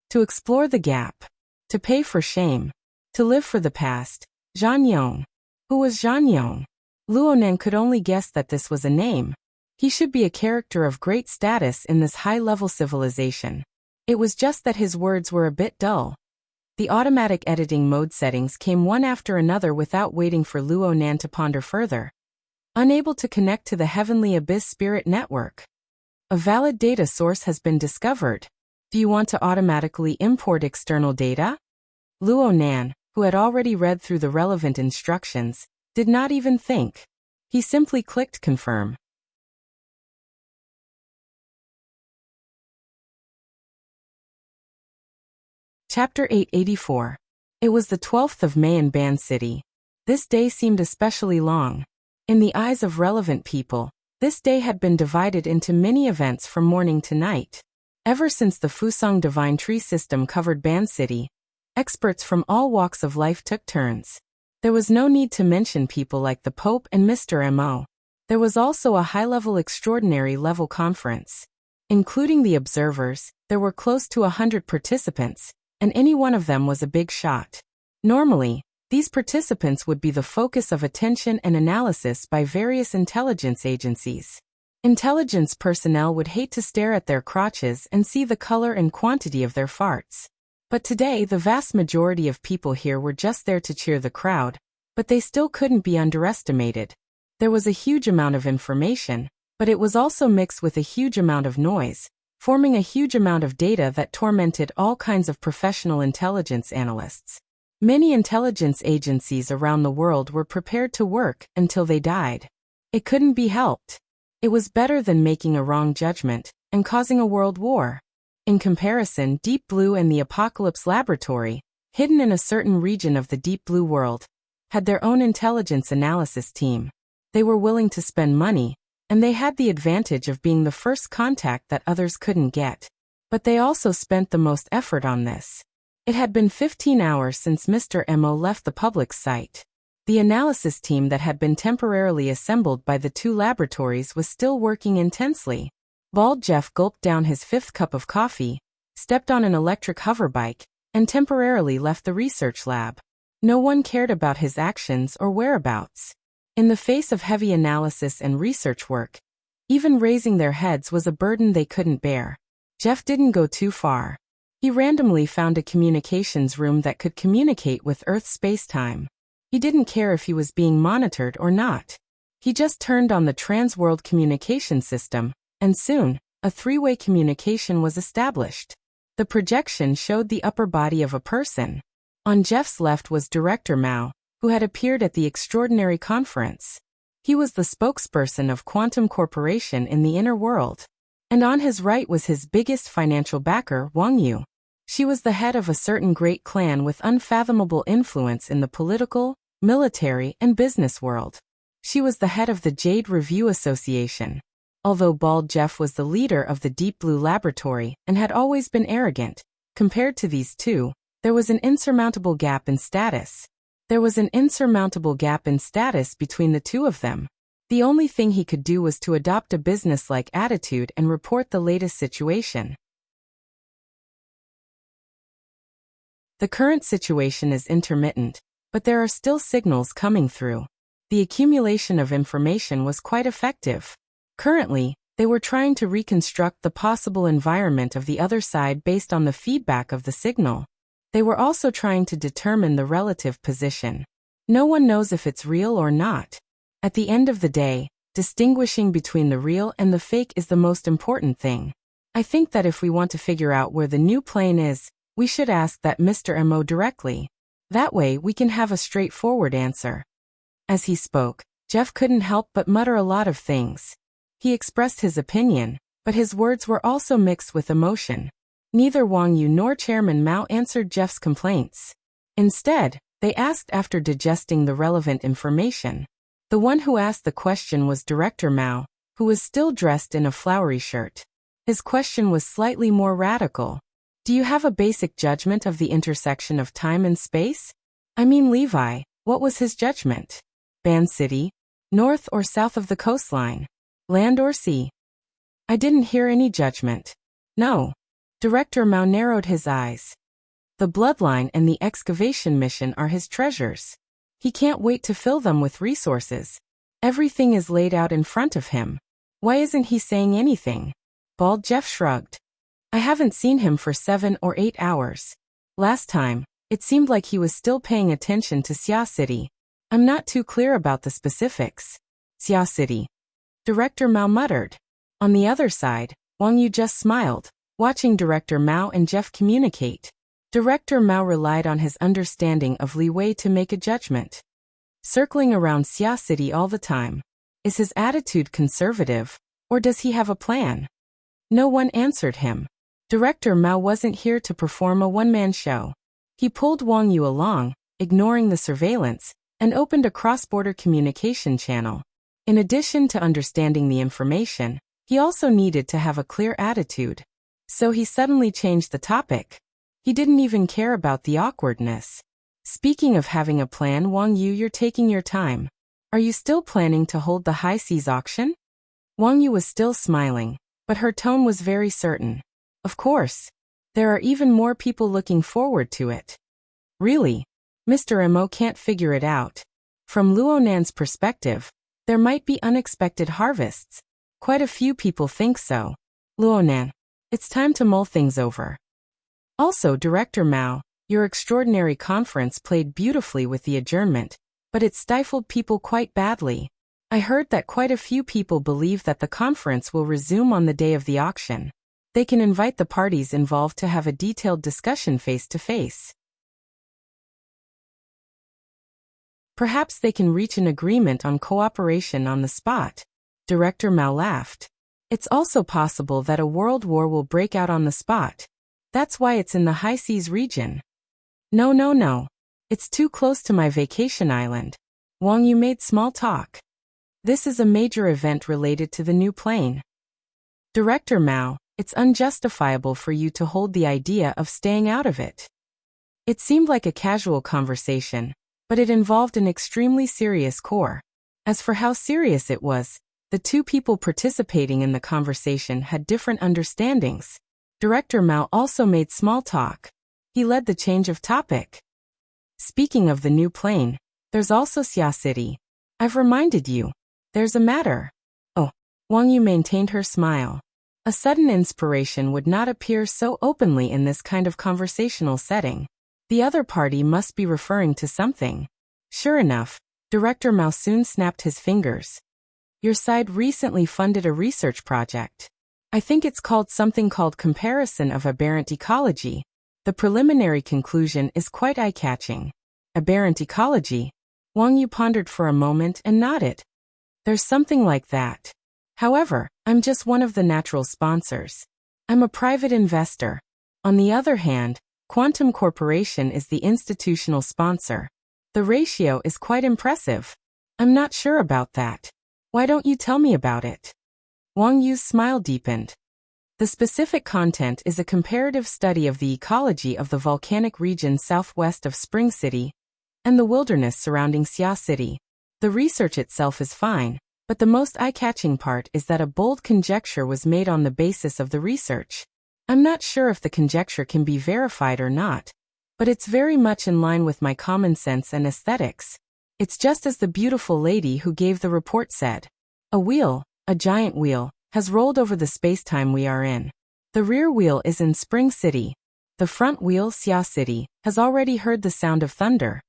To explore the gap. To pay for shame. To live for the past. Zhan Yong. Who was Zhan Yong? Luo Nan could only guess that this was a name. He should be a character of great status in this high-level civilization. It was just that his words were a bit dull. The automatic editing mode settings came one after another without waiting for Luo Nan to ponder further. Unable to connect to the Heavenly Abyss Spirit Network. A valid data source has been discovered. Do you want to automatically import external data? Luo Nan, who had already read through the relevant instructions, Did not even think. He simply clicked confirm. Chapter 884. It was the 12th of May in Ban City. This day seemed especially long. In the eyes of relevant people, this day had been divided into many events from morning to night. Ever since the Fusang Divine Tree system covered Ban City, experts from all walks of life took turns. There was no need to mention people like the Pope and Mr. Mo. There was also a high-level extraordinary level conference. Including the observers, there were close to 100 participants, and any one of them was a big shot. Normally, these participants would be the focus of attention and analysis by various intelligence agencies. Intelligence personnel would hate to stare at their crotches and see the color and quantity of their farts. But today the vast majority of people here were just there to cheer the crowd, but they still couldn't be underestimated. There was a huge amount of information, but it was also mixed with a huge amount of noise, forming a huge amount of data that tormented all kinds of professional intelligence analysts. Many intelligence agencies around the world were prepared to work until they died. It couldn't be helped. It was better than making a wrong judgment and causing a world war. In comparison, Deep Blue and the Apocalypse Laboratory, hidden in a certain region of the Deep Blue world, had their own intelligence analysis team. They were willing to spend money, and they had the advantage of being the first contact that others couldn't get. But they also spent the most effort on this. It had been 15 hours since Mr. Mo left the public site. The analysis team that had been temporarily assembled by the two laboratories was still working intensely. Bald Jeff gulped down his 5th cup of coffee, stepped on an electric hoverbike, and temporarily left the research lab. No one cared about his actions or whereabouts. In the face of heavy analysis and research work, even raising their heads was a burden they couldn't bear. Jeff didn't go too far. He randomly found a communications room that could communicate with Earth space-time. He didn't care if he was being monitored or not. He just turned on the trans-world communication system, and soon, a 3-way communication was established. The projection showed the upper body of a person. On Jeff's left was Director Mao, who had appeared at the extraordinary conference. He was the spokesperson of Quantum Corporation in the inner world. And on his right was his biggest financial backer, Wang Yu. She was the head of a certain great clan with unfathomable influence in the political, military, and business world. She was the head of the Jade Review Association. Although Bald Jeff was the leader of the Deep Blue Laboratory and had always been arrogant, compared to these two, there was an insurmountable gap in status. There was an insurmountable gap in status between the two of them. The only thing he could do was to adopt a business-like attitude and report the latest situation. The current situation is intermittent, but there are still signals coming through. The accumulation of information was quite effective. Currently, they were trying to reconstruct the possible environment of the other side based on the feedback of the signal. They were also trying to determine the relative position. No one knows if it's real or not. At the end of the day, distinguishing between the real and the fake is the most important thing. I think that if we want to figure out where the new plane is, we should ask that Mr. Mo directly. That way we can have a straightforward answer. As he spoke, Jeff couldn't help but mutter a lot of things. He expressed his opinion, but his words were also mixed with emotion. Neither Wang Yu nor Chairman Mao answered Jeff's complaints. Instead, they asked after digesting the relevant information. The one who asked the question was Director Mao, who was still dressed in a flowery shirt. His question was slightly more radical. Do you have a basic judgment of the intersection of time and space? I mean, Levi, what was his judgment? Ban City? North or south of the coastline? Land or sea? I didn't hear any judgment. No. Director Mao narrowed his eyes. The bloodline and the excavation mission are his treasures. He can't wait to fill them with resources. Everything is laid out in front of him. Why isn't he saying anything? Bald Jeff shrugged. I haven't seen him for 7 or 8 hours. Last time, it seemed like he was still paying attention to Xia City. I'm not too clear about the specifics. Xia City. Director Mao muttered. On the other side, Wang Yu just smiled, watching Director Mao and Jeff communicate. Director Mao relied on his understanding of Li Wei to make a judgment. circling around Xia City all the time? Is his attitude conservative, or does he have a plan? No one answered him. Director Mao wasn't here to perform a one-man show. He pulled Wang Yu along, ignoring the surveillance, and opened a cross-border communication channel. In addition to understanding the information, he also needed to have a clear attitude. So he suddenly changed the topic. He didn't even care about the awkwardness. Speaking of having a plan, Wang Yu, you're taking your time. Are you still planning to hold the high seas auction? Wang Yu was still smiling, but her tone was very certain. Of course. There are even more people looking forward to it. Really? Mr. Mo can't figure it out. From Luonan's perspective, there might be unexpected harvests. Quite a few people think so. Luonan, it's time to mull things over. Also, Director Mao, your extraordinary conference played beautifully with the adjournment, but it stifled people quite badly. I heard that quite a few people believe that the conference will resume on the day of the auction. They can invite the parties involved to have a detailed discussion face-to-face. Perhaps they can reach an agreement on cooperation on the spot. Director Mao laughed. It's also possible that a world war will break out on the spot. That's why it's in the high seas region. No. It's too close to my vacation island. Wang Yu made small talk. This is a major event related to the new plane. Director Mao, it's unjustifiable for you to hold the idea of staying out of it. It seemed like a casual conversation, but it involved an extremely serious core. As for how serious it was, the two people participating in the conversation had different understandings. Director Mao also made small talk. He led the change of topic. Speaking of the new plane, there's also Xia City. I've reminded you. There's a matter. Oh, Wang Yu maintained her smile. A sudden inspiration would not appear so openly in this kind of conversational setting. The other party must be referring to something. Sure enough, Director Mao soon snapped his fingers. Your side recently funded a research project. I think it's called something called Comparison of Aberrant Ecology. The preliminary conclusion is quite eye-catching. Aberrant ecology? Wang Yu pondered for a moment and nodded. There's something like that. However, I'm just one of the natural sponsors. I'm a private investor. On the other hand, Quantum Corporation is the institutional sponsor. The ratio is quite impressive. I'm not sure about that. Why don't you tell me about it? Wang Yu's smile deepened. The specific content is a comparative study of the ecology of the volcanic region southwest of Spring City and the wilderness surrounding Xia City. The research itself is fine, but the most eye-catching part is that a bold conjecture was made on the basis of the research. I'm not sure if the conjecture can be verified or not, but it's very much in line with my common sense and aesthetics. It's just as the beautiful lady who gave the report said. A wheel, a giant wheel, has rolled over the space-time we are in. The rear wheel is in Spring City. The front wheel, Xia City, has already heard the sound of thunder.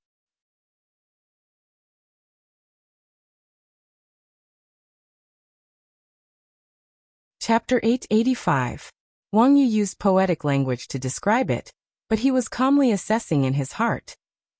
Chapter 885. Wang Yu used poetic language to describe it, but he was calmly assessing in his heart.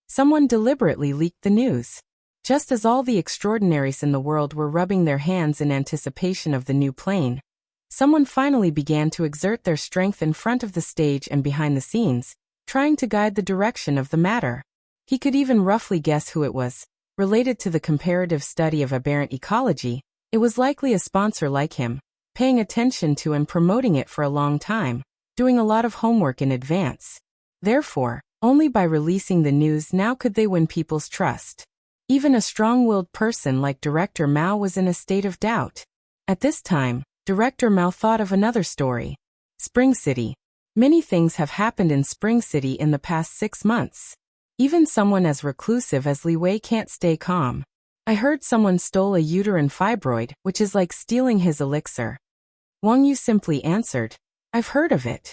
Someone deliberately leaked the news. Just as all the extraordinaries in the world were rubbing their hands in anticipation of the new plane, someone finally began to exert their strength in front of the stage and behind the scenes, trying to guide the direction of the matter. He could even roughly guess who it was. Related to the comparative study of aberrant ecology, it was likely a sponsor like him, paying attention to and promoting it for a long time, doing a lot of homework in advance. Therefore, only by releasing the news now could they win people's trust. Even a strong-willed person like Director Mao was in a state of doubt. At this time, Director Mao thought of another story. Spring City. Many things have happened in Spring City in the past 6 months. Even someone as reclusive as Li Wei can't stay calm. I heard someone stole a uterine fibroid, which is like stealing his elixir. Wang Yu simply answered, I've heard of it.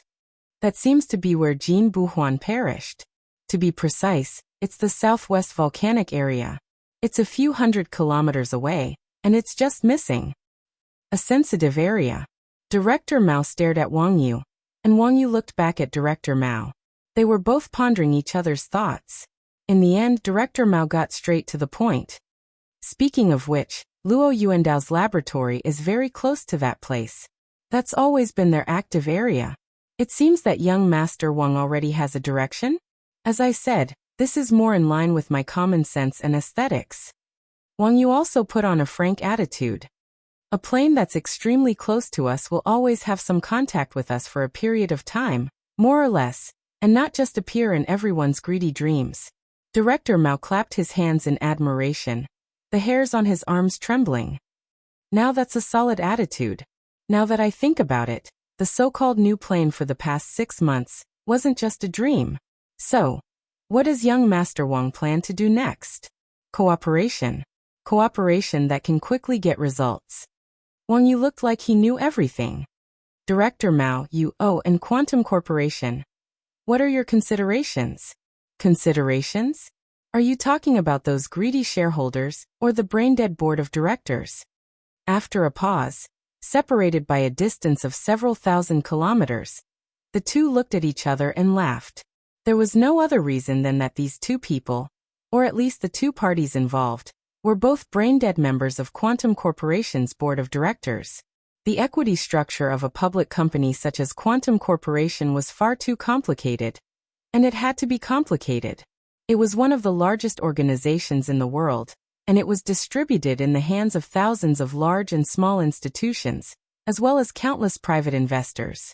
That seems to be where Jin Buhuan perished. To be precise, it's the southwest volcanic area. It's a few hundred kilometers away, and it's just missing. A sensitive area. Director Mao stared at Wang Yu, and Wang Yu looked back at Director Mao. They were both pondering each other's thoughts. In the end, Director Mao got straight to the point. Speaking of which, Luo Yuandao's laboratory is very close to that place. That's always been their active area. It seems that young Master Wang already has a direction? As I said, this is more in line with my common sense and aesthetics. Wang Yu also put on a frank attitude. A plane that's extremely close to us will always have some contact with us for a period of time, more or less, and not just appear in everyone's greedy dreams. Director Mao clapped his hands in admiration, the hairs on his arms trembling. Now that's a solid attitude. Now that I think about it, the so-called new plane for the past 6 months wasn't just a dream. So, what does young Master Wang plan to do next? Cooperation. Cooperation that can quickly get results. Wang Yu looked like he knew everything. Director Mao, and Quantum Corporation. What are your considerations? Considerations? Are you talking about those greedy shareholders, or the brain-dead board of directors? After a pause, separated by a distance of several thousand kilometers, the two looked at each other and laughed. There was no other reason than that these two people, or at least the two parties involved, were both brain-dead members of Quantum Corporation's board of directors. The equity structure of a public company such as Quantum Corporation was far too complicated, and it had to be complicated. It was one of the largest organizations in the world, and it was distributed in the hands of thousands of large and small institutions, as well as countless private investors.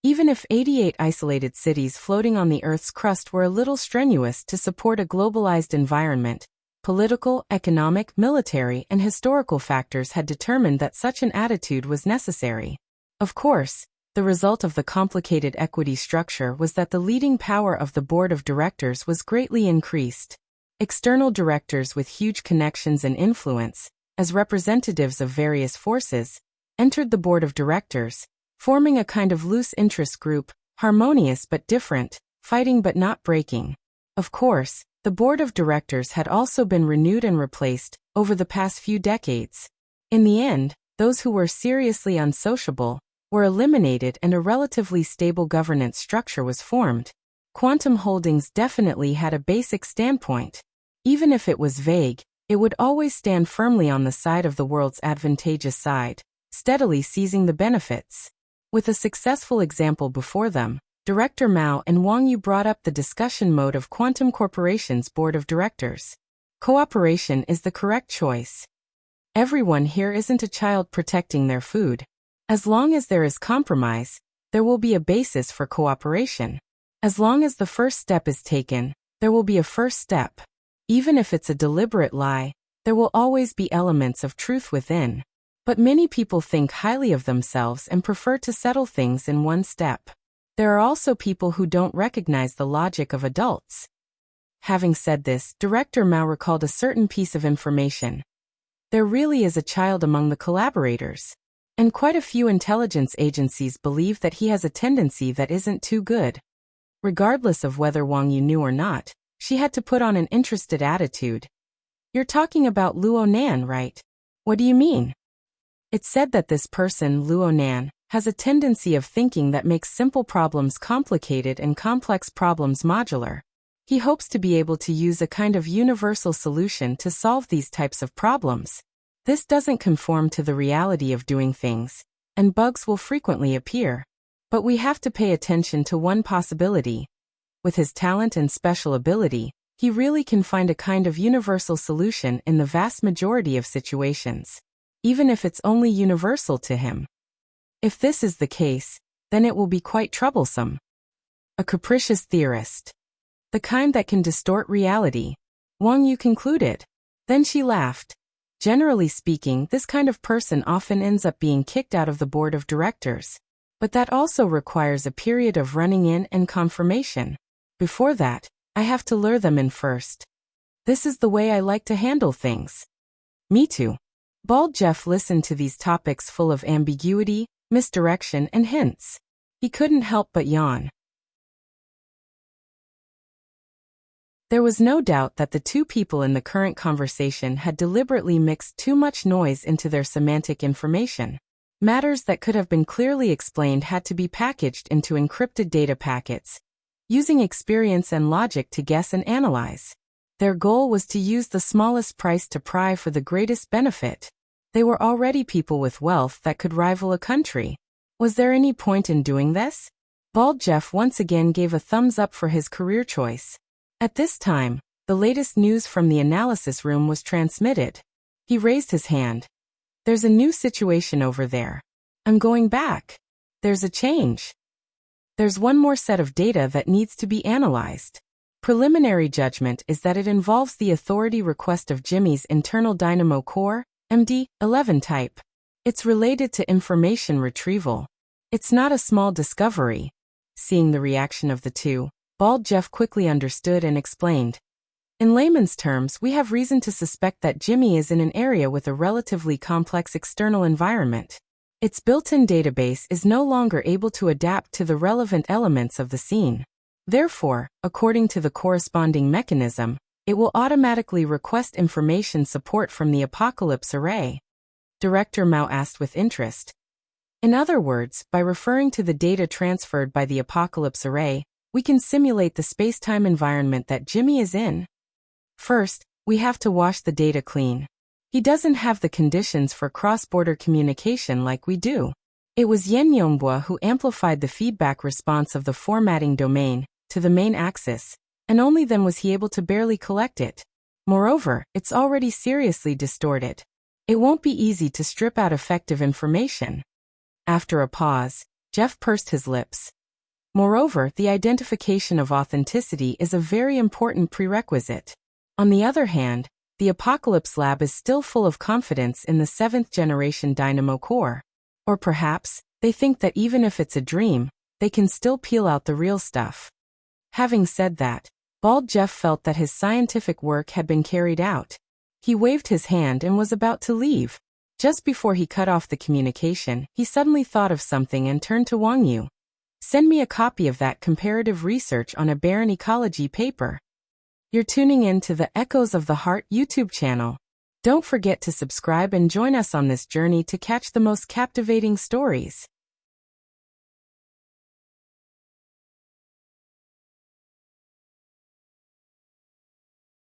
Even if 88 isolated cities floating on the Earth's crust were a little strenuous to support a globalized environment, political, economic, military, and historical factors had determined that such an attitude was necessary. Of course, the result of the complicated equity structure was that the leading power of the board of directors was greatly increased. External directors with huge connections and influence, as representatives of various forces, entered the board of directors, forming a kind of loose interest group, harmonious but different, fighting but not breaking. Of course, the board of directors had also been renewed and replaced over the past few decades. In the end, those who were seriously unsociable were eliminated and a relatively stable governance structure was formed. Quantum Holdings definitely had a basic standpoint. Even if it was vague, it would always stand firmly on the side of the world's advantageous side, steadily seizing the benefits. With a successful example before them, Director Mao and Wang Yu brought up the discussion mode of Quantum Corporation's board of directors. Cooperation is the correct choice. Everyone here isn't a child protecting their food. As long as there is compromise, there will be a basis for cooperation. As long as the first step is taken, there will be a first step. Even if it's a deliberate lie, there will always be elements of truth within. But many people think highly of themselves and prefer to settle things in one step. There are also people who don't recognize the logic of adults. Having said this, Director Mao recalled a certain piece of information. There really is a child among the collaborators. And quite a few intelligence agencies believe that he has a tendency that isn't too good. Regardless of whether Wang Yu knew or not, she had to put on an interested attitude. You're talking about Luo Nan, right? What do you mean? It's said that this person, Luo Nan, has a tendency of thinking that makes simple problems complicated and complex problems modular. He hopes to be able to use a kind of universal solution to solve these types of problems. This doesn't conform to the reality of doing things, and bugs will frequently appear. But we have to pay attention to one possibility. With his talent and special ability, he really can find a kind of universal solution in the vast majority of situations, even if it's only universal to him. If this is the case, then it will be quite troublesome. A capricious theorist. The kind that can distort reality. Wang Yu concluded. Then she laughed. Generally speaking, this kind of person often ends up being kicked out of the board of directors. But that also requires a period of running in and confirmation. Before that, I have to lure them in first. This is the way I like to handle things. Me too. Bald Jeff listened to these topics full of ambiguity, misdirection, and hints. He couldn't help but yawn. There was no doubt that the two people in the current conversation had deliberately mixed too much noise into their semantic information. Matters that could have been clearly explained had to be packaged into encrypted data packets. using experience and logic to guess and analyze. Their goal was to use the smallest price to pry for the greatest benefit. They were already people with wealth that could rival a country. Was there any point in doing this? Bald Jeff once again gave a thumbs up for his career choice. At this time, the latest news from the analysis room was transmitted. He raised his hand. There's a new situation over there. I'm going back. There's a change. There's one more set of data that needs to be analyzed. Preliminary judgment is that it involves the authority request of Jimmy's internal dynamo core, MD11 type. It's related to information retrieval. It's not a small discovery. Seeing the reaction of the two, Bald Jeff quickly understood and explained. In layman's terms, we have reason to suspect that Jimmy is in an area with a relatively complex external environment. Its built-in database is no longer able to adapt to the relevant elements of the scene. Therefore, according to the corresponding mechanism, it will automatically request information support from the Apocalypse Array. Director Mao asked with interest. In other words, by referring to the data transferred by the Apocalypse Array, we can simulate the spacetime environment that Jimmy is in. First, we have to wash the data clean. He doesn't have the conditions for cross-border communication like we do. It was Yen Yongbua who amplified the feedback response of the formatting domain to the main axis, and only then was he able to barely collect it. Moreover, it's already seriously distorted. It won't be easy to strip out effective information. After a pause, Jeff pursed his lips. Moreover, the identification of authenticity is a very important prerequisite. On the other hand, the Apocalypse Lab is still full of confidence in the 7th generation Dynamo core. Or perhaps, they think that even if it's a dream, they can still peel out the real stuff. Having said that, Bald Jeff felt that his scientific work had been carried out. He waved his hand and was about to leave. Just before he cut off the communication, he suddenly thought of something and turned to Wang Yu. Send me a copy of that comparative research on a barren ecology paper. You're tuning in to the Echoes of the Heart YouTube channel. Don't forget to subscribe and join us on this journey to catch the most captivating stories.